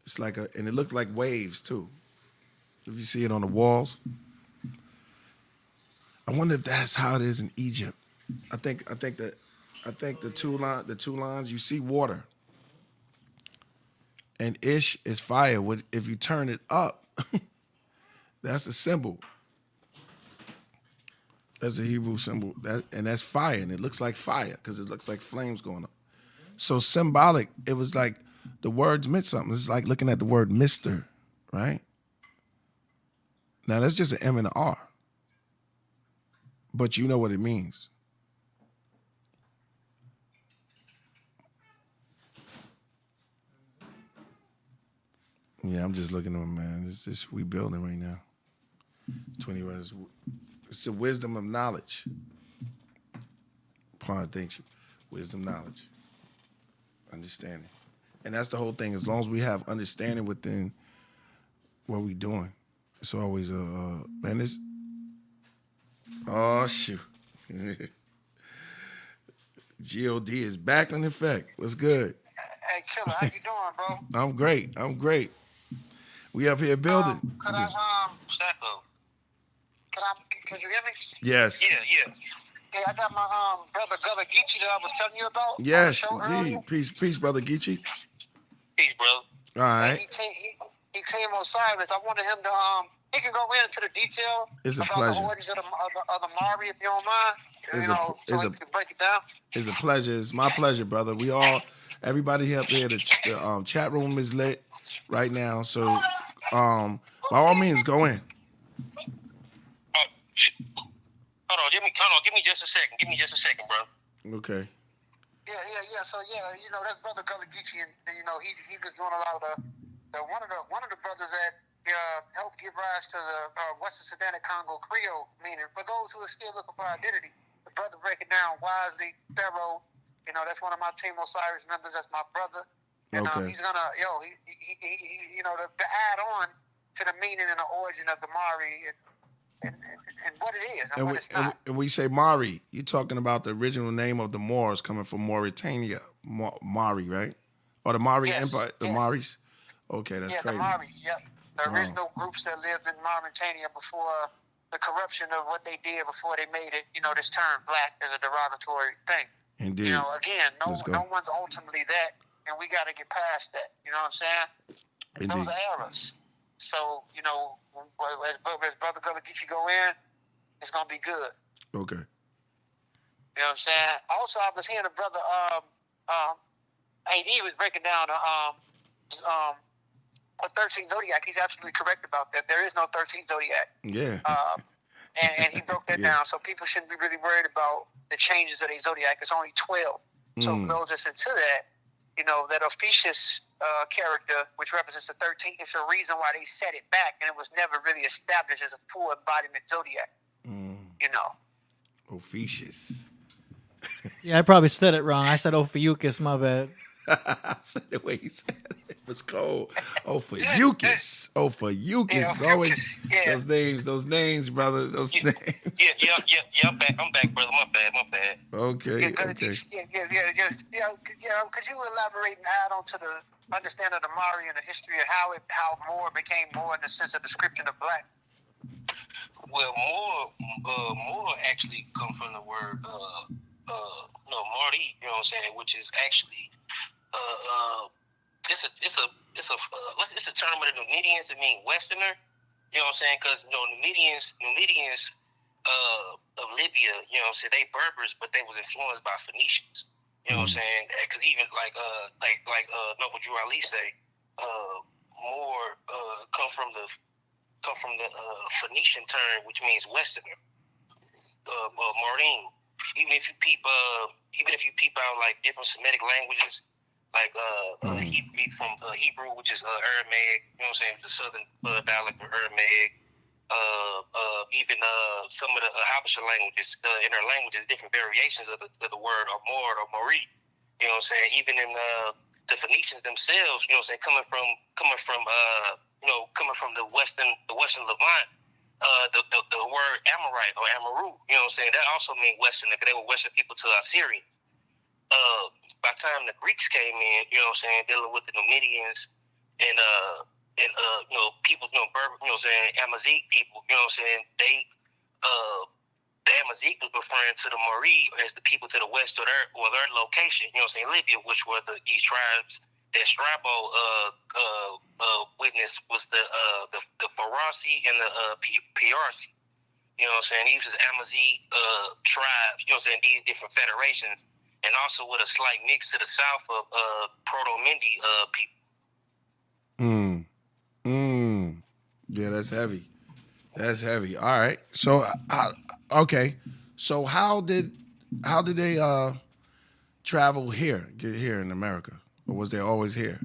It's like and it looks like waves too. If you see it on the walls. I wonder if that's how it is in Egypt. I think the two lines you see water. And Ish is fire. If you turn it up, that's a symbol. That's a Hebrew symbol. And that's fire. And it looks like fire because it looks like flames going up. So symbolic, it was like the words meant something. It's like looking at the word mister, right? Now that's just an M and an R. But you know what it means. Yeah, I'm just looking at them, man. It's just we building right now. 21. It's the wisdom of knowledge. upon, thank you, wisdom, knowledge, understanding. And that's the whole thing. As long as we have understanding within what we're doing, it's always man, this, oh, shoot. God is back in effect. What's good? Hey, Killah, how you doing, bro? I'm great. I'm great. We up here building. Could I Could you hear me? Yes. Yeah. Yeah, I got my brother Gullah Geechee that I was telling you about. Yes, on the show indeed. earlier. Peace, brother Geechee. Peace, bro. All right. He came Osiris. I wanted him to he can go into the detail It's a about pleasure. the origins of the Mari, if you don't mind. So he can break it down. It's a pleasure. It's my pleasure, brother. Everybody up here, the chat room is lit right now. So, by all means, go in. Hold on, give me just a second. Give me just a second, bro. Okay. Yeah. So that's brother Gullah Geechee, and he was doing a lot of one of the brothers that helped give rise to the Western Sudan Congo Creole meaning. For those who are still looking for identity, the brother break it down wisely, thorough. That's one of my Team Osiris members. That's my brother, and Okay. he's gonna to add on to the meaning and the origin of the Mari and what it is and what it's not. And we say Mari. You're talking about the original name of the Moors coming from Mauritania, Mari, right? Or the Mari Empire, the Maris. Okay, that's crazy. The Mari. Yep. The original groups that lived in Mauritania before the corruption of what they did before they made it. This term black as a derogatory thing. Indeed. Again, no one's ultimately that, and we got to get past that. You know what I'm saying? Indeed. Those are eras. So, as Brother Gullah Geechee go in, it's going to be good. Okay. You know what I'm saying? Also, I was hearing a brother, AD was breaking down a 13th zodiac. He's absolutely correct about that. There is no 13th zodiac. Yeah. And he broke that down. So people shouldn't be really worried about the changes of the zodiac. It's only 12. So for those that's into that, that officious character, which represents the 13th, is a reason why they set it back, and it was never really established as a full embodiment zodiac. Officious. Yeah, I probably said it wrong. I said Ophiuchus, my bad. I said the way he said it was cold. Ophiuchus. Ophiuchus. It's always those names, brother. Those names. Yeah. I'm back, brother. My bad. Okay. Could you elaborate and add on to the understanding of the Mari and the history of how Moor became Moor in the sense of description of black? Well, Moor actually come from the word Marty, which is actually it's a term of the Numidians. It means Westerner. Because Numidians of Libya, they Berbers, but they was influenced by Phoenicians. Because even like Noble Drew Ali say, Moor come from the Phoenician term, which means Westerner. Marine. Even if you peep out like different Semitic languages, like Hebrew, which is Aramaic, the southern dialect of Aramaic. Even some of the Habesha languages, in their languages, different variations of the word or Mor or Mori. Even in the Phoenicians themselves, coming from the western Levant. The word Amorite or Amaru, that also means Westerner, because they were Western people to Assyrian. By the time the Greeks came in, dealing with the Numidians and people, Berber, Amazigh people, they, the Amazigh was referring to the Mori as the people to the west of their location, Libya, which were these tribes that Strabo witnessed was the Farasi and the Piarsi. These was Amazigh tribes, these different federations, and also with a slight mix to the south of Proto-Mindi people. Yeah, that's heavy. That's heavy. All right. So, okay. So how did they travel here, get here in America? Or was they always here?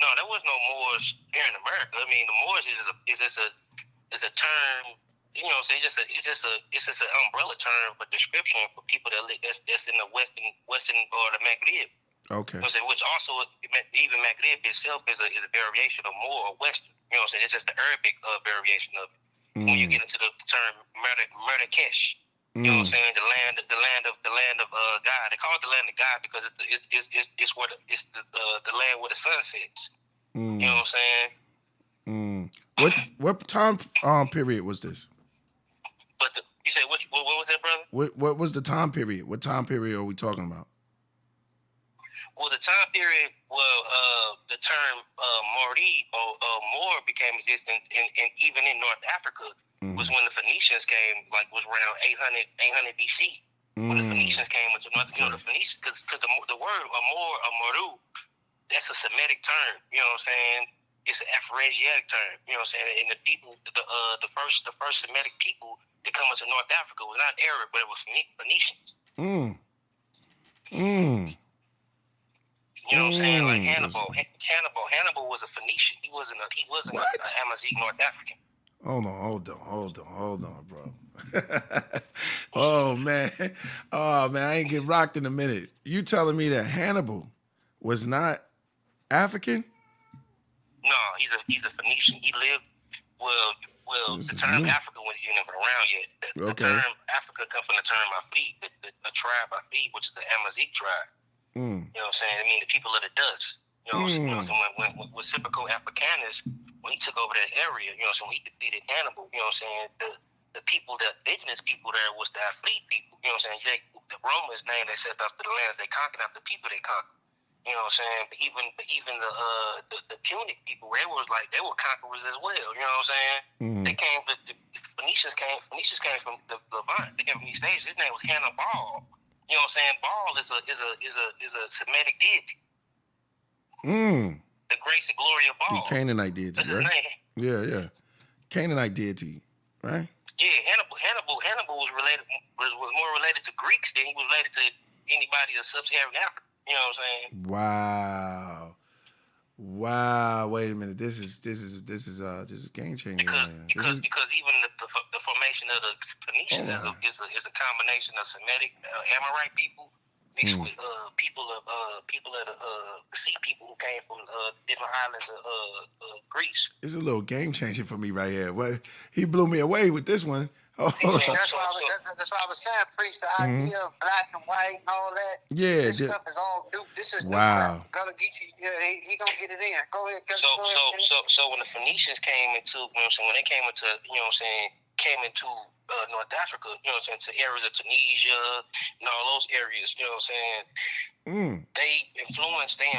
No, there was no Moors here in America. I mean, the Moors is a term you know, so it's just an umbrella term for description for people that's in the Western or the Maghreb. Okay. You know what I'm saying? Which also, even Maghreb itself is a variation of more or Western. You know what I'm saying? It's just the Arabic variation of it. When you get into the term Marrakesh, you know what I'm saying? The land of God. They call it the land of God because it's the land where the sun sets. You know what I'm saying? What time period was this? But you said what was that, brother? What was the time period? What time period are we talking about? Well, the time period, the term Mori or Moor became existent, and even in North Africa was when the Phoenicians came, like was around 800 BC. When the Phoenicians came into North, you know, the Phoenicians, because the word Moor or Moru, that's a Semitic term. You know what I'm saying? It's an Afro-Asiatic term. You know what I'm saying? And the people, the first Semitic people that come into North Africa was not Arab, but it was Phoenicians. You know what I'm saying? Like Hannibal was a Phoenician. He wasn't an Amazigh North African. Hold on, bro. Oh man, I ain't get rocked in a minute. You telling me that Hannibal was not African? No, he's a Phoenician. He lived well. The term Africa wasn't even around yet. The term Africa comes from the term Afid, the tribe Afid, which is the Amazigh tribe. You know what I'm saying? I mean, the people of the dust. You know what I'm saying? When Reciprocal Africanus, when he took over that area, you know what I'm saying? When he defeated Hannibal, you know what I'm saying? The people, the indigenous people there was the Afid people. You know what I'm saying? The Romans named themselves after the land they conquered, after the people they conquered. You know what I'm saying? But even the Punic people, they were conquerors as well. You know what I'm saying? They came, the Phoenicians came from the Levant. They came from East Asia. His name was Hannibal. You know what I'm saying? Baal is a Semitic deity. The grace and glory of Baal. The Canaanite deity, that's right? His name. Yeah. Canaanite deity, right? Yeah, Hannibal was more related to Greeks than he was related to anybody in sub-Saharan Africa. You know what I'm saying? Wow. Wait a minute. This is game changing. Because even the formation of the Phoenicians is a combination of Semitic Amorite people mixed with people of the sea people who came from different islands of Greece. It's a little game changer for me right here. What he blew me away with this one. Oh. That's why I was saying, preach the idea of black and white and all that. Yeah, this stuff is all new. This is wow. New. Gonna get you. Yeah, he gonna get it in. Go ahead. So when the Phoenicians came into, you know what I'm saying, when they came into, you know what I'm saying, North Africa, you know what I'm saying, to areas of Tunisia and all those areas, you know what I'm saying. They influenced a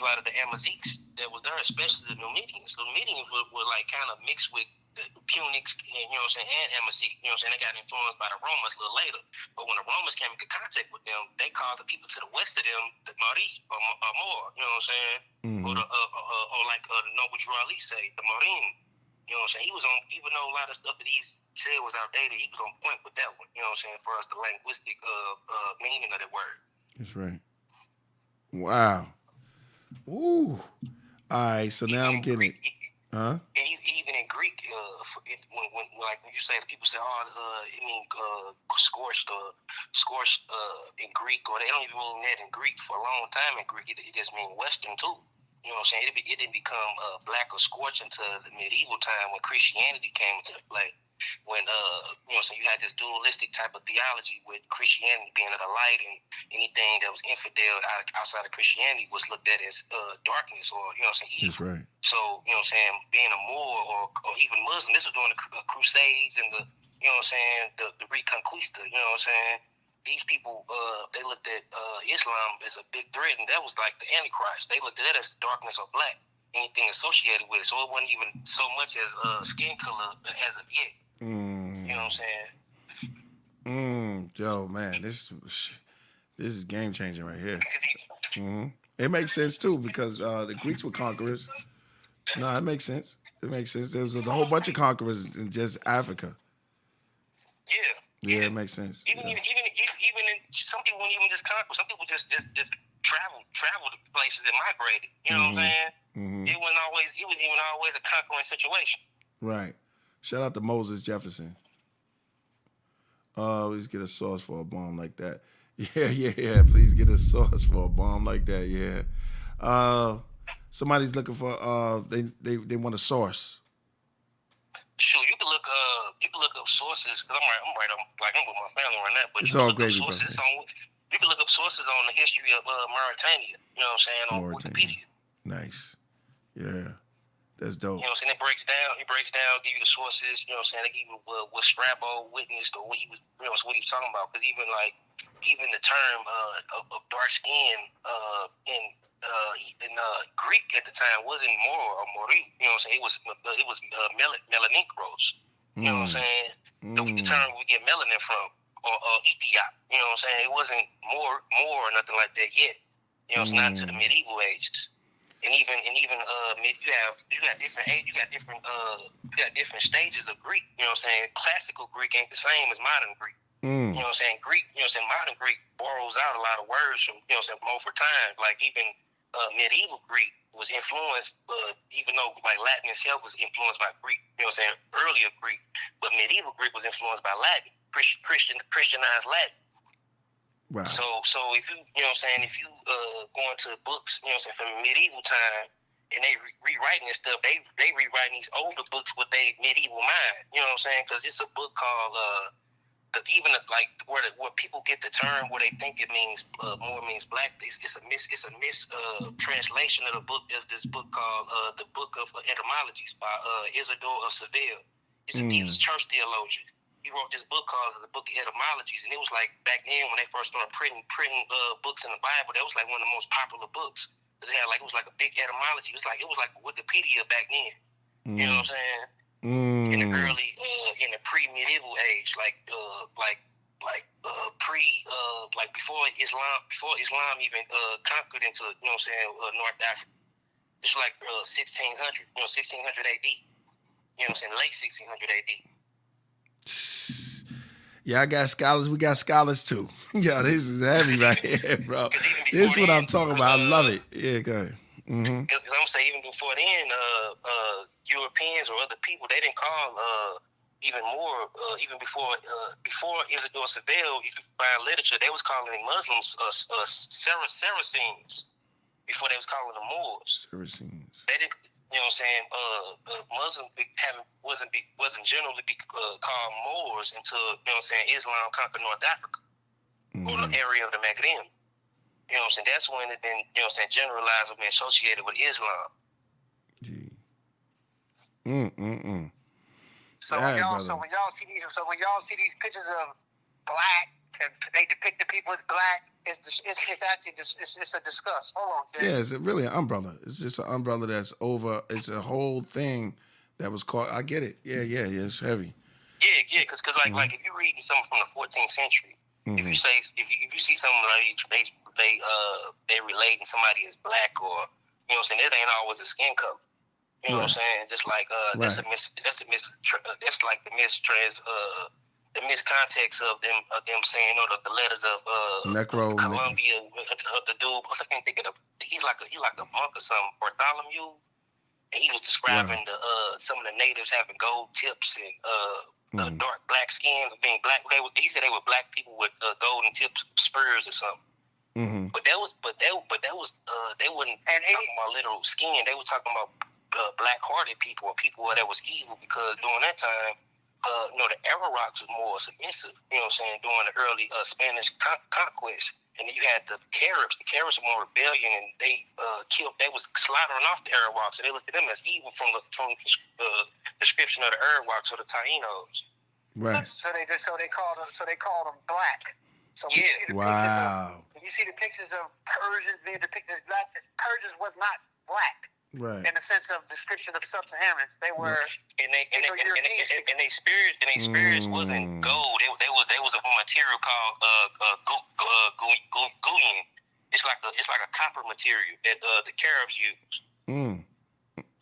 lot of the Amazighs that was there, especially the Numidians. The Numidians were like kind of mixed with the Punics, and, you know what I'm saying, and Amazigh, you know what I'm saying, they got influenced by the Romans a little later. But when the Romans came into contact with them, they called the people to the west of them the Mari or Moor, you know what I'm saying, or like Noble Drew Ali say, the Marine. You know what I'm saying? He was on, even though a lot of stuff that he said was outdated, he was on point with that one. You know what I'm saying? For us, the linguistic meaning of that word. That's right. Wow. Ooh. All right. So now I'm getting it. Huh? And even in Greek, when you say, people say, it means scorched in Greek, or they don't even mean that in Greek. For a long time in Greek, it just means Western too. You know what I'm saying? It didn't become black or scorched until the medieval time when Christianity came into play. When, you know what I'm saying, you had this dualistic type of theology with Christianity being of the light, and anything that was infidel outside of Christianity was looked at as darkness, or, you know what I'm saying, evil. That's right. So, you know what I'm saying, being a Moor or even Muslim, this was during the Crusades and the, you know what I'm saying, the Reconquista, you know what I'm saying. These people, they looked at Islam as a big threat, and that was like the Antichrist. They looked at that as darkness or black, anything associated with it. So it wasn't even so much as skin color as of yet. You know what I'm saying? Yo, man, this is game changing right here. It makes sense too, because the Greeks were conquerors. No, it makes sense. There was a whole bunch of conquerors in just Africa. Yeah, it makes sense. Even in some people wouldn't even just conquer. Some people just travel to places and migrated. You know what I'm saying? It wasn't even always a conquering situation. Right. Shout out to Moses Jefferson. Please get a source for a bomb like that. Yeah. Please get a source for a bomb like that. Yeah. Somebody's looking for. They want a source. Sure, you can look up sources because I'm with my family right now. But It's you can all look up gravy, bro. sources you can look up sources on the history of Mauritania. You know what I'm saying, on Wikipedia. Nice. Yeah. That's dope. You know what I'm saying? It breaks down, give you the sources, you know what I'm saying? They give you what Strabo witnessed or what he was, you know, what he was talking about. Because even the term of dark skin in Greek at the time wasn't Moro or Mori. You know what I'm saying? It was Melanikros. You know what I'm saying? The term we get melanin from, or Ethiop. You know what I'm saying? It wasn't more or nothing like that yet. You know, it's not to the medieval ages. And even you got different stages of Greek. You know what I'm saying? Classical Greek ain't the same as modern Greek. You know what I'm saying? Greek, you know what I'm saying? Modern Greek borrows out a lot of words from, you know what I'm saying, over time. Like even medieval Greek was influenced, even though like Latin itself was influenced by Greek, you know what I'm saying, earlier Greek, but medieval Greek was influenced by Latin, Christianized Latin. Wow. So if you know what I'm saying, if you go into books, you know what I'm saying, from medieval time, and they rewriting this stuff, they rewriting these older books with their medieval mind, you know what I'm saying? Because it's a book called where people get the term where they think it means more means black. It's a translation of this book called the Book of Etymologies by Isidore of Seville. He was a church theologian. He wrote this book called the Book of Etymologies, and it was like back then when they first started printing books in the Bible, that was like one of the most popular books. It was like a big etymology. It was like Wikipedia back then. You know what I'm saying? In the early, in the pre-medieval age, before Islam even conquered into, you know what I'm saying, North Africa. It's like 1600, 1600 AD. You know what I'm saying, late 1600 AD. Yeah, I got scholars. We got scholars too. Yeah, this is heavy right here, bro. This is what I'm talking about. I love it. Yeah, go ahead. Because I'm saying even before then, Europeans or other people, they didn't call even before Isidore Seville. If you find literature, they was calling Muslims Saracens before they was calling them Moors. Saracens. They didn't. You know what I'm saying? Muslim wasn't generally called Moors until, you know what I'm saying, Islam conquered North Africa or the area of the Maghreb. You know what I'm saying? That's when it then, you know what I'm saying, generalized and associated with Islam. Gee. So when y'all see these pictures of black and they depict the people as black, it's actually it's a disgust. Hold on, Jay. Yeah, it's really an umbrella. It's just an umbrella that's over. It's a whole thing that was called. I get it. Yeah, it's heavy. Yeah, because like if you're reading something from the 14th century, if you see something like they relating somebody as black, or you know what I'm saying, it ain't always a skin color. You know what I'm saying? Just like that's like the miscontext of them saying, the letters of Necro, Columbia of the dude. I can't think of he's like a monk or something, Bartholomew, and he was describing some of the natives having gold tips and dark black skin, being black. He said they were black people with golden tips spurs or something. But they wasn't talking about literal skin. They were talking about black-hearted people or people that was evil, because during that time, the Arabs was more submissive, you know what I'm saying, during the early Spanish conquest. And then you had the Caribs. The Caribs were more rebellion, and they was slaughtering off the Arabs, and they looked at them as evil from the description of the Arabs or the Tainos. Right. So they called them black. So when you see the pictures of Persians being depicted as black, Persians was not black. Right. In the sense of description of sub-Saharans, they were, and they spirits wasn't gold. They was a material called Guyan. It's like a copper material that the Caribs use. You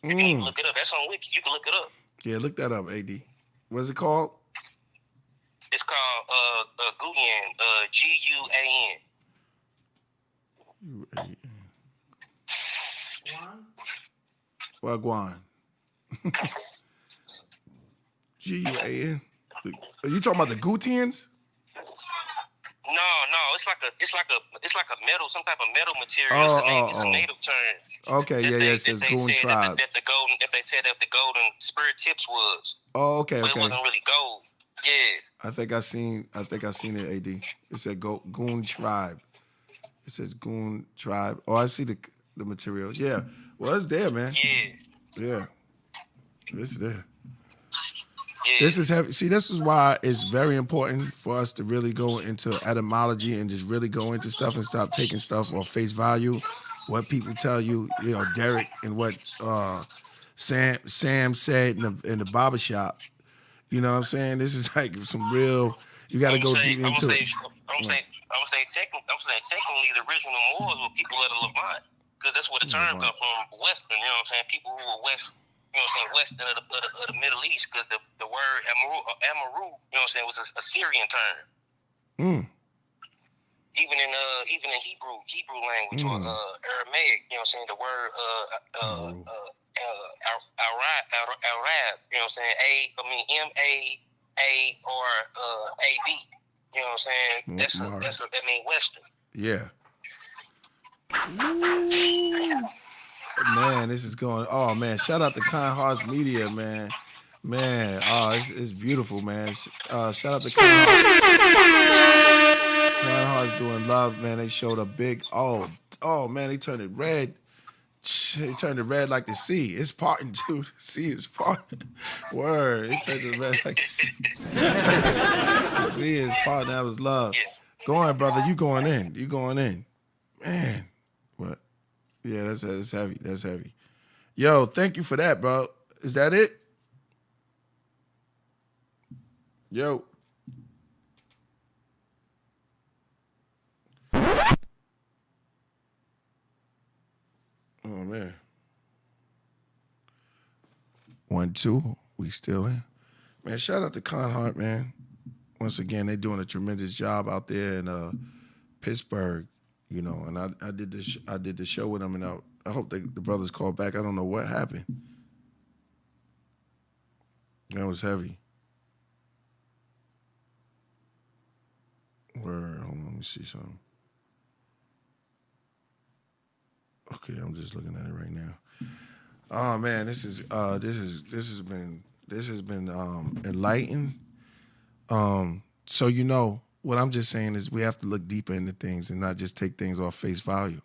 can look it up. That's on Wiki. You can look it up. Yeah, look that up, AD. What's it called? It's called Guyan. Guan. Wagwan. Guan. Are you talking about the Gutians? it's like a metal, some type of metal material. It's a native term. Okay, yeah, it says Goon Tribe. That they said that the golden spirit tips was. Oh, okay, but okay. It wasn't really gold. Yeah. I think I seen it, AD. It said Goon Tribe. It says Goon Tribe. Oh, I see the material. Yeah. Well, it's there, man. Yeah. It's there. Yeah. This is heavy. See, this is why it's very important for us to really go into etymology and just really go into stuff and stop taking stuff on face value. What people tell you, Derek, and what Sam said in the barbershop. You know what I'm saying? This is like some real. You got to go deep into it. I'm saying technically the original Moors were people of the Levant, because that's where the term comes from, Western. You know what I'm saying? People who were West. You know what I'm saying? Western of the Middle East, because the word Amaru, you know what I'm saying, was a Syrian term. Even in Hebrew language or Aramaic, you know what I'm saying, the word Arab, you know what I'm saying, M-A-A or A-B. You know what I'm saying? That means Western. Yeah. Man, this is going. Oh man, shout out to Kind Hearts Media, man. Man, it's beautiful, man. Shout out to Kind Hearts. Kind Hearts doing love, man. They showed a big. Oh man, they turned it red. They turned it red like the sea. It's parting too. The sea is parting. Word, it turned it red like the sea. The sea is parting. That was love. Go on, brother. You going in? Man, what? Yeah, that's heavy. That's heavy. Yo, thank you for that, bro. Is that it? Yo. Oh, man. 1, 2. We still in. Man, shout out to Conhart, man. Once again, they're doing a tremendous job out there in Pittsburgh. You know, and I did the show with them, and I hope the brothers call back. I don't know what happened. That was heavy. Hold on, let me see something. Okay, I'm just looking at it right now. Oh man, this has been enlightened. So you know. What I'm just saying is we have to look deeper into things and not just take things off face value.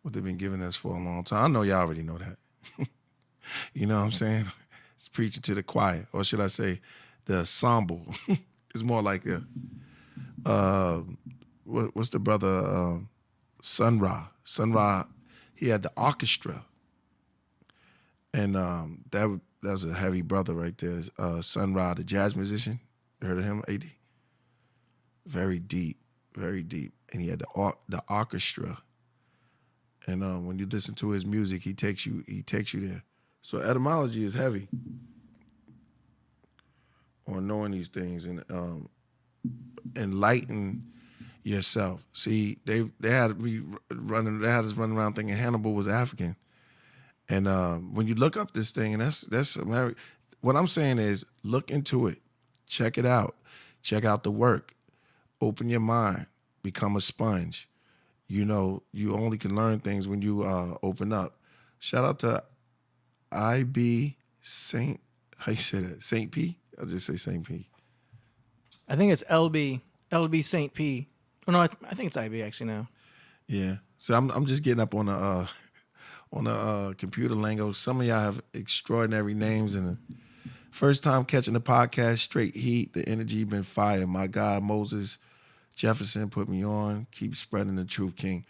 What they've been giving us for a long time. I know y'all already know that. You know what I'm saying? It's preaching to the choir, or should I say the ensemble. It's more like what's the brother Sun Ra. Sun Ra, he had the orchestra. And that was a heavy brother right there. Sun Ra, the jazz musician. You heard of him, AD? Very deep, very deep. And he had the orchestra. And when you listen to his music, he takes you there. So etymology is heavy on knowing these things and enlighten yourself. See, they had us running around thinking Hannibal was African. And when you look up this thing, and that's American. What I'm saying is look into it, check it out, check out the work. Open your mind, become a sponge. You know, you only can learn things when you open up. Shout out to IB Saint, how you say that? Saint P? I'll just say Saint P. I think it's LB Saint P. Oh no, I think it's IB actually now. Yeah. So I'm just getting up on the computer lingo. Some of y'all have extraordinary names, and first time catching the podcast, straight heat. The energy been fire. My God, Moses Jefferson put me on. Keep spreading the truth, King.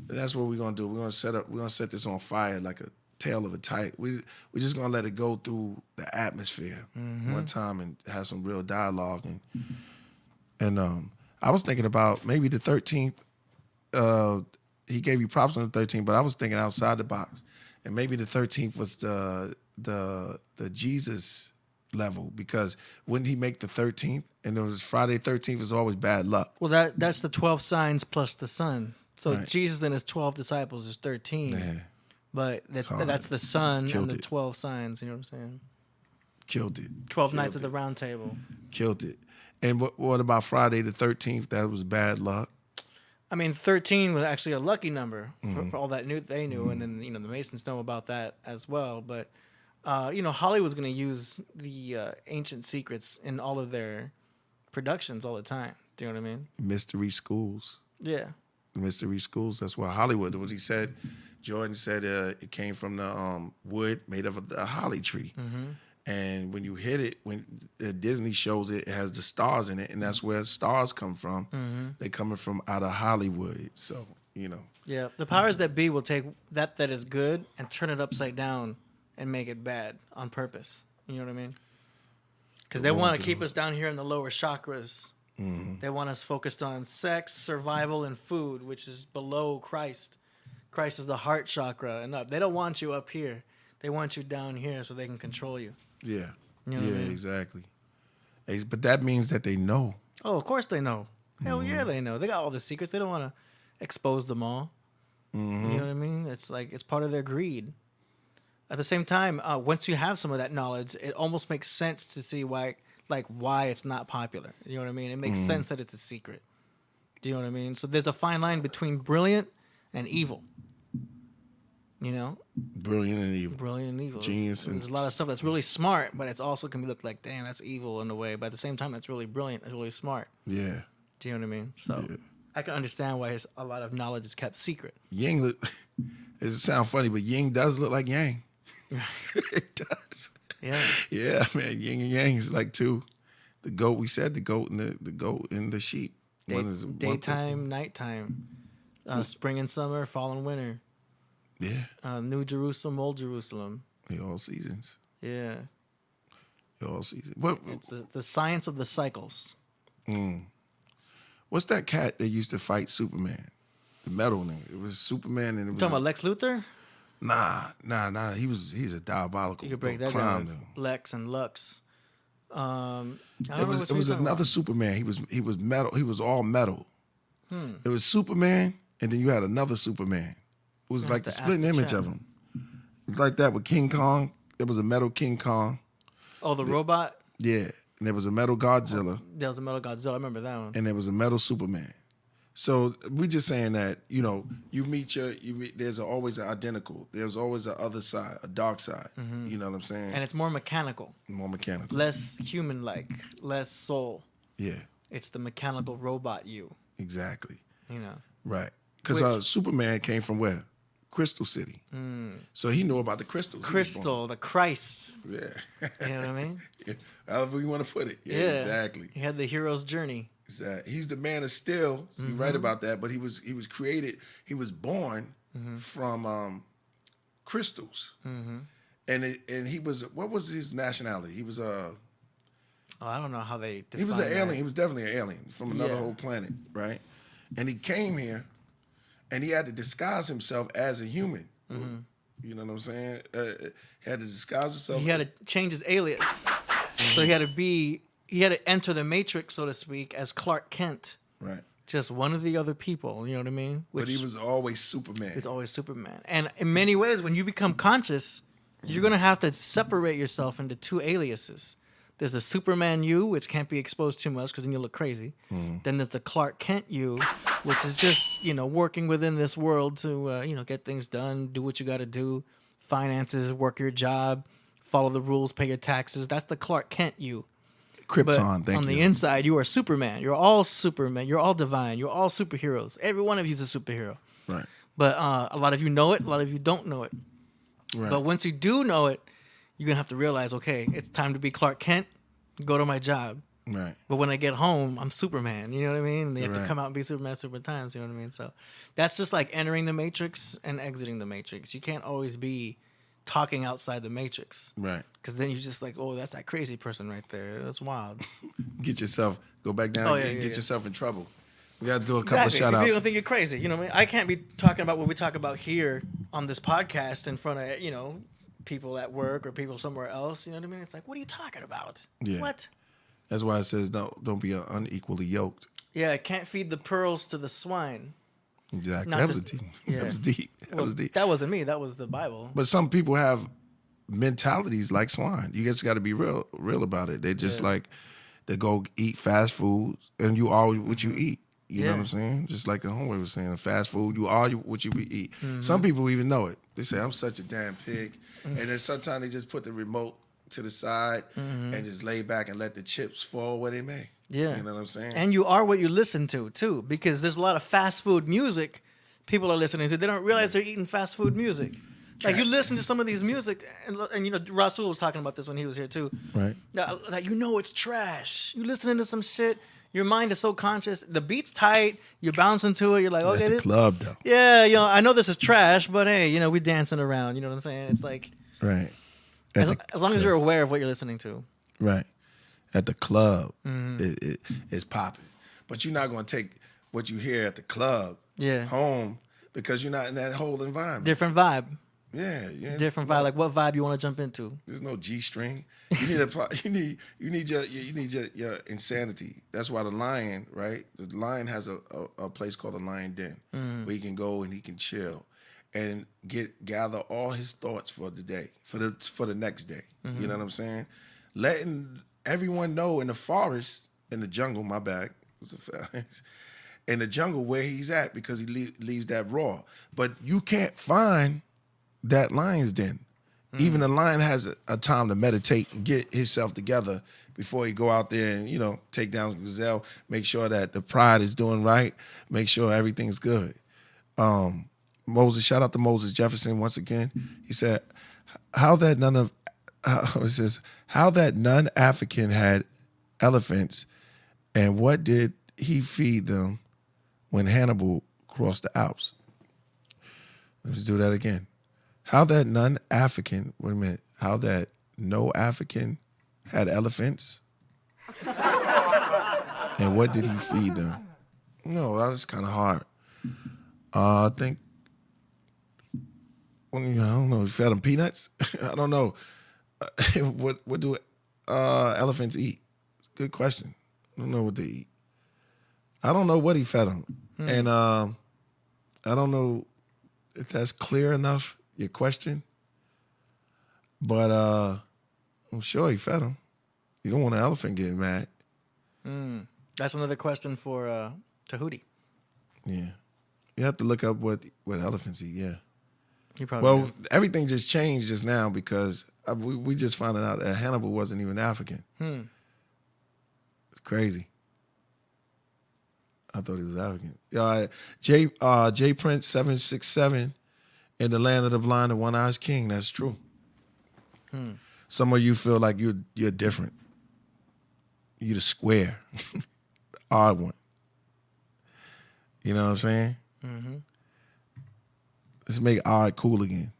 And that's what we're gonna do. We're gonna set this on fire like a tail of a tiger. We're just gonna let it go through the atmosphere one time and have some real dialogue. And I was thinking about maybe the 13th. He gave you props on the 13th, but I was thinking outside the box, and maybe the 13th was the Jesus level, because wouldn't he make the 13th? And it was Friday 13th is always bad luck. Well, that's the 12 signs plus the sun. So Right. Jesus and his 12 disciples is 13. Yeah. But that's the sun and the 12 signs. You know what I'm saying? Killed it. 12 Killed nights of it. the round table. Killed it. And what about Friday the 13th? That was bad luck. I mean, 13 was actually a lucky number for all that they knew, and then the Masons know about that as well. But Hollywood's going to use the ancient secrets in all of their productions all the time. Do you know what I mean? Mystery schools. Yeah. Mystery schools. That's why Hollywood. What he said, Jordan said it came from the wood made of a holly tree. And when you hit it, when Disney shows it, it has the stars in it, and that's where stars come from. They coming from out of Hollywood. So, Yeah, the powers that be will take that is good and turn it upside down and make it bad on purpose. You know what I mean? Because they want to keep us down here in the lower chakras. They want us focused on sex, survival, and food, which is below Christ. Christ is the heart chakra and up. They don't want you up here. They want you down here so they can control you. Yeah. You know what I mean? Exactly. But that means that they know. Oh, of course they know. Hell yeah, they know. They got all the secrets. They don't want to expose them all. You know what I mean? It's like it's part of their greed. At the same time, once you have some of that knowledge, it almost makes sense to see why it's not popular. You know what I mean? It makes sense that it's a secret. Do you know what I mean? So there's a fine line between brilliant and evil. Brilliant and evil. Brilliant and evil. Genius. There's a lot of stuff that's really smart, but it's also can be looked like, damn, that's evil in a way. But at the same time, that's really brilliant. That's really smart. Yeah. Do you know what I mean? So I can understand why a lot of knowledge is kept secret. It sounds funny, but yin does look like yang. It does. Yeah. Yeah, man. Yin and yang is like two. The goat, we said the goat and the sheep. Daytime, nighttime, spring and summer, fall and winter. Yeah. New Jerusalem, Old Jerusalem. All seasons. Yeah. All seasons. What? It's the science of the cycles. What's that cat that used to fight Superman? The metal nigga. It was Superman and it was. Talking about Lex Luthor? Nah. He's a diabolical. You could break that crime down. Lex and Lux. It was another Superman. He was metal. He was all metal. It was Superman, and then you had another Superman. It was like the splitting image of him. Like that with King Kong. There was a metal King Kong. Oh, the robot? Yeah. And there was a metal Godzilla. There was a metal Godzilla. I remember that one. And there was a metal Superman. So we're just saying that, there's always an identical. There's always a other side, a dark side. You know what I'm saying? And it's more mechanical. More mechanical. Less human-like. Less soul. Yeah. It's the mechanical robot you. Exactly. Right. Because Superman came from where? Crystal City. So he knew about the crystals. Crystal, the Christ. Yeah. You know what I mean? However you want to put it. Yeah, exactly. He had the hero's journey. Exactly. He's the man of steel. So you're right about that. But he was created. He was born from crystals. And he was. What was his nationality? He was I don't know how they. He was an alien. He was definitely an alien from another whole planet, right? And he came here, and he had to disguise himself as a human. You know what I'm saying? He had to disguise himself. He had to change his alias, so he had to enter the Matrix, so to speak, as Clark Kent. Right. Just one of the other people. You know what I mean? But he was always Superman. He's always Superman. And in many ways, when you become conscious, you're gonna have to separate yourself into two aliases. There's the Superman you, which can't be exposed too much because then you look crazy. Then there's the Clark Kent you, which is just, working within this world to, get things done, do what you got to do, finances, work your job, follow the rules, pay your taxes. That's the Clark Kent you. Krypton, but on the inside, you are Superman. You're all Superman. You're all divine. You're all superheroes. Every one of you is a superhero. Right. But a lot of you know it. A lot of you don't know it. Right. But once you do know it, you're going to have to realize, okay, it's time to be Clark Kent, go to my job. Right. But when I get home, I'm Superman. You know what I mean? And they have to come out and be Superman times. You know what I mean? So that's just like entering the Matrix and exiting the Matrix. You can't always be talking outside the Matrix. Right. Because then you're just like, oh, that's that crazy person right there. That's wild. Go back down and get yourself in trouble. We got to do a couple of Exactly. shout outs. People think you're crazy. You know what I mean? I can't be talking about what we talk about here on this podcast in front of, people at work or people somewhere else. You know what I mean? It's like, what are you talking about? Yeah. What? That's why it says don't be unequally yoked. Yeah, can't feed the pearls to the swine. Exactly. Not That just- was deep. yeah. That was deep. That was deep. That wasn't me. That was the Bible. But some people have mentalities like swine. You just got to be real about it. They just like they go eat fast food, and you always what you eat. You know what I'm saying? Just like the homeboy was saying, fast food, you are what you eat. Some people even know it. They say, I'm such a damn pig. And then sometimes they just put the remote to the side and just lay back and let the chips fall where they may. Yeah. You know what I'm saying? And you are what you listen to, too, because there's a lot of fast food music people are listening to. They don't realize they're eating fast food music. Like, you listen to some of these music, and you know, Rasul was talking about this when he was here, too. Right. Like, you know it's trash. You listening to some shit, your mind is so conscious. The beat's tight, you're bouncing to it, you're like, okay. At the club, though. Yeah, you know, I know this is trash, but hey, you know, we dancing around, you know what I'm saying? It's like... Right. As long as you're aware of what you're listening to. Right. At the club, it's popping. But you're not going to take what you hear at the club home because you're not in that whole environment. Different vibe. Yeah. Different vibe. Like, what vibe you want to jump into? There's no G string. You need your insanity. That's why the lion, right? The lion has a place called the lion den where he can go and he can chill and gather all his thoughts for the day, for the next day. You know what I'm saying? Letting everyone know in the forest, in the jungle, my bad, in the jungle where he's at because he leaves that raw. But you can't find that lion's den. Even the lion has a time to meditate and get himself together before he go out there and, you know, take down the gazelle, make sure that the pride is doing right, make sure everything's good. Moses, shout out to Moses Jefferson once again. He said, how that none African had elephants, and what did he feed them when Hannibal crossed the Alps? Let's do that again. How that none African, wait a minute, how that no African had elephants, and what did he feed them? No, that was kind of hard. I think, well, I don't know, he fed them peanuts? I don't know. What do elephants eat? Good question. I don't know what they eat. I don't know what he fed them. And I don't know if that's clear enough, your question. But I'm sure he fed them. You don't want an elephant getting mad. That's another question for Tahuti. Yeah. You have to look up what elephants eat, yeah. You probably do. Everything just changed just now because we just found out that Hannibal wasn't even African. It's crazy. I thought he was African. J Prince 767 in the land of the blind and one-eyed king. That's true. Some of you feel like you're different. You're the square, the odd one. You know what I'm saying? Let's make odd cool again.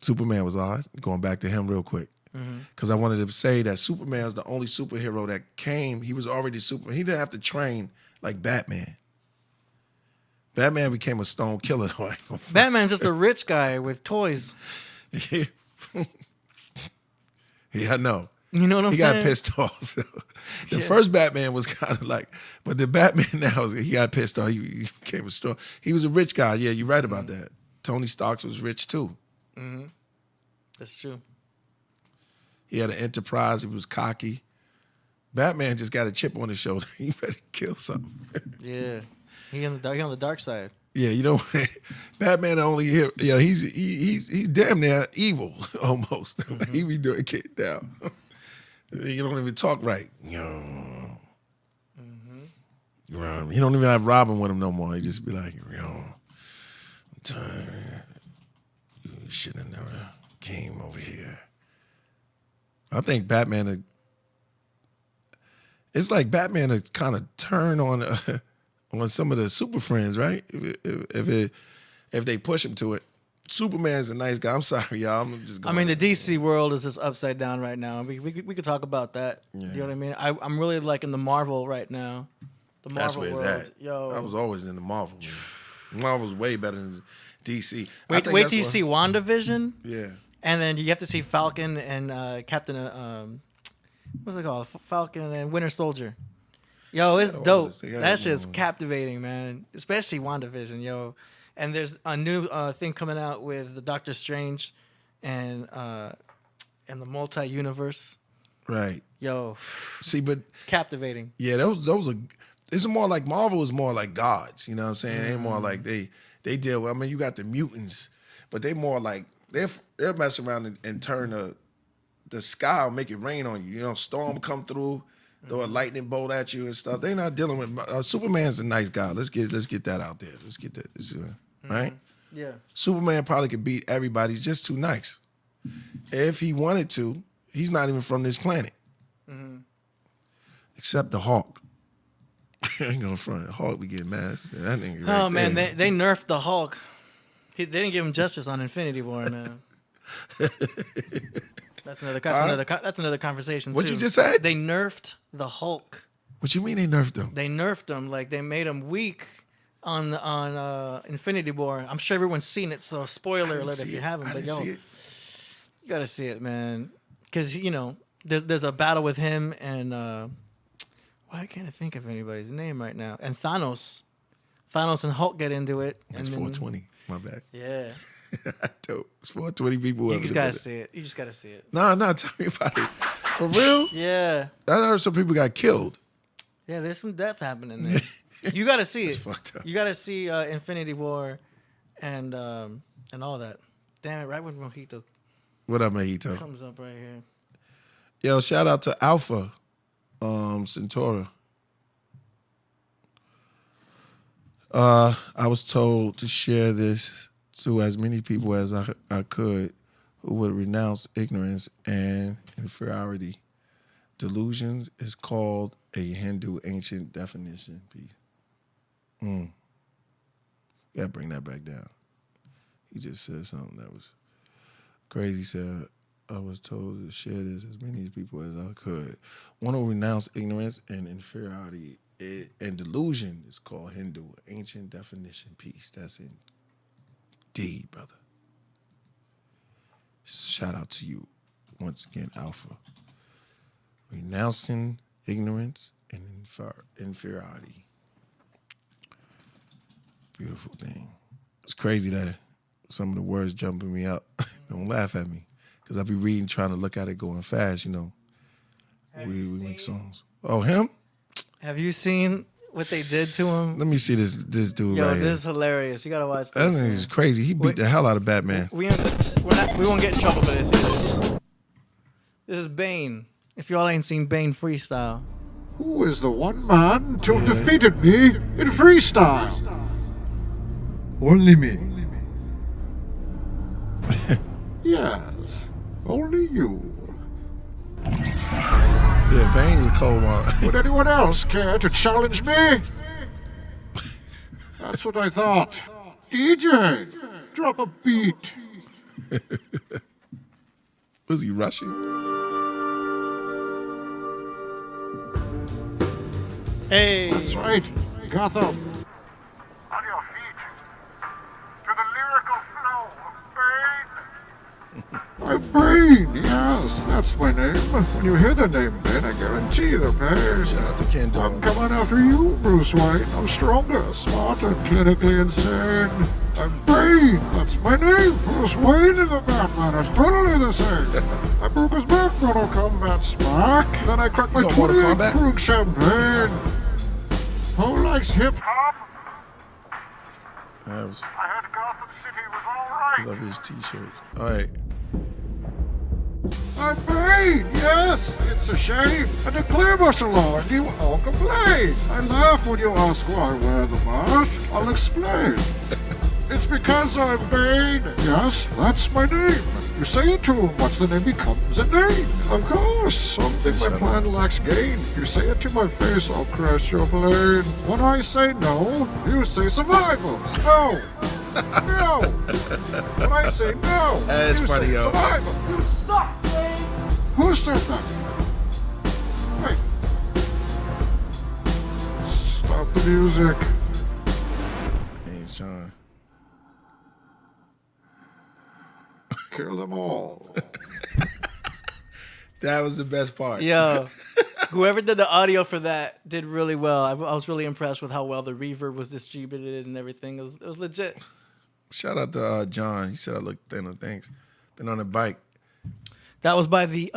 Superman was odd. Going back to him real quick. Because I wanted to say that Superman is the only superhero that came. He was already Superman. He didn't have to train like Batman. Batman became a stone killer. Batman's just a rich guy with toys. Yeah, I know. You know what I'm saying? He got pissed off. The first Batman was kind of like, but the Batman now, he got pissed off. He became a strong. He was a rich guy. Yeah, you're right about that. Tony Stark was rich too. That's true. He had an enterprise. He was cocky. Batman just got a chip on his shoulder. He better kill something. Yeah, he on the dark side. Yeah, you know, Batman only here. Yeah, he's damn near evil almost. He be doing get down. You don't even talk right. He don't even have Robin with him no more. He just be like, I'm tired. You should have never came over here. I think Batman. It's like Batman to kind of turn on some of the super friends, right? If they push him to it. Superman's a nice guy. I'm sorry, y'all. I'm just going. I mean, the DC world is just upside down right now. We could talk about that. Yeah. You know what I mean? I'm really liking the Marvel right now. The Marvel That's where world. it's at. Yo. I was always in the Marvel. Marvel's way better than DC. Wait till you see WandaVision. Yeah. And then you have to see Falcon and Captain. What's it called? Falcon and Winter Soldier. Yo, it's dope. That shit's captivating, man. Especially WandaVision, yo. And there's a new thing coming out with the Doctor Strange and the multi-universe. Right. Yo, See, but it's captivating. yeah, those are. It's more like Marvel is more like gods. You know what I'm saying? They more like they deal with. I mean, you got the mutants, but they more like they're messing around and turn the sky or make it rain on you. You know, storm come through, throw a lightning bolt at you and stuff. They not dealing with Superman's a nice guy. Let's get that out there. Let's get that. Right? Yeah. Superman probably could beat everybody. He's just too nice. If he wanted to, he's not even from this planet. Except the Hawk. I ain't gonna front. The Hawk be getting mad. That nigga right Oh man, there. they nerfed the Hulk. They didn't give him justice on Infinity War now. That's another conversation. What too. you just said? They nerfed the Hulk. What you mean they nerfed him? They nerfed him, like they made him weak on Infinity War. I'm sure everyone's seen it, so spoiler alert if you haven't. But yo, you gotta see it, man, because you know there's a battle with him and why can't I think of anybody's name right now? And Thanos and Hulk get into it. It's 420. My bad. Yeah. Dope. It's 420 people. You just gotta see it. You just gotta see it. No, tell me about it. For real? Yeah. I heard some people got killed. Yeah, there's some death happening there. You gotta see it. It's fucked up. You gotta see Infinity War and all that. Damn it! Right when Mojito What up, Mojito? comes up right here. Yo, shout out to Alpha Centauri. I was told to share this to as many people as I could who would renounce ignorance and inferiority. Delusions is called a Hindu ancient definition piece. Gotta bring that back down. He just said something that was crazy. He said, I was told to share this as many people as I could. Want to renounce ignorance and inferiority and delusion is called Hindu ancient definition piece. That's indeed, brother. Shout out to you once again, Alpha. Renouncing ignorance and inferiority. Beautiful thing. It's crazy that some of the words jumping me up. Don't laugh at me. Because I be reading, trying to look at it going fast, you know. We make songs. Oh, him? Have you seen what they did to him? Let me see this dude Yo, right this here. is hilarious. You gotta watch That this. nigga is crazy. He beat the hell out of Batman. We won't get in trouble for this either. This is Bane. If y'all ain't seen Bane freestyle. Who is the one man to have defeated me in freestyle? Only me. Yes, only you. Yeah, Bane is a cold one. Would anyone else care to challenge me? That's what I thought. DJ, drop a beat. Was he rushing? Hey. That's right, Gotham. On your feet. To the lyrical flow of Bane. I'm Bane, yes, that's my name. When you hear the name Bane, I guarantee the pain. Shout out to Ken I'm Dog. coming after you, Bruce Wayne. I'm stronger, smarter, clinically insane. I'm Bane, that's my name. Bruce Wayne and the Batman are totally the same. I broke his back, Mortal Kombat smack. Then I cracked my You on Mortal 28 Kombat? Krug champagne. Who likes hip hop? I I heard Gotham City was all right. love his t-shirts. All right. I'm Bane, yes, it's a shame. I declare martial law and you all complain. I laugh when you ask why I wear the mask. I'll explain. It's because I'm Bane. Yes, that's my name. You say it to him, what's the name becomes a name. Of course, something my plan lacks gain. You say it to my face, I'll crash your plane. When I say no, you say survival. No. No. When I say no, That's you funny, say yo. survival. You suck, Bane. Who said that? Hey. Stop the music. Hey, Sean. Kill them all. That was the best part. Yo, whoever did the audio for that did really well. I was really impressed with how well the reverb was distributed and everything. It was legit. Shout out to John. He said I look thin. Thanks. Been on a bike. That was by the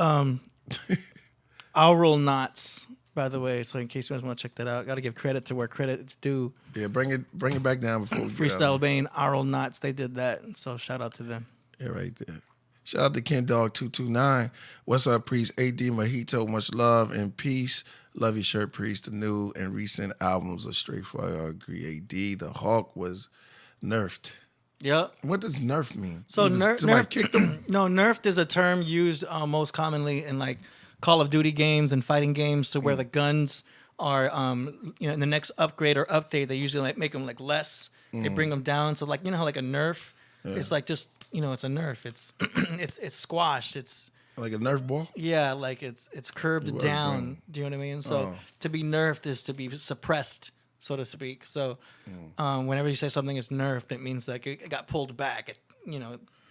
Aural knots, by the way. So in case you guys want to check that out, got to give credit to where credit is due. Yeah, bring it back down before we get Freestyle out. Bane, Aural knots, they did that. So shout out to them. Yeah, right there. Shout out to Ken Dog 229. What's up, Priest? AD Mojito, much love and peace. Love your shirt, Priest. The new and recent albums are straight fire. I agree. AD, the Hawk was nerfed. Yep. What does nerf mean? So Somebody kicked him? No, nerfed is a term used most commonly in like Call of Duty games and fighting games, to where the guns are, in the next upgrade or update, they usually like make them like less. They bring them down. So like, how like a nerf, it's like just, it's a nerf. It's it's squashed. It's Like a nerf ball? yeah, like it's curbed was down. green. Do you know what I mean? So to be nerfed is to be suppressed, so to speak. So whenever you say something is nerfed, it means like it got pulled back. It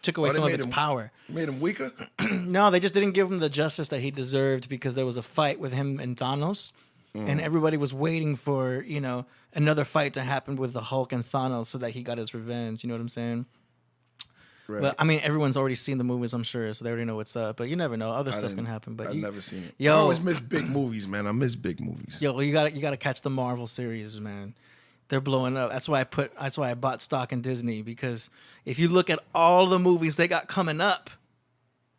took away they some of made its him- power. Made him weaker? No, they just didn't give him the justice that he deserved, because there was a fight with him and Thanos, and everybody was waiting for another fight to happen with the Hulk and Thanos so that he got his revenge. You know what I'm saying? Right. But I mean, everyone's already seen the movies, I'm sure, so they already know what's up. But you never know; other stuff can happen. But I've never seen it. Yo. I always miss big movies, man. I miss big movies. Yo, you gotta catch the Marvel series, man. They're blowing up. That's why I bought stock in Disney, because if you look at all the movies they got coming up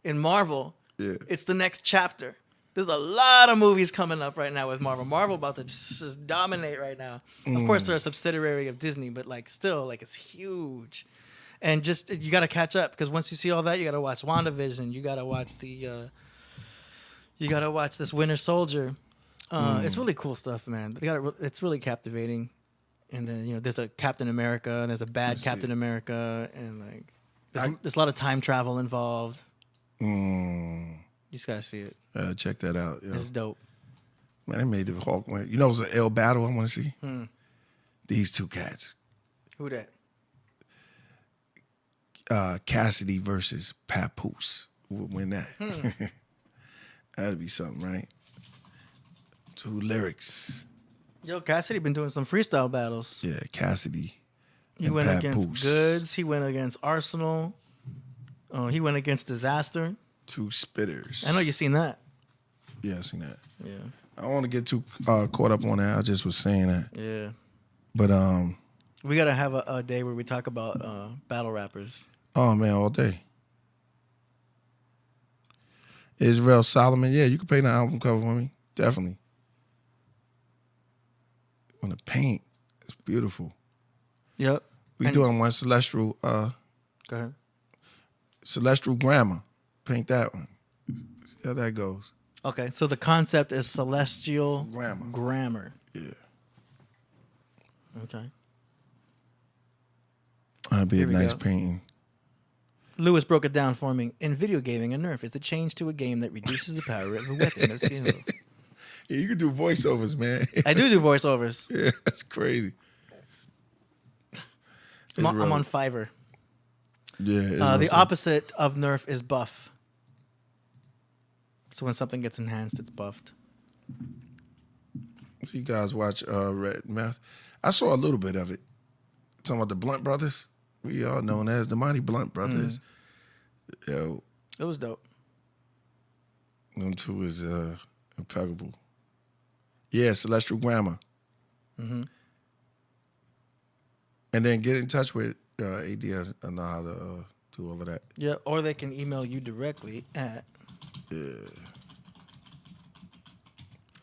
in Marvel, it's the next chapter. There's a lot of movies coming up right now with Marvel. Marvel about to just dominate right now. Of course, they're a subsidiary of Disney, but like still, like it's huge. And just you gotta catch up, because once you see all that, you gotta watch WandaVision. You gotta watch this Winter Soldier. It's really cool stuff, man. It's really captivating. And then there's a Captain America, and there's a bad Captain America, and like there's a lot of time travel involved. You just gotta see it. Check that out. Yo. It's dope. Man, they made the Hawk win. You know, it's an L battle I want to see. These two cats, Who that? Cassidy versus Papoose. Who would win that? That'd be something, right? Two lyrics. Yo, Cassidy been doing some freestyle battles. Yeah, Cassidy. He and went Papoose. against Goods. He went against Arsenal. He went against Disaster. Two spitters. I know you've seen that. Yeah, I seen that. Yeah. I don't want to get too caught up on that. I just was saying that. Yeah. But We gotta have a day where we talk about battle rappers. oh man, all day. Israel Solomon, yeah, you can paint an album cover for me, definitely. On the paint, it's beautiful. Yep. We doing one celestial, Go ahead. celestial grammar. Paint that one. See how that goes. Okay, so the concept is celestial grammar. Yeah, Okay. that'd be Here a we nice go. painting. Lewis broke it down for me. In video gaming, a nerf is the change to a game that reduces the power of a weapon. That's Yeah, you can do voiceovers, man. I do voiceovers. Yeah, that's crazy. I'm Israel- on Fiverr. Yeah. The opposite of nerf is buff. So when something gets enhanced, it's buffed. So you guys watch Red Meth? I saw a little bit of it. Talking about the Blunt Brothers. We all known as the Mighty Blunt Brothers. Yo, It was dope. them two is impeccable. Yeah, celestial grammar. Mm-hmm. And then get in touch with AD. I know how to do all of that. Yeah, or they can email you directly at. Yeah.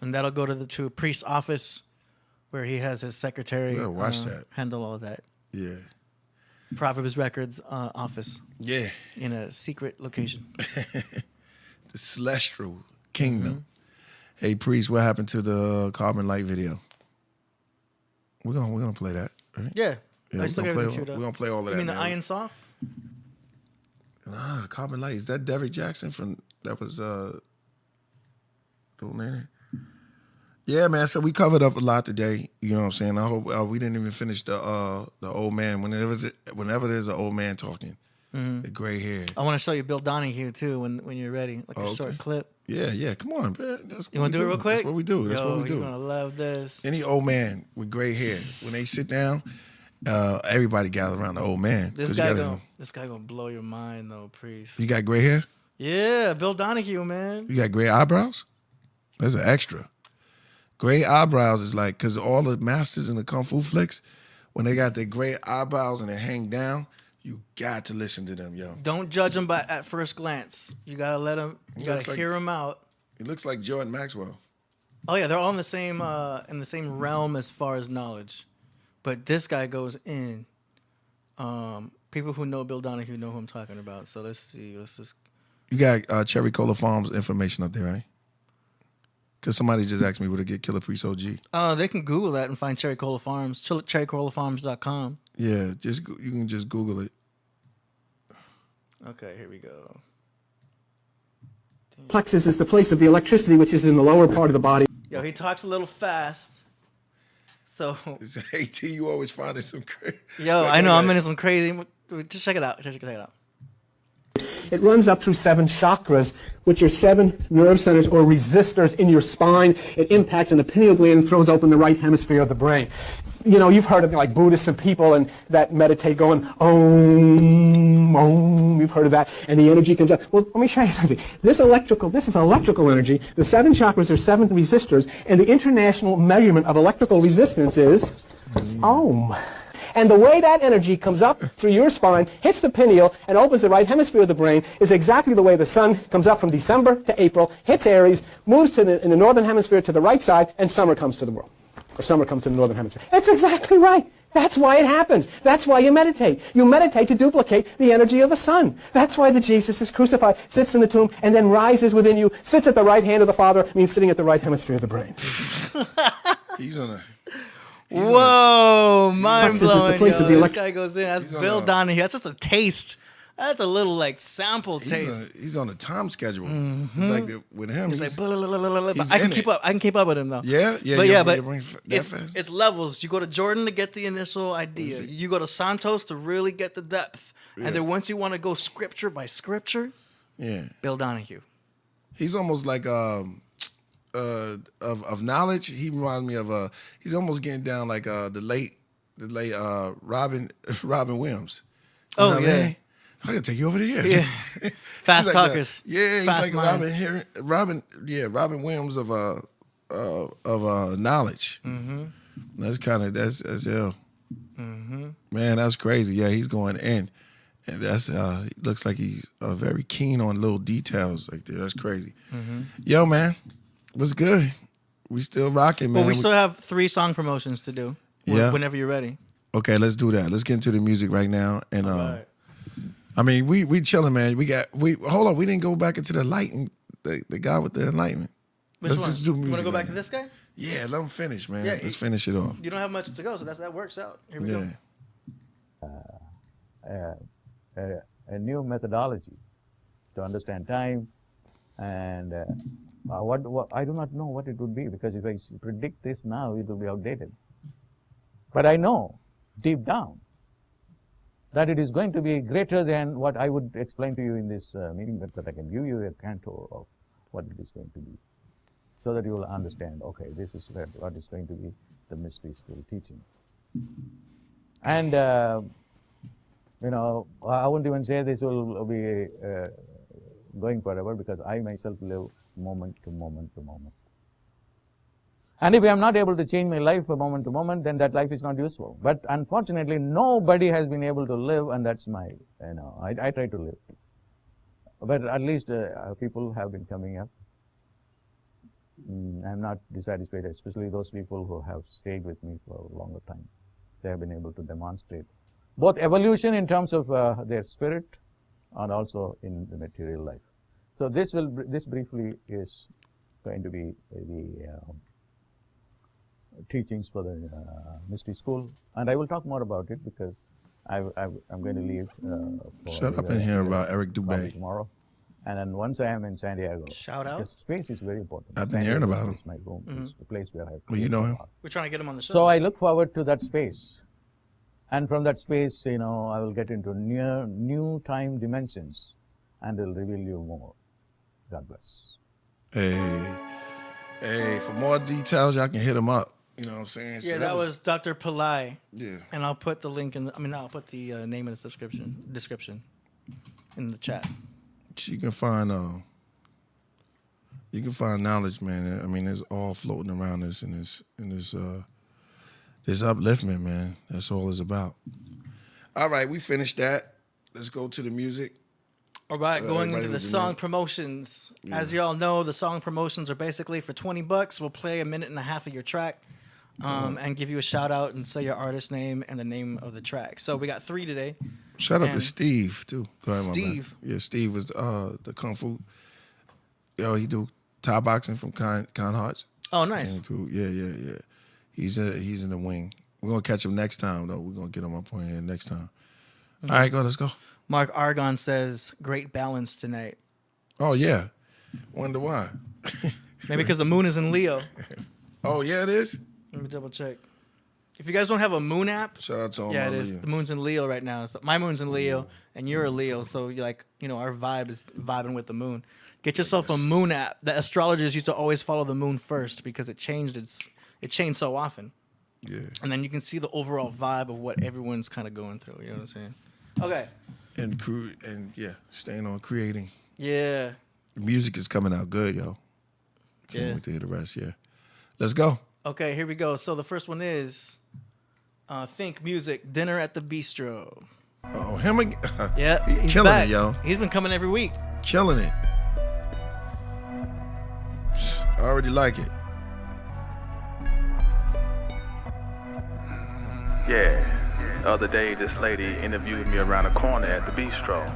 And that'll go to a priest's office, where he has his secretary Yeah, watch that. handle all of that. Yeah. Proverbs Records office Yeah. in a secret location. The celestial kingdom. Hey, Priest, what happened to the Carbon Light video? We're gonna play that, right? Yeah. Yeah, I still got everything queued we're up. gonna play all of that. You mean the man. Iron Soft? Nah, Carbon Light. Is that Derrick Jackson from that was donated? Yeah, man. So we covered up a lot today. You know what I'm saying? I hope we didn't even finish the old man. Whenever there's an old man talking, the gray hair. I want to show you Bill Donahue too when you're ready, like a short clip. Yeah. Come on, man. That's You want to do it real quick? That's what we do. That's Yo, what we do. You're gonna love this. Any old man with gray hair, when they sit down, everybody gather around the old man. This 'Cause guy you gonna blow your mind though, Priest. You got gray hair? Yeah, Bill Donahue, man. You got gray eyebrows? That's an extra. Gray eyebrows is like, because all the masters in the Kung Fu flicks, when they got their gray eyebrows and they hang down, you got to listen to them, yo. Don't judge them at first glance. You gotta let them. You gotta hear them out. He looks like Jordan Maxwell. Oh yeah, they're all in the same realm as far as knowledge, but this guy goes in. People who know Bill Donahue know who I'm talking about. So let's see. Let's just. You got Cherry Cola Farms information up there, right? Because somebody just asked me where to get Killah Priest OG. They can Google that and find Cherry Cola Farms. CherryColaFarms.com. Yeah, you can just Google it. Okay, here we go. Plexus is the place of the electricity, which is in the lower part of the body. Yo, he talks a little fast. So. Hey, T, you always finding some crazy. Yo, I know, I'm into some crazy. Just check it out. Check it out. It runs up through 7 chakras, which are 7 nerve centers or resistors in your spine. It impacts in the pineal gland and throws open the right hemisphere of the brain. You know, you've heard of like Buddhists and people and that meditate going, om, om, you've heard of that, and the energy comes up. Well, let me show you something. This is electrical energy. The 7 chakras are 7 resistors, and the international measurement of electrical resistance is ohm. And the way that energy comes up through your spine, hits the pineal, and opens the right hemisphere of the brain is exactly the way the sun comes up from December to April, hits Aries, moves to in the northern hemisphere to the right side, and summer comes to the world. Or summer comes to the northern hemisphere. That's exactly right. That's why it happens. That's why you meditate. You meditate to duplicate the energy of the sun. That's why the Jesus is crucified, sits in the tomb, and then rises within you, sits at the right hand of the Father, means sitting at the right hemisphere of the brain. He's on a... Whoa, mind blowing. This guy goes in. That's Bill Donahue. That's just a taste. That's a little like sample taste. He's on a time schedule. It's like with him. He's like, blah, blah, blah, blah, blah. I can keep up. I can keep up with him though. Yeah. But it's levels. You go to Jordan to get the initial idea. You go to Santos to really get the depth. And then once you want to go scripture by scripture, Bill Donahue. He's almost like of knowledge. He reminds me of he's almost getting down like the late Robin Williams. You know what I mean? I gotta take you over there. Yeah. Fast like talkers. He's fast like minds. Robin Williams of knowledge. Mm-hmm. That's ill. Mm-hmm. Man, that's crazy. Yeah, he's going in. And that's looks like he's very keen on little details like that. That's crazy. Mm-hmm. Yo, man. What's good? We still rocking, man. Well, we still have 3 song promotions to do. Whenever you're ready. Okay, let's do that. Let's get into the music right now. And right. I mean, we chilling, man. Hold on. We didn't go back into the light and the guy with the enlightenment. Let's just do music. You want to go back to this guy? Yeah, let him finish, man. Yeah, let's finish it off. You don't have much to go, so that works out. Here we go. A new methodology to understand time, and what I do not know what it would be, because if I predict this now, it will be outdated. But I know deep down that it is going to be greater than what I would explain to you in this meeting, but that I can give you a canto of what it is going to be, so that you will understand, okay, this is what is going to be the mystery school teaching. And, you know, I won't even say this will be going forever, because I myself live moment to moment to moment. And if I am not able to change my life from moment to moment, then that life is not useful. But unfortunately, nobody has been able to live, and that's my, you know, I try to live. But at least people have been coming up. I'm not dissatisfied, especially those people who have stayed with me for a longer time. They have been able to demonstrate both evolution in terms of their spirit and also in the material life. So this briefly is going to be the teachings for the mystery school, and I will talk more about it because I'm going to leave. Shut up in here about Eric Dubé tomorrow, and then once I am in San Diego, shout out. Space is very important. I've been hearing about him. It's my home. It's the place where I. Well, you know him. We're trying to get him on the show. So I look forward to that space, and from that space, you know, I will get into new time dimensions, and will reveal you more. God bless. Hey, for more details, y'all can hit him up. You know what I'm saying? Yeah, so that was Dr. Pillai. Yeah. And I'll put the link I'll put the name in the description in the chat. You can find You can find knowledge, man. I mean, it's all floating around us in this upliftment, man. That's all it's about. All right, we finished that. Let's go to the music. All right, going everybody into the was song doing- promotions. As you all know, the song promotions are basically for $20. We'll play a minute and a half of your track, and give you a shout out and say your artist name and the name of the track. So we got 3 today. Shout out to And- Steve too. Go ahead, my man. Steve. Yeah, Steve was the kung fu. Yo, he do Thai boxing from Con Hearts. Oh, nice. Yeah. He's in the wing. We're gonna catch him next time though. We're gonna get him up on here next time. All right, let's go. Mark Argon says, great balance tonight. Oh yeah. Wonder why. Maybe because the moon is in Leo. Oh yeah, it is. Let me double check. If you guys don't have a moon app, Shout out to all yeah, my it is. Leos. The moon's in Leo right now. So my moon's in Leo, and you're a Leo, so you're like, our vibe is vibing with the moon. Get yourself a moon app. The astrologers used to always follow the moon first because it changed so often. Yeah. And then you can see the overall vibe of what everyone's kind of going through. You know what I'm saying? Okay. And staying on creating. Yeah. The music is coming out good, yo. Can't wait to hear the rest. Yeah. Let's go. Okay, here we go. So the first one is Think Music, Dinner at the Bistro. Oh, him again. Yeah, He he's killing back. it, yo. He's been coming every week. Killing it. I already like it. Yeah. The other day, this lady interviewed me around the corner at the bistro.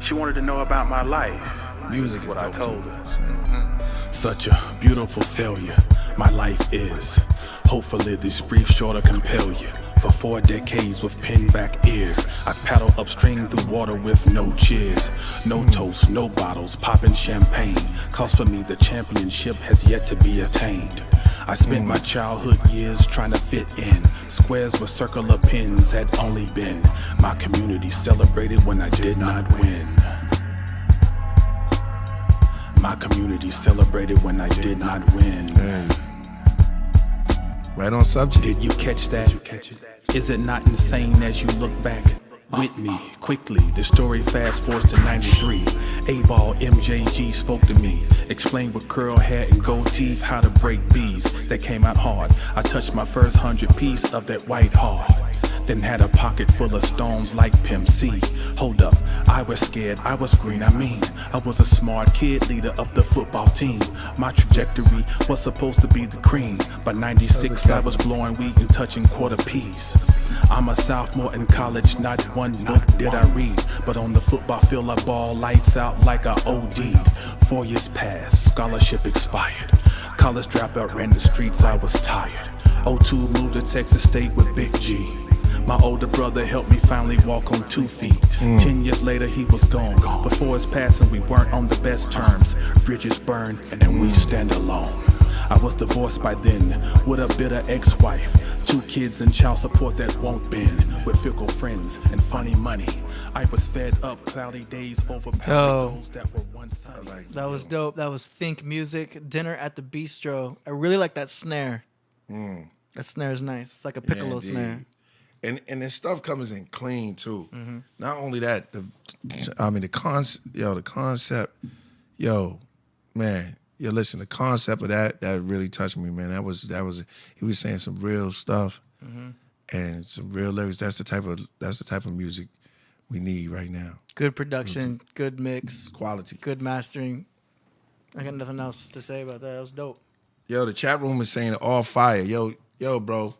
She wanted to know about my life. Music is what I dope, told too. her. Such a beautiful failure, my life is. Hopefully this brief shorter compel you. For 4 decades with pinback ears, I've paddled upstream through water with no cheers. No toast, no bottles, popping champagne. Cause for me the championship has yet to be attained. I spent my childhood years trying to fit in. Squares with circular pins had only been. My community celebrated when I did not win. My community celebrated when I did not win. Hey. Right on subject. Did you catch that? Is it not insane as you look back? With me, quickly, the story fast forwards to 93. A-Ball MJG spoke to me, explained with curl hair and gold teeth how to break bees. That came out hard. I touched my first 100 piece of that white heart. Then had a pocket full of stones like Pimp C. Hold up, I was scared, I was green, I was a smart kid, leader of the football team. My trajectory was supposed to be the cream. By 96, I was blowing weed and touching quarter piece. I'm a sophomore in college, not one book did I read. But on the football field, I ball lights out like I OD'd. 4 years passed, scholarship expired. College dropout, ran the streets, I was tired. 02 moved to Texas State with Big G. My older brother helped me finally walk on 2 feet. 10 years later, he was gone. Before his passing, we weren't on the best terms. Bridges burned, and then we stand alone. I was divorced by then, with a bitter ex-wife. 2 kids and child support that won't bend. With fickle friends and funny money. I was fed up, cloudy days overpowered those that were once sunny. That was dope. That was Think Music, Dinner at the Bistro. I really like that snare. That snare is nice. It's like a piccolo snare. And then stuff comes in clean too. Not only that, the concept, man, listen, the concept of that really touched me, man. That was he was saying some real stuff and some real lyrics. That's the type of music we need right now. Good production, good mix, quality, good mastering. I got nothing else to say about that. That was dope. Yo, the chat room is saying all fire. Yo, bro.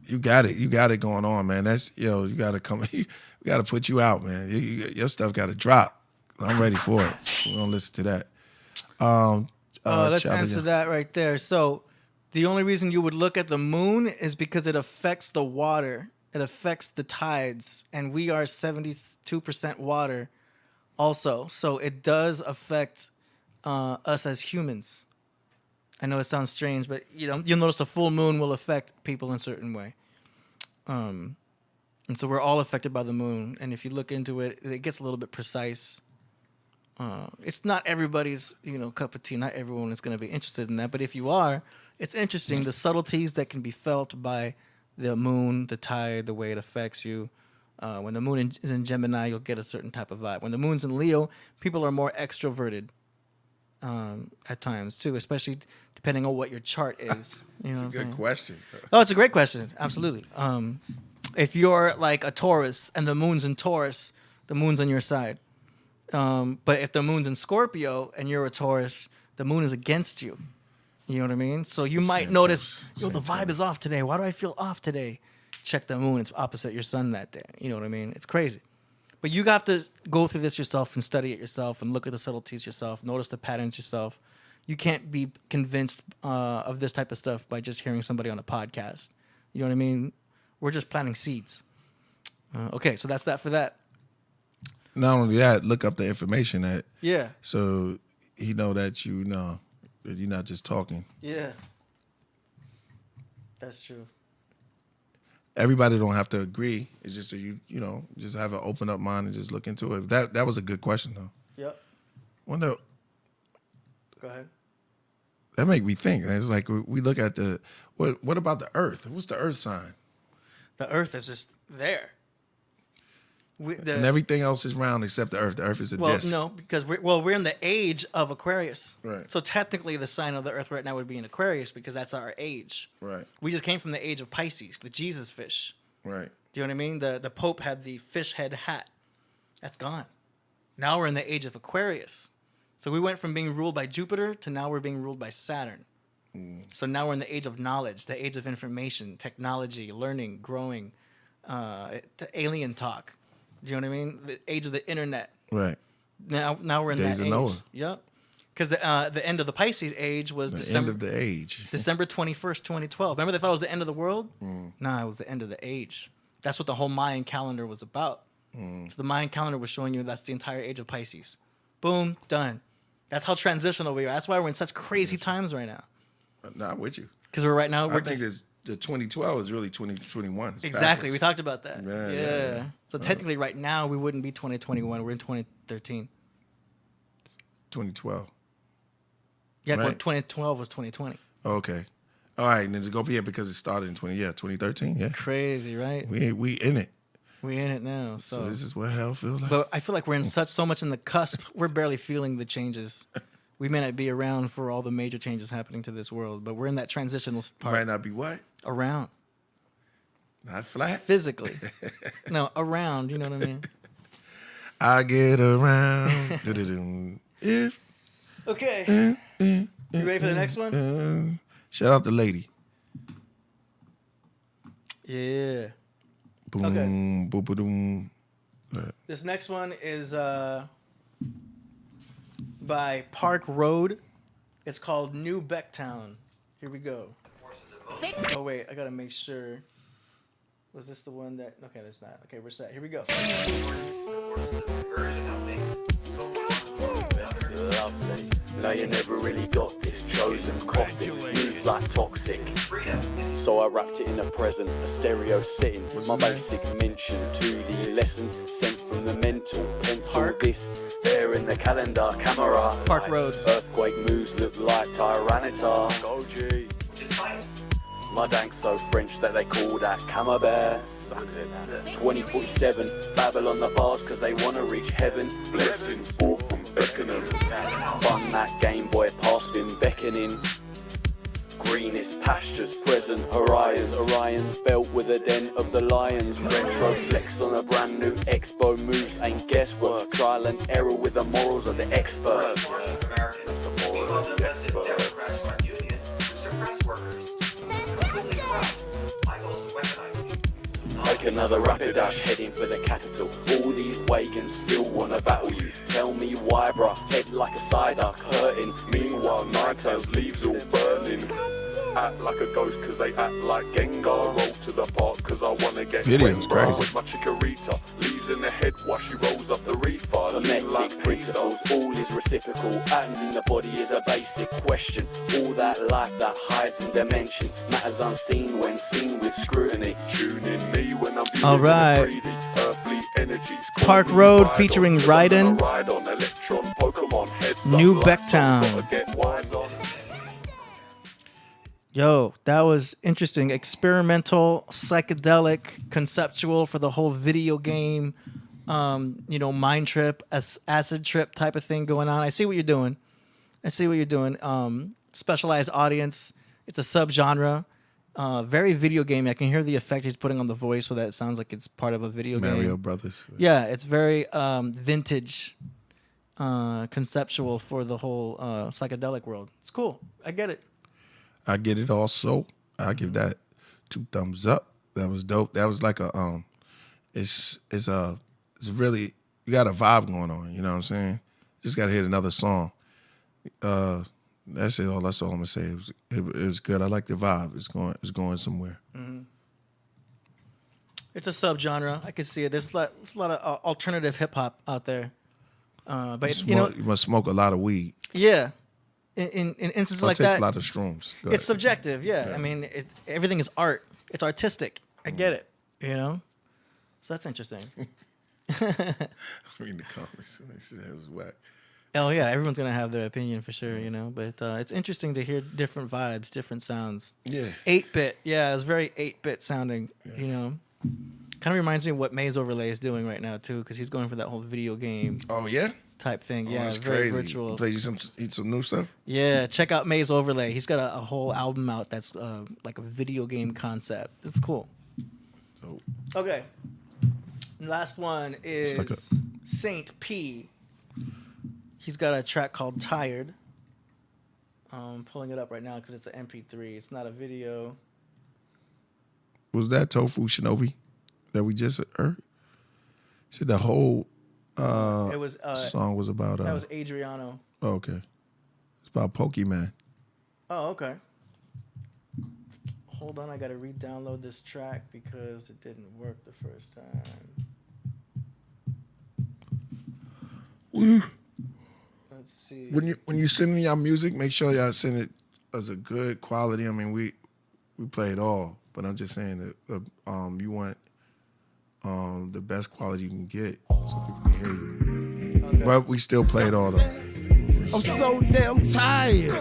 You got it going on, man. You gotta come. We gotta put you out, man. Your stuff gotta drop. I'm ready for it. We're gonna listen to that. Let's answer that right there. So, the only reason you would look at the moon is because it affects the water. It affects the tides, and we are 72% water, also. So it does affect us as humans. I know it sounds strange, but you'll notice the full moon will affect people in a certain way. And so we're all affected by the moon. And if you look into it, it gets a little bit precise. It's not everybody's, cup of tea. Not everyone is going to be interested in that. But if you are, it's interesting. The subtleties that can be felt by the moon, the tide, the way it affects you. When the moon is in Gemini, you'll get a certain type of vibe. When the moon's in Leo, people are more extroverted. at times too, especially depending on what your chart is. You know That's a good question. Oh, it's a great question. Absolutely. If you're like a Taurus and the moon's in Taurus, the moon's on your side. But if the moon's in Scorpio and you're a Taurus, the moon is against you. You know what I mean? So you might notice, yo, the vibe is off today. Why do I feel off today? Check the moon. It's opposite your sun that day. You know what I mean? It's crazy. But you have to go through this yourself and study it yourself and look at the subtleties yourself, notice the patterns yourself. You can't be convinced of this type of stuff by just hearing somebody on a podcast. You know what I mean? We're just planting seeds. Okay, so that's that for that. Not only that, look up the information that. Yeah. So he know that you know that you're not just talking. Yeah. That's true. Everybody don't have to agree. It's just that you know, just have an open up mind and just look into it. That was a good question though. Yep. Wonder. Go ahead. That make me think. It's like we look at the what about the Earth? What's the Earth sign? The Earth is just there. And everything else is round except the Earth. The Earth is a disc. No, because we're in the age of Aquarius. Right. So technically, the sign of the Earth right now would be in Aquarius because that's our age. Right. We just came from the age of Pisces, the Jesus fish. Right. Do you know what I mean? The Pope had the fish head hat. That's gone. Now we're in the age of Aquarius. So we went from being ruled by Jupiter to now we're being ruled by Saturn. So now we're in the age of knowledge, the age of information, technology, learning, growing, the alien talk. Do you know what I mean? The age of the internet. Right. Now we're in Days that of age. Noah. Yep. Because the end of the Pisces age was December. End of the age. December 21st, 2012. Remember they thought it was the end of the world? Nah, it was the end of the age. That's what the whole Mayan calendar was about. So the Mayan calendar was showing you that's the entire age of Pisces. Boom, done. That's how transitional we are. That's why we're in such crazy times right now. Not with you. Because we're right now. I think the 2012 is really 2021. It's exactly. backwards. We talked about that. Yeah. So technically, right now we wouldn't be 2021. We're in 2013. 2012. Yeah, right. well, 2012 was 2020. Okay. All right, and then to go here because it started in 2013. Yeah. Crazy, right? We in it. We in it now. So this is what hell feels like. But I feel like we're in so much in the cusp. We're barely feeling the changes. We may not be around for all the major changes happening to this world, but we're in that transitional part. Might not be what? Around. Not flat? Physically. No, around. You know what I mean? I get around. If. Okay. You ready for the next one? Shout out to Lady. Yeah. Boom, Okay. boom, boom, boom. This next one is by Park Road. It's called New Becktown. Here we go. Oh, wait. I got to make sure. Was this the one that... Okay, that's not. Okay, we're set. Here we go. Lovely. Now you never really got this chosen coffee. Moves like toxic. So I wrapped it in a present, a stereo setting. My basic mention to the lessons sent from the mental. Pencil this there in the calendar. Camera. Park Road. Earthquake moves look like Tyranitar. Go G. My dank's so French that they call that camembert. 2047, Babylon the bars cause they wanna reach heaven. Blessings all from Beckenham. Fun that Game Boy past him beckoning. Greenest pastures present, Orion's belt with a den of the lions. Retro flex on a brand new expo moves ain't guesswork. Trial and error with the morals of the experts. The morals of the experts. Make another rapid dash heading for the capital. All these wagons still wanna battle you. Tell me why, bruh, head like a cider hurting. Meanwhile, Ninetales leaves all burning. Act like a ghost cause they act like Gengar. Roll to the park cause I wanna get Video's crazy. with my chikorita. Leaves in the head while she rolls up the reefer. Hermetic principles, all is reciprocal. Atoms in the body is a basic question. All that life that hides in dimension matters unseen when seen with scrutiny. Tune in me when I'm All right. greedy. Earthly energies. Park Road featuring Raiden. Ride on Electron, Pokemon, heads New up like Becktown. gotta get wise on. Yo, that was interesting. Experimental, psychedelic, conceptual for the whole video game, mind trip, acid trip type of thing going on. I see what you're doing. I see what you're doing. Specialized audience. It's a subgenre. Very video gamey. I can hear the effect he's putting on the voice, so that it sounds like it's part of a video game. Mario Brothers. Yeah, it's very vintage, conceptual for the whole psychedelic world. It's cool. I get it. I get it also. I give that 2 thumbs up. That was dope. That was like a it's really, you got a vibe going on. You know what I'm saying? Just got to hit another song. That's it. That's all I'm gonna say. It was good. I like the vibe. It's going somewhere. Mm-hmm. It's a subgenre. I can see it. There's a lot of alternative hip hop out there. But you must smoke a lot of weed. Yeah. In instances like that, it takes a lot of shrooms. It's subjective. Yeah. I mean, everything is art. It's artistic. I get it. You know. So that's interesting. Reading the comments, they said that was whack. Oh yeah, everyone's gonna have their opinion for sure, you know. But it's interesting to hear different vibes, different sounds. Yeah. 8-bit, yeah, it's very 8-bit sounding. Yeah. You know, kind of reminds me of what Maze Overlay is doing right now too, because he's going for that whole video game. Oh yeah. Type thing. Oh, yeah, that's very crazy. virtual. Play you some new stuff. Yeah, check out Maze Overlay. He's got a whole album out that's like a video game concept. It's cool. So. Okay. Last one is like Saint P. He's got a track called Tired. I'm pulling it up right now because it's an MP3. It's not a video. Was that Tofu Shinobi that we just heard? Said the whole it was, song was about... that was Adriano. Oh, okay. It's about Pokemon. Oh, okay. Hold on, I got to re-download this track because it didn't work the first time. Let's see. When you send in y'all music, make sure y'all send it as a good quality. I mean, we play it all, but I'm just saying that you want the best quality you can get so people can hear you. Okay. But we still play it all though. I'm so damn tired.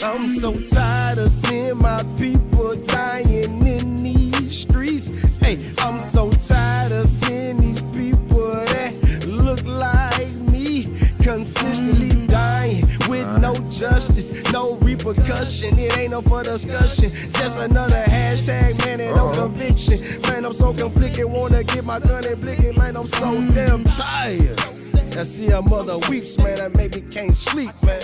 I'm so tired of seeing my people dying in these streets. Hey, I'm so tired of seeing these people that look like me consistently dying with no justice, no repercussion. It ain't no for discussion, just another hashtag, man, and no conviction. Man, I'm so conflicted, wanna get my gun and blicking. Man, I'm so damn tired. I see a mother weeps, man, that make me can't sleep, man.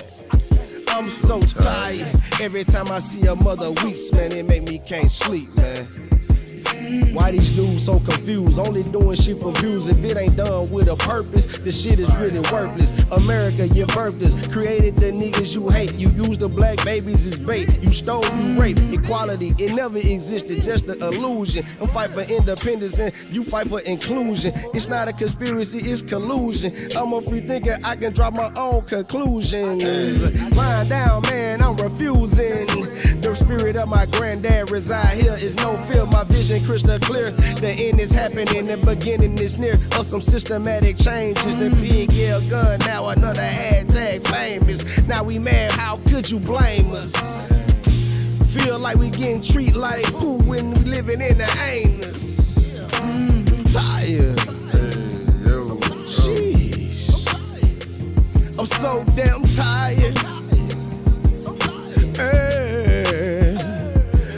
I'm so tired. Every time I see a mother weeps, man, it make me can't sleep, man. Why these dudes so confused? Only doing shit for views. If it ain't done with a purpose, this shit is really worthless. America, you birthed us, created the niggas you hate. You use the black babies as bait. You stole, you rape. Equality, it never existed, just an illusion. I'm fight for independence and you fight for inclusion. It's not a conspiracy, it's collusion. I'm a free thinker, I can draw my own conclusions. Lying down, man, I'm refusing. The spirit of my granddad reside here is no fear. My vision crystal clear. The end is happening, the beginning is near. Of some systematic changes. The big yell gun, now another hashtag famous. Now we mad, how could you blame us? Feel like we getting treated like poo when we living in the anus. Tired. Sheesh. I'm so damn tired.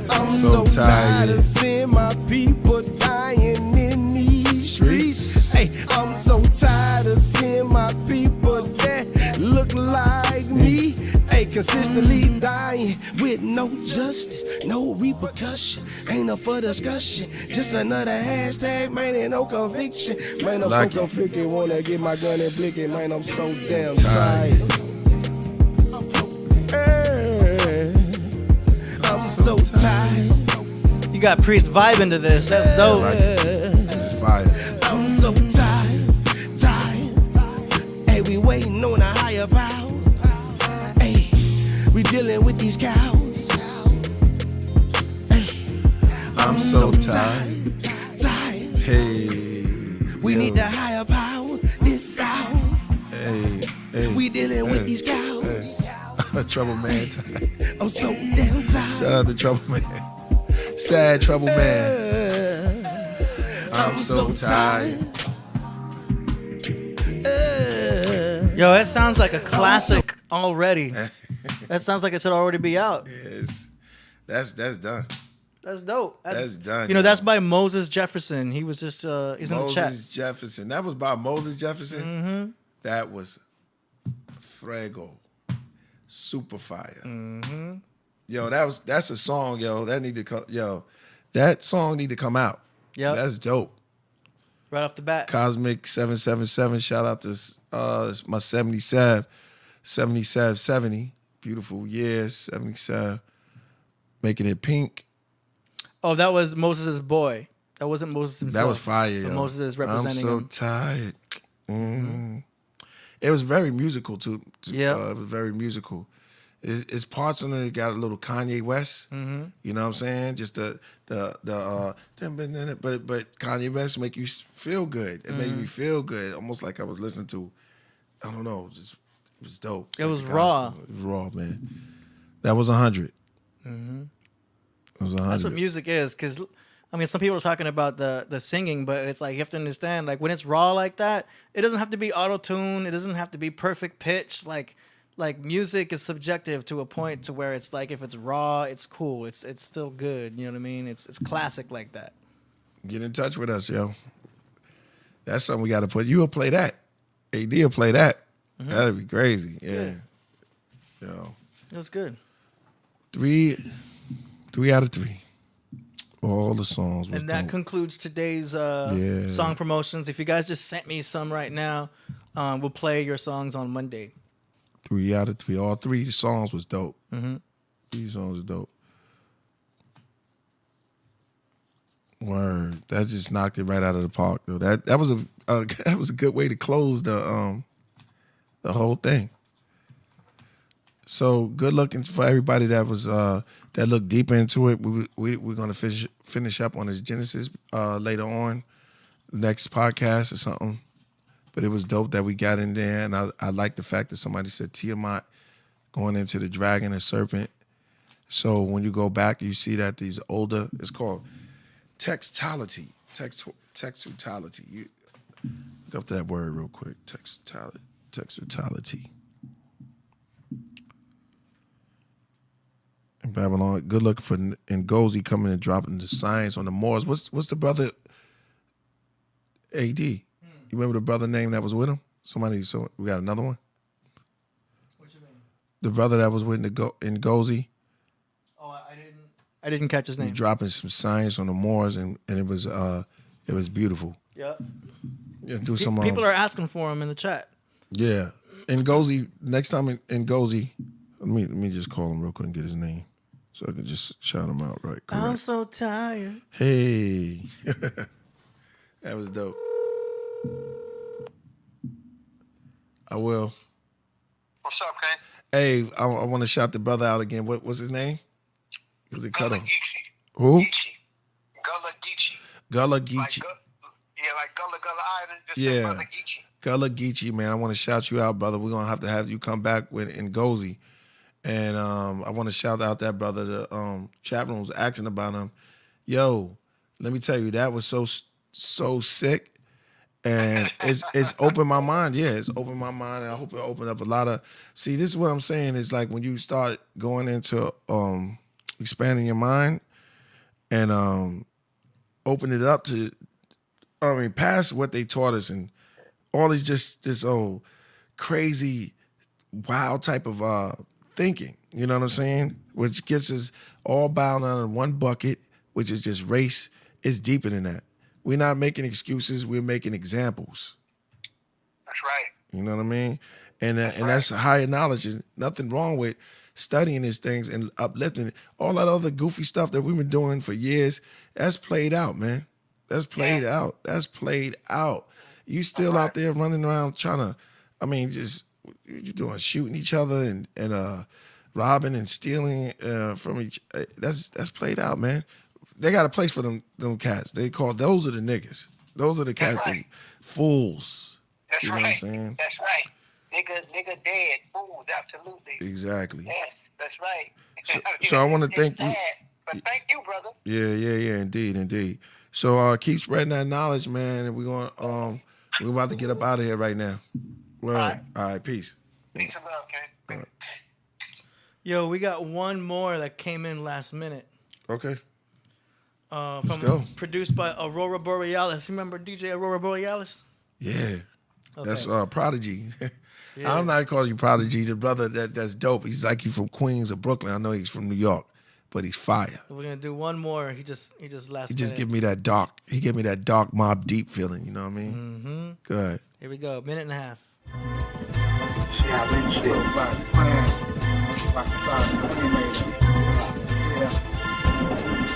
I'm so tired of seeing my people dying in these streets. Hey, I'm so tired of seeing my people that look like me. Hey, consistently dying with no justice, no repercussion. Ain't no for discussion, just another hashtag, man, and no conviction. Man, I'm so conflicted, wanna get my gun and blick it. Man, I'm so damn tired. I'm so tired. You got Priest vibing to this. That's dope. This is fire. I'm so tired. Hey, we waiting on a higher power. Hey, we dealing with these cows. Hey, I'm so tired. Hey. We need the higher power. This hour. Hey. We dealing with these cows. Hey. Trouble Man. I'm so damn tired. Shout out to Trouble Man. Sad Trouble Man. I'm so tired. Yo, that sounds like a classic already. That sounds like it should already be out. Yes, that's done. That's dope. That's done. You know, that's by Moses Jefferson. He was just he's in the chat. Moses Jefferson. That was by Moses Jefferson. Mm-hmm. That was Frago. Super fire. Mm-hmm. Yo, that's a song, yo. That song need to come out. Yeah, that's dope. Right off the bat. Cosmic 777. Shout out to my 70. Beautiful years, 77. Making it pink. Oh, that was Moses' boy. That wasn't Moses himself. That was fire, yo. Moses is representing I'm so him. tired. Mm-hmm. It was very musical too. Yeah, it was very musical. It's parts on it that got a little Kanye West. Mm-hmm. You know what I'm saying? Just but Kanye West make you feel good. It made me feel good, almost like I was listening to. I don't know. It was dope. It was raw. It was raw, man. That was 100. Mm-hmm. It was 100. That's what music is, because I mean, some people are talking about the singing, but it's like you have to understand, like when it's raw like that, it doesn't have to be auto-tune. It doesn't have to be perfect pitch. Like music is subjective to a point to where it's like if it's raw, it's cool. It's still good. You know what I mean? It's classic like that. Get in touch with us, yo. That's something we got to put. You will play that. AD will play that. Mm-hmm. That'd be crazy. Yeah. Yo. It was good. 3 out of 3. All the songs was And that dope. concludes today's song promotions. If you guys just sent me some right now, we'll play your songs on Monday. 3 out of 3. All 3 songs was dope. Mm-hmm. 3 songs was dope. Word. That just knocked it right out of the park, though. That was a good way to close the whole thing. So good looking for everybody that was that looked deeper into it. We're gonna finish up on this Genesis later on, next podcast or something. But it was dope that we got in there, and I like the fact that somebody said Tiamat going into the dragon and serpent. So when you go back, you see that these older, it's called textality. Textality. You look up that word real quick. Textality. In Babylon, good luck for NGOZI coming and dropping the science on the Moors. What's the brother? AD. You remember the brother name that was with him? So we got another one. What you mean? The brother that was with NGOZI. Oh, I didn't catch his name. He dropping some science on the Moors, and it was beautiful. Yeah. Yeah, do some. People are asking for him in the chat. Yeah, NGOZI. Next time in NGOZI, let me just call him real quick and get his name, so I can just shout him out right. Correct. I'm so tired. Hey, that was dope. I will. What's up, Ken? Hey, I want to shout the brother out again. What's his name? Was it cut off? Who? Gullah Geechee. Like Gullah Island. Just Yeah. Brother Geechee. Gullah Geechee, man. I want to shout you out, brother. We're going to have you come back with NGOZI. And I want to shout out that brother. The chat room was asking about him. Yo, let me tell you, that was so sick. And it's opened my mind. Yeah, it's opened my mind. And I hope it opened up a lot of... See, this is what I'm saying. Is like when you start going into expanding your mind and open it up to... past what they taught us and all these this crazy, wild type of thinking. You know what I'm saying? Which gets us all bound under one bucket, which is just race. It's deeper than that. We're not making excuses. We're making examples. That's right. You know what I mean? And that's higher knowledge. There's nothing wrong with studying these things and uplifting it. All that other goofy stuff that we've been doing for years, that's played out, man. That's played out. That's played out. You still out there running around trying to, just you're doing shooting each other and robbing and stealing from each. That's played out, man. They got a place for them cats. Those are the niggas. Those are the cats that fools. That's you know right. What I'm saying? That's right. Nigga dead. Fools, absolutely. Exactly. Yes, that's right. So I want to thank you. Sad, but thank you, brother. Yeah, indeed. So keep spreading that knowledge, man. And we're about to get up out of here right now. Well, all right, peace. Peace and love, King. Yo, we got one more that came in last minute. Okay. From go. Produced by Aurora Borealis. You remember DJ Aurora Borealis? Yeah. Okay. That's Prodigy. Yeah. I'm not calling you Prodigy. The brother that's dope. He's like you from Queens or Brooklyn. I know he's from New York, but he's fire. We're gonna do one more. He just last. He just minute. give me that dark. He give me that dark Mob Deep feeling. You know what I mean? Mm-hmm. Go ahead. Here we go. Minute and a half.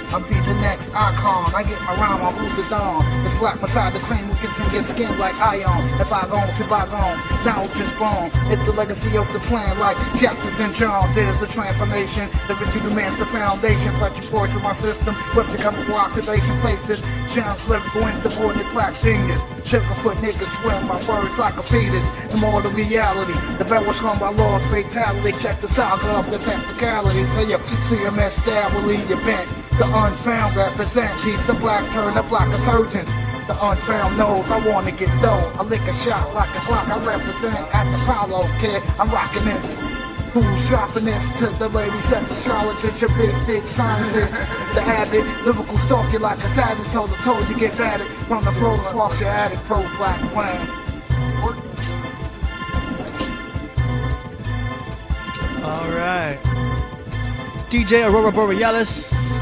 I'll be the next icon. I get my rhyme on lucid dawn. It's black beside the cream, we can get skin like ion. If I go, if I go, now it's just born. It's the legacy of the plan, like chapters in John. There's a transformation. The victory demands the foundation. But you force in my system. With the chemical activation places. Chance lyrical insubordinate black genius. Sugarfoot niggas swim my words like a fetus. Immortal reality. The bell was hung by law's fatality. Check the saga of the technicality. Say your CMS style will leave you bent. The unfound represent. He's the black turn up like a surgeon. The unfound knows I wanna get dough. I lick a shot like a clock. I represent at the Apollo, kid. I'm rocking this. Who's dropping this to the ladies at Astrology? Your big scientist. The habit, lyrical stalk you like a savage. Told you get batted. From the floor, spark your attic. Pro black wang. All right. DJ Aurora Borealis,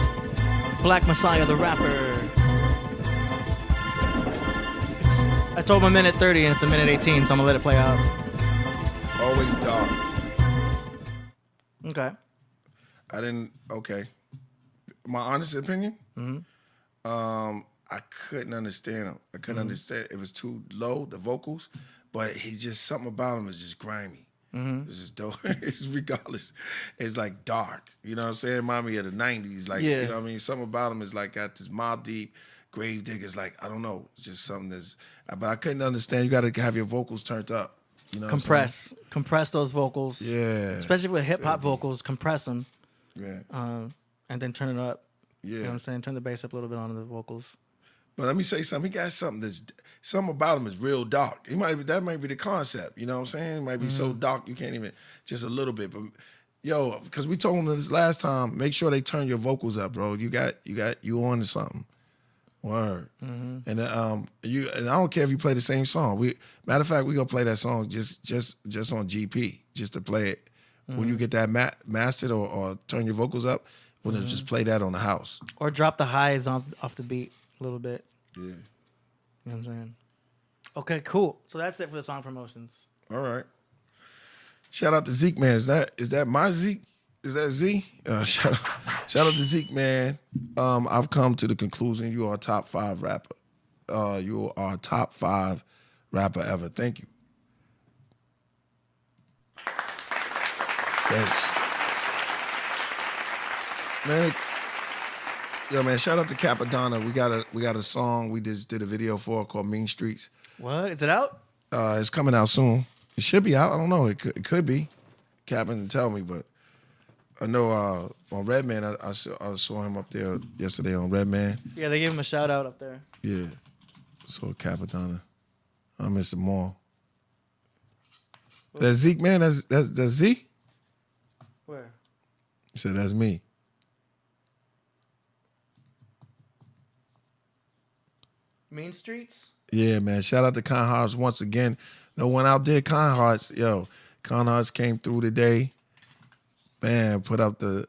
Black Messiah, the rapper. I told him a minute 30 and it's a minute 18, so I'm gonna let it play out. Always dark. Okay. Okay. My honest opinion, Mm-hmm. I couldn't understand him. I couldn't understand. It was too low, the vocals, but he just, something about him is just grimy. Mm-hmm. It's just dope. It's regardless. It's like dark. You know what I'm saying? Remind me of the 90s. Like, Yeah. you know what I mean? Something about him is like got this Mob Deep, Grave Diggers, like, I don't know. It's just something that's, but I couldn't understand. You got to have your vocals turned up. You know what I'm saying? Compress those vocals. Yeah. Especially with hip hop vocals, compress them. Yeah. And then turn it up. Yeah. You know what I'm saying? Turn the bass up a little bit on the vocals. But let me say something. He got something something about him is real dark. That might be the concept. You know what I'm saying? It might be so dark you can't even, just a little bit. But yo, because we told him this last time, make sure they turn your vocals up, bro. You on to something. Word. Mm-hmm. And and I don't care if you play the same song. Matter of fact, we gonna play that song just on GP, just to play it. When you get that mastered or turn your vocals up, we'll just play that on the house. Or drop the highs off the beat a little bit. Yeah. You know what I'm saying? Okay, cool. So that's it for the song promotions. All right. Shout out to Zeke, man. Is that my Zeke? Is that Z? Shout out to Zeke, man. I've come to the conclusion you are a top 5 rapper. You are a top 5 rapper ever. Thank you. Thanks. Man, yo, man, shout out to Capadonna. We got a song we just did a video for called Mean Streets. What? Is it out? It's coming out soon. It should be out. I don't know. It could be. Cap didn't tell me, but I know on Redman, I saw him up there yesterday on Redman. Yeah, they gave him a shout out up there. Yeah. So Capadonna. I miss him all. That's Zeke, man. That's Z? Where? He said, that's me. Mean Streets? Yeah, man. Shout out to Con Hearts once again. No one outdid Con Hearts. Yo, Con Hearts came through today. Man, put up the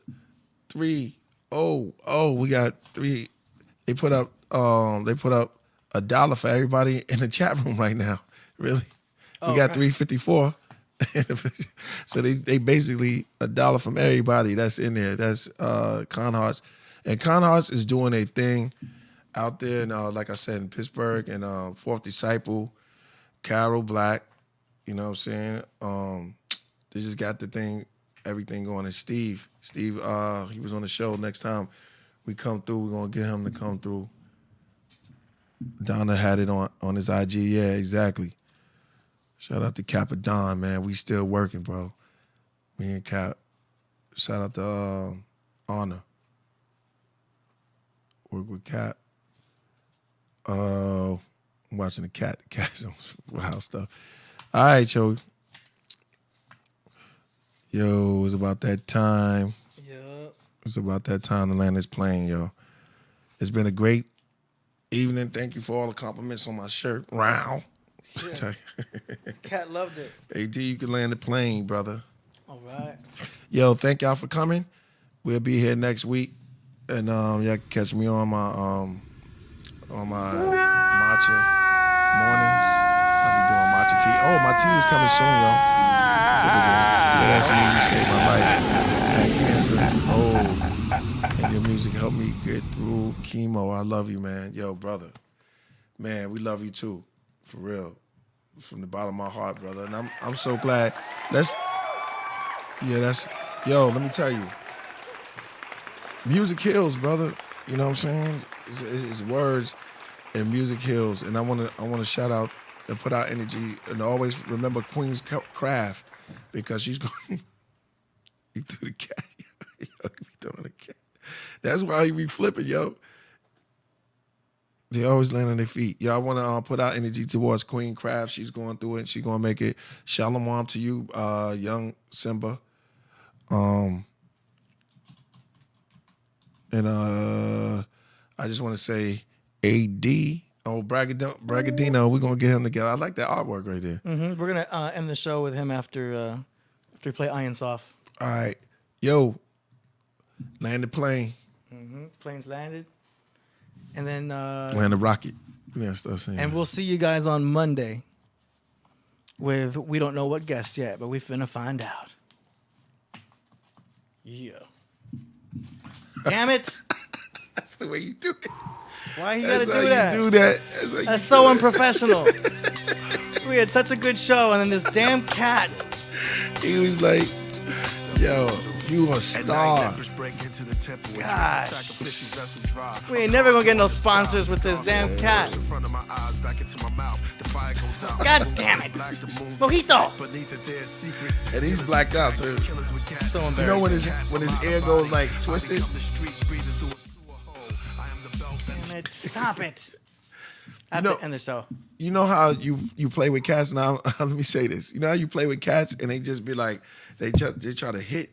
3-0. We got 3. They put up $1 for everybody in the chat room right now. Really? We got 354. So they basically $1 from everybody that's in there. That's Con Hearts. And Con Hearts is doing a thing out there, like I said, in Pittsburgh, and Fourth Disciple, Carol Black, you know what I'm saying? They just got everything going. And Steve, he was on the show. Next time we come through, we're going to get him to come through. Donna had it on his IG. Yeah, exactly. Shout out to Capadon, man. We still working, bro. Me and Cap. Shout out to Honor. Work with Cap. I'm watching the cat's on wild stuff. All right, yo. Yo, it's about that time. Yep. It's about that time to land this plane, yo. It's been a great evening. Thank you for all the compliments on my shirt. Wow. Yeah. Cat loved it. AD, you can land the plane, brother. All right. Yo, thank y'all for coming. We'll be here next week. And y'all can catch me on my matcha mornings. I'll be doing matcha tea. Oh, my tea is coming soon, y'all. That's me. You saved my life. I had cancer. Oh, and your music helped me get through chemo. I love you, man. Yo, brother. Man, we love you too. For real. From the bottom of my heart, brother. And I'm so glad. Yo, let me tell you. Music heals, brother. You know what I'm saying? It's words and music heals. And I want to shout out and put out energy and always remember Queen's Craft because she's going. He threw the cat. Yo, he throwing the cat. That's why he be flipping, yo. They always land on their feet. Y'all want to put out energy towards Queen Craft. She's going through it. She's going to make it. Shalom to you, young Simba. And I just want to say AD. Oh, Bragadino. We're going to get him together. I like that artwork right there. Mm-hmm. We're going to end the show with him after we play Iron Soft. All right. Yo, land the plane. Mm-hmm. Plane's landed. And then land the rocket. Yeah, start saying. And we'll see you guys on Monday with we don't know what guest yet, but we finna find out. Yeah. Damn it. That's the way you do it. Why you gotta do that? You do that. That's so unprofessional. We had such a good show, and then this damn cat. He was like, yo, you a star. Gosh. We ain't never gonna get no sponsors with this damn cat. God damn it. Mojito. And he's blacked out too. So embarrassing. You know when his ear goes like twisted? Damn it. Stop it. End the show. You know how you play with cats now? Let me say this. You know how you play with cats and they just be like, they try to hit.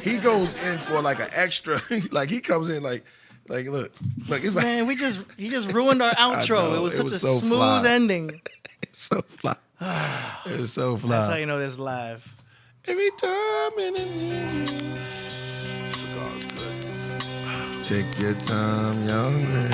He goes in for like an extra, like he comes in like look, it's like. Man, he just ruined our outro. It was such a so smooth fly. ending. It's so fly. It's so fly. That's how you know this live. Every time in the cigar's good. Take your time, young man.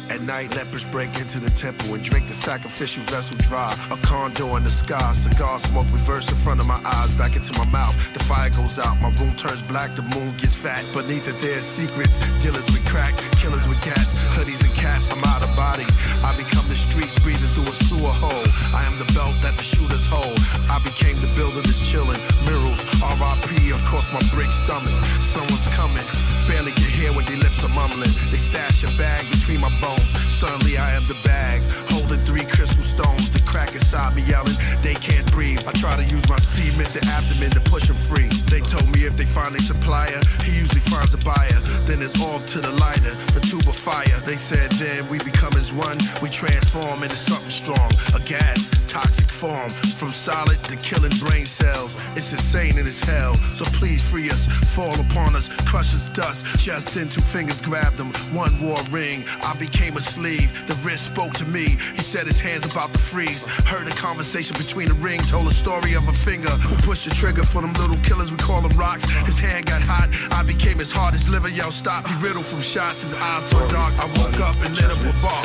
At night, lepers break into the temple and drink the sacrificial vessel dry. A condor in the sky, cigar smoke reverse in front of my eyes, back into my mouth. The fire goes out, my room turns black, the moon gets fat. Beneath it, there's secrets, dealers with crack, killers with gas, hoodies and caps. I'm out of body. I become the streets breathing through a sewer hole. I am the belt that the shooters hold. I became the builder that's chilling. Murals, R.I.P. across my brick stomach. Someone's coming. Barely can hear what their lips are mumbling. They stash a bag between my bones. Suddenly I am the bag, holding 3 crystal stones. The crack inside me yelling, they can't breathe. I try to use my cement to abdomen to push them free. They told me if they find a supplier, he usually finds a buyer. Then it's off to the lighter, the tube of fire. They said then we become as one. We transform into something strong. A gas, toxic form. From solid to killing brain cells. It's insane and it's hell. So please free us, fall upon us, crush us dust. Just then 2 fingers grabbed them, 1 wore a ring. I became a sleeve. The wrist spoke to me. He said his hands about to freeze. Heard a conversation between the ring. Told a story of a finger who pushed the trigger for them little killers. We call them rocks. His hand got hot. I became his hard as liver. Yo, stop. He riddled from shots. His eyes turned dark. I woke up and lit up with bar.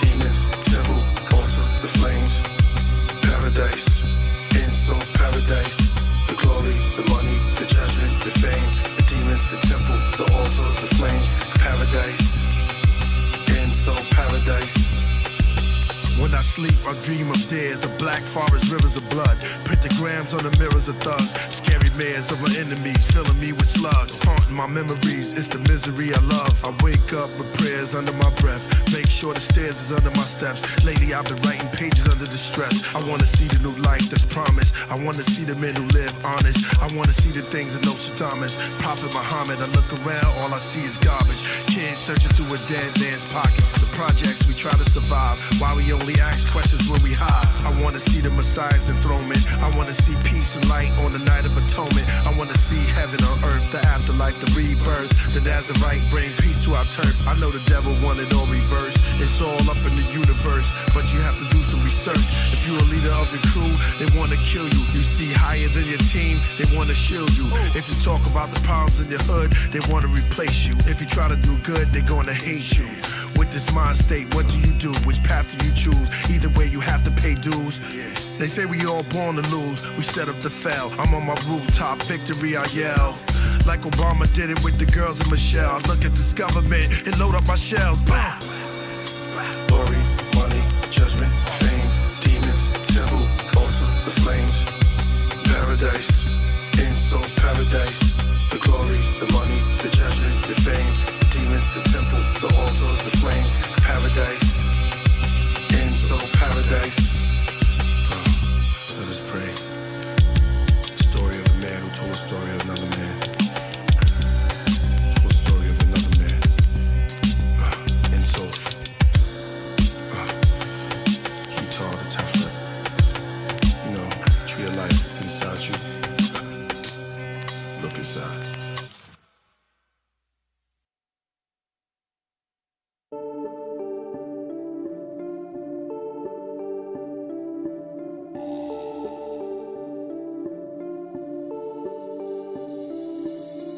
Demons, devil, altar, the flames, paradise, insults, paradise, the glory, the money, the judgment, the fame, the demons, the temple, the altar, the flames, paradise, insult, paradise. When I sleep, I a dream upstairs, a black forest, rivers of blood. Pentagrams on the mirrors of thugs. Scary mares of my enemies, filling me with slugs. Haunting my memories, it's the misery I love. I wake up with prayers under my breath. Make sure the stairs is under my steps. Lately I've been writing pages under distress. I wanna see the new life that's promised. I wanna see the men who live honest. I wanna see the things that Nostradamus. Prophet Muhammad, I look around, all I see is garbage. Kids searching through a dead man's pockets. The projects, we try to survive. Why we only ask questions when we hide. I wanna see the Messiah's enthronement. I wanna see peace and light on the night of atonement. I wanna see heaven on earth, the afterlife, the rebirth. The Nazarite bring peace to our turf. I know the devil wanted all reverse. It's all up in the universe, but you have to do some research. If you're a leader of your crew, they wanna kill you. You see higher than your team, they wanna shield you. If you talk about the problems in your hood, they wanna replace you. If you try to do good, they're gonna hate you. With this mind state, what do you do? Which path do you choose? Either way, you have to pay dues. They say we all born to lose. We set up to fail. I'm on my rooftop, victory I yell. Like Obama did it with the girls in Michelle. I look at this government and load up my shells. Bam! Glory, money, judgment, fame, demons, temple, altar, the flames, paradise, insult, paradise, the glory, the money, the judgment, the fame, demons, the temple, the altar, the flames, paradise, insult, paradise. Let us pray. Story of a man who told a story of another man. Told a story of another man. Insult. The tougher. You know, tree of life inside you. Look inside.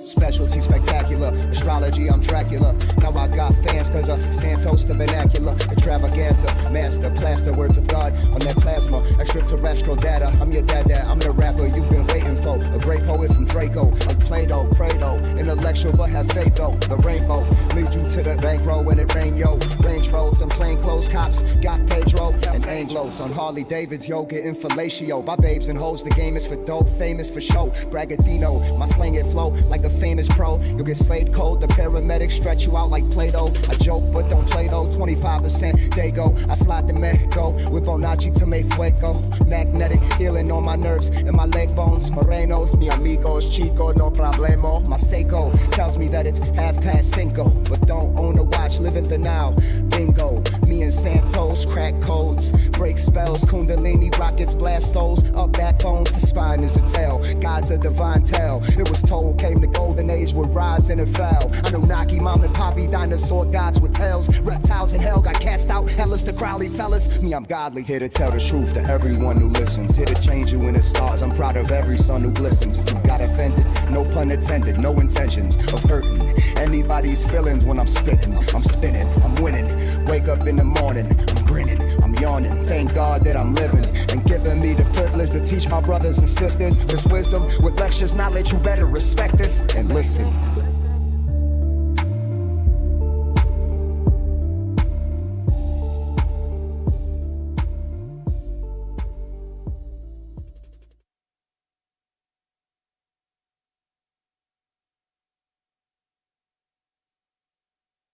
Specialty spectacular, astrology, I'm Dracula. Now I got fans cause of Santos the vernacular, extravaganza, master, plaster, words of God on that plasma, extraterrestrial data. I'm your dada, I'm the rapper you've been waiting for. A great poet from Draco, like Plato, Prado, intellectual but have faith though. The rainbow lead you to the bankroll when it rain, yo. Range roads and plainclothes cops got Pedro and Anglos on Harley Davids, yo, getting fellatio. By babes and hoes, the game is for dope, famous for show. Braggadino, my slang it flow like a famous pro. You'll get slayed cold, the paramedics stretch you out like Play-Doh. I joke but don't play though, 25% they go. I slide the Mexico with Bonacci to make fuego. Magnetic healing on my nerves and my leg bones. Morenos, mi amigos, chico, no problemo. My Seiko tells me that it's 5:05, but don't own a watch, live in the now. Bingo, me and Santos crack codes, break spells, Kundalini rockets blast those up backbones. The spine is a tail, God's a divine tale. It was told came the golden age would rise and it fell. Anunnaki, mom and poppy, dinosaur gods with tails. Reptiles in hell got cast out, hellas to Crowley fellas. Me, I'm godly, here to tell the truth to everyone who listens. Here to change you when it starts. I'm proud of every sun who glistens. If you got offended, no pun intended, no intentions of hurting anybody's feelings when I'm spitting. I'm spinning, I'm winning. Wake up in the morning, I'm grinning, I'm yawning. Thank God that I'm living and giving me the privilege to teach my brothers and sisters this wisdom with lectures, knowledge. You better respect this and listen.